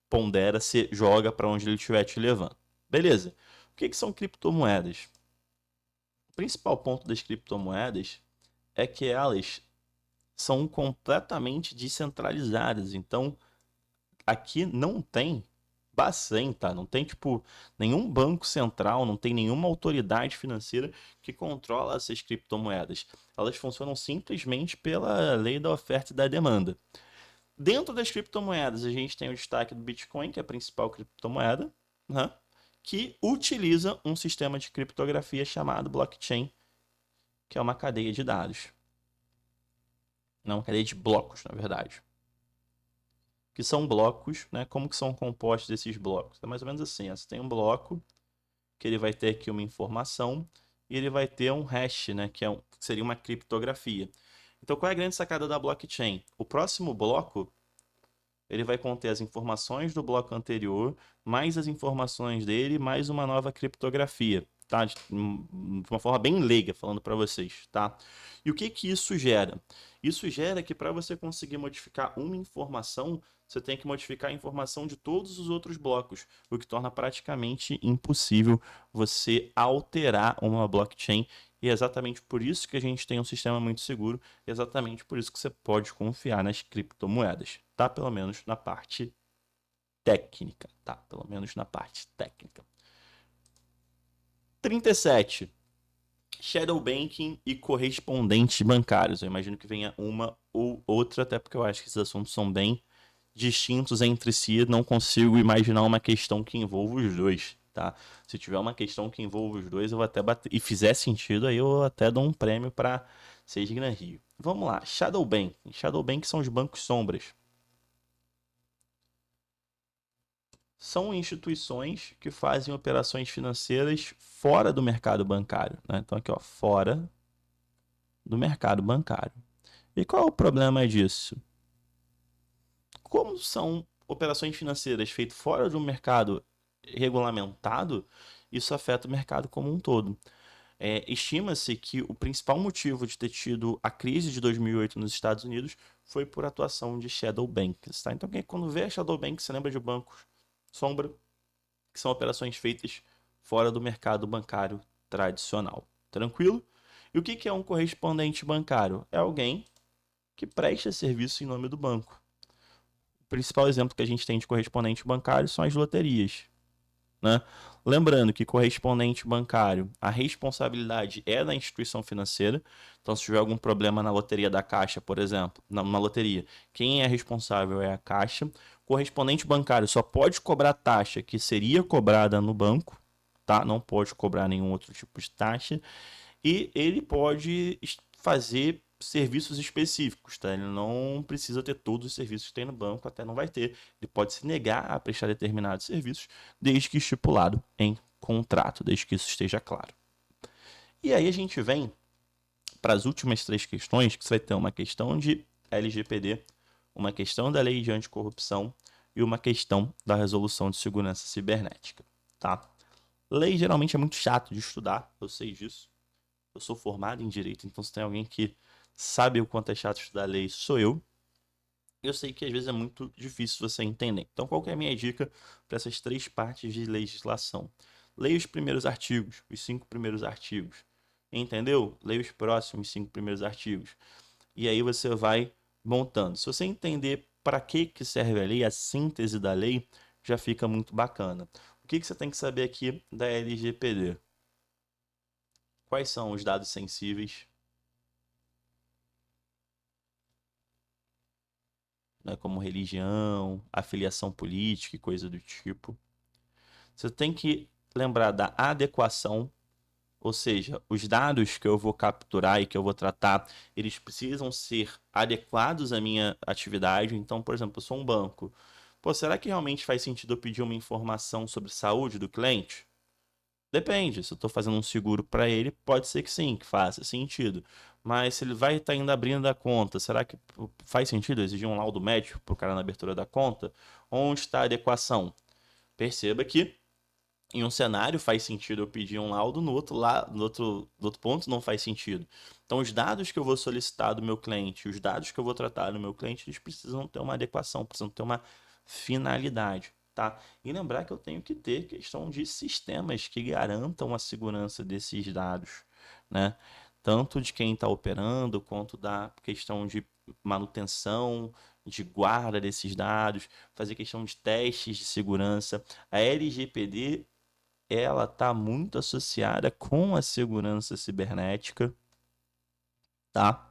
pondera, você joga para onde ele estiver te levando. Beleza. O que são criptomoedas? O principal ponto das criptomoedas é que elas são completamente descentralizadas. Então, aqui não tem Bacen, tá? Não tem, tipo, nenhum banco central, não tem nenhuma autoridade financeira que controla essas criptomoedas. Elas funcionam simplesmente pela lei da oferta e da demanda. Dentro das criptomoedas, a gente tem o destaque do Bitcoin, que é a principal criptomoeda, né? Que utiliza um sistema de criptografia chamado blockchain, que é uma cadeia de dados. Não, uma cadeia de blocos, na verdade. que são blocos, né? Como que são compostos esses blocos? É mais ou menos assim, ó. Você tem um bloco que ele vai ter aqui uma informação e ele vai ter um hash, né? Que seria uma criptografia. Então, qual é a grande sacada da blockchain? O próximo bloco ele vai conter as informações do bloco anterior, mais as informações dele, mais uma nova criptografia, tá? De uma forma bem leiga, falando para vocês, tá? E o que que isso gera? Isso gera que para você conseguir modificar uma informação, você tem que modificar a informação de todos os outros blocos, o que torna praticamente impossível você alterar uma blockchain. E é exatamente por isso que a gente tem um sistema muito seguro, e é exatamente por isso que você pode confiar nas criptomoedas, tá? Pelo menos na parte técnica, tá? Pelo menos na parte técnica. 37. Shadow Banking e correspondentes bancários. Eu imagino que venha uma ou outra, até porque eu acho que esses assuntos são bem distintos entre si. Não consigo imaginar uma questão que envolva os dois, tá? Se tiver uma questão que envolva os dois, eu vou até bater. E fizer sentido, aí eu até dou um prêmio para Seis Gran Rio. Vamos lá. Shadow Banking. Shadow Banking são os bancos sombras. São instituições que fazem operações financeiras fora do mercado bancário, né? Então aqui, ó, fora do mercado bancário. E qual é o problema disso? Como são operações financeiras feitas fora do mercado regulamentado, isso afeta o mercado como um todo. Estima-se que o principal motivo de ter tido a crise de 2008 nos Estados Unidos foi por atuação de shadow banks, tá? Então, quando vê a shadow bank, você lembra de bancos sombra, que são operações feitas fora do mercado bancário tradicional. Tranquilo? E o que é um correspondente bancário? É alguém que presta serviço em nome do banco. O principal exemplo que a gente tem de correspondente bancário são as loterias, né? Lembrando que correspondente bancário, a responsabilidade é da instituição financeira. Então, se tiver algum problema na loteria da Caixa, por exemplo, numa loteria, quem é responsável é a Caixa. Correspondente bancário só pode cobrar taxa que seria cobrada no banco, tá? Não pode cobrar nenhum outro tipo de taxa. E ele pode fazer serviços específicos, tá? Ele não precisa ter todos os serviços que tem no banco, até não vai ter. Ele pode se negar a prestar determinados serviços, desde que estipulado em contrato, desde que isso esteja claro. E aí a gente vem para as últimas três questões, que você vai ter uma questão de LGPD, uma questão da lei de anticorrupção e uma questão da resolução de segurança cibernética, tá? Lei geralmente é muito chato de estudar, eu sei disso. Eu sou formado em direito, então se tem alguém que sabe o quanto é chato estudar lei, sou eu. Eu sei que às vezes é muito difícil você entender. Então, qual que é a minha dica para essas três partes de legislação? Leia os primeiros artigos, os 5 primeiros artigos. Entendeu? Leia os próximos 5 primeiros artigos. E aí você vai montando. Se você entender para que serve a lei, a síntese da lei, já fica muito bacana. O que você tem que saber aqui da LGPD? Quais são os dados sensíveis? Né, como religião, afiliação política e coisa do tipo. Você tem que lembrar da adequação, ou seja, os dados que eu vou capturar e que eu vou tratar, eles precisam ser adequados à minha atividade. Então, por exemplo, eu sou um banco. Pô, será que realmente faz sentido eu pedir uma informação sobre saúde do cliente? Depende, se eu estou fazendo um seguro para ele, pode ser que sim, que faça sentido. Mas se ele vai estar indo abrindo a conta, será que faz sentido exigir um laudo médico para o cara na abertura da conta? Onde está a adequação? Perceba que em um cenário faz sentido eu pedir um laudo, no outro, no outro ponto não faz sentido. Então, os dados que eu vou solicitar do meu cliente, os dados que eu vou tratar do meu cliente, eles precisam ter uma adequação, precisam ter uma finalidade. Tá? E lembrar que eu tenho que ter questão de sistemas que garantam a segurança desses dados, né? Tanto de quem está operando, quanto da questão de manutenção, de guarda desses dados, fazer questão de testes de segurança. A LGPD ela está muito associada com a segurança cibernética, tá?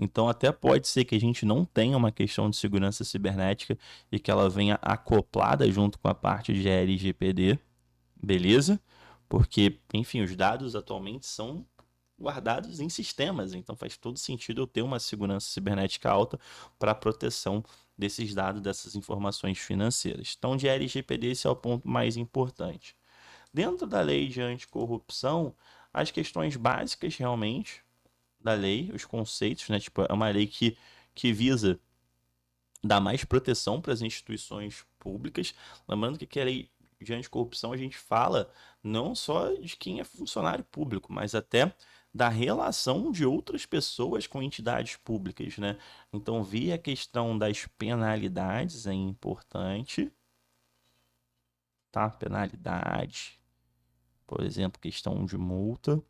Então, até pode ser que a gente não tenha uma questão de segurança cibernética e que ela venha acoplada junto com a parte de LGPD, beleza? Porque, enfim, os dados atualmente são guardados em sistemas. Então faz todo sentido eu ter uma segurança cibernética alta para proteção desses dados, dessas informações financeiras. Então, de LGPD, esse é o ponto mais importante. Dentro da lei de anticorrupção, as questões básicas realmente da lei, os conceitos, né? Tipo, é uma lei que visa dar mais proteção para as instituições públicas. Lembrando que a lei de anticorrupção a gente fala não só de quem é funcionário público, mas até da relação de outras pessoas com entidades públicas, né? Então, via a questão das penalidades é importante, tá? Penalidade, por exemplo, questão de multa,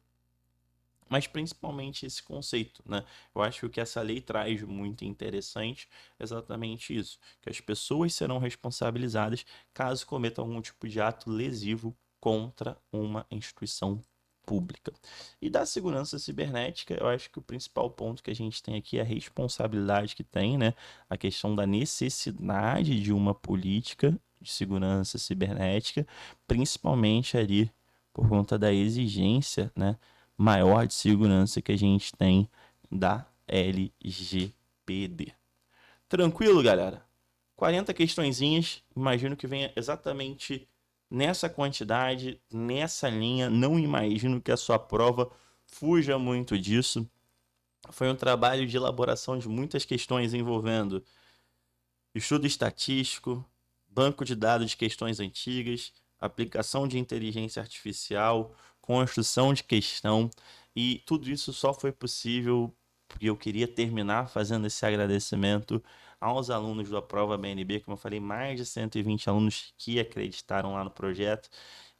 mas principalmente esse conceito, né? Eu acho que o que essa lei traz muito interessante é exatamente isso, que as pessoas serão responsabilizadas caso cometam algum tipo de ato lesivo contra uma instituição pública. E da segurança cibernética, eu acho que o principal ponto que a gente tem aqui é a responsabilidade que tem, né? A questão da necessidade de uma política de segurança cibernética, principalmente ali por conta da exigência, né, maior de segurança que a gente tem da LGPD. Tranquilo, galera? 40 questõezinhas, imagino que venha exatamente nessa quantidade, nessa linha. Não imagino que a sua prova fuja muito disso. Foi um trabalho de elaboração de muitas questões envolvendo estudo estatístico, banco de dados de questões antigas, aplicação de inteligência artificial, construção de questão, e tudo isso só foi possível porque eu queria terminar fazendo esse agradecimento aos alunos da prova BNB, como eu falei, mais de 120 alunos que acreditaram lá no projeto,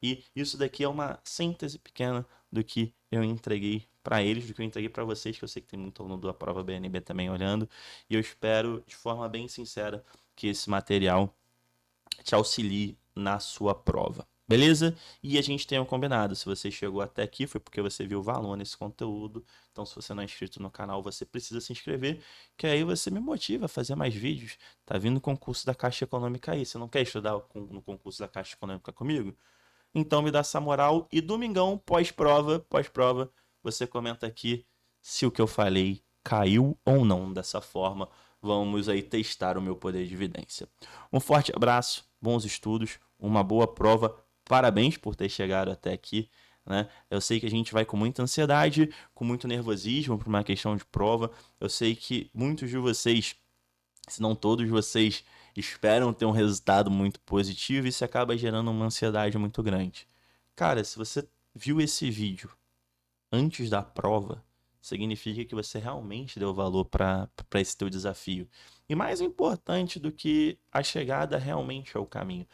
e isso daqui é uma síntese pequena do que eu entreguei para eles, do que eu entreguei para vocês, que eu sei que tem muito aluno da prova BNB também olhando, e eu espero, de forma bem sincera, que esse material te auxilie na sua prova. Beleza? E a gente tem um combinado. Se você chegou até aqui, foi porque você viu valor nesse conteúdo. Então, se você não é inscrito no canal, você precisa se inscrever, que aí você me motiva a fazer mais vídeos. Tá vindo o concurso da Caixa Econômica aí. Você não quer estudar no concurso da Caixa Econômica comigo? Então me dá essa moral. E domingão, pós-prova, você comenta aqui se o que eu falei caiu ou não dessa forma. Vamos aí testar o meu poder de evidência. Um forte abraço, bons estudos, uma boa prova. Parabéns por ter chegado até aqui, né? Eu sei que a gente vai com muita ansiedade, com muito nervosismo para uma questão de prova. Eu sei que muitos de vocês, se não todos vocês, esperam ter um resultado muito positivo e isso acaba gerando uma ansiedade muito grande. Cara, se você viu esse vídeo antes da prova, significa que você realmente deu valor para esse teu desafio. E mais importante do que a chegada realmente é o caminho.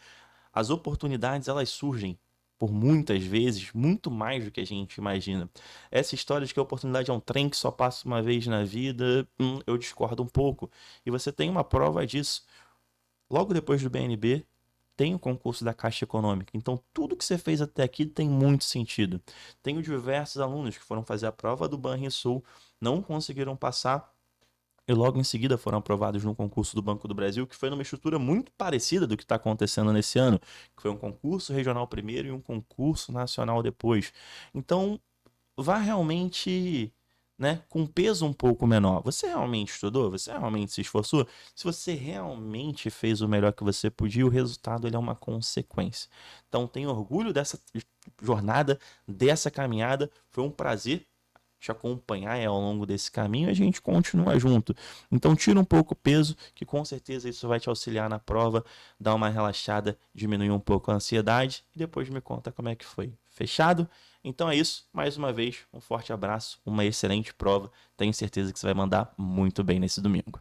As oportunidades, elas surgem por muitas vezes, muito mais do que a gente imagina. Essa história de que a oportunidade é um trem que só passa uma vez na vida, eu discordo um pouco. E você tem uma prova disso. Logo depois do BNB, tem o concurso da Caixa Econômica. Então, tudo que você fez até aqui tem muito sentido. Tenho diversos alunos que foram fazer a prova do Banrisul, não conseguiram passar e logo em seguida foram aprovados no concurso do Banco do Brasil, que foi numa estrutura muito parecida do que está acontecendo nesse ano, que foi um concurso regional primeiro e um concurso nacional depois. Então, vá realmente, né, com peso um pouco menor. Você realmente estudou? Você realmente se esforçou? Se você realmente fez o melhor que você podia, o resultado ele é uma consequência. Então, tenho orgulho dessa jornada, dessa caminhada. Foi um prazer te acompanhar ao longo desse caminho e a gente continua junto. Então tira um pouco o peso, que com certeza isso vai te auxiliar na prova, dar uma relaxada, diminuir um pouco a ansiedade e depois me conta como é que foi. Fechado? Então é isso. Mais uma vez, um forte abraço, uma excelente prova. Tenho certeza que você vai mandar muito bem nesse domingo.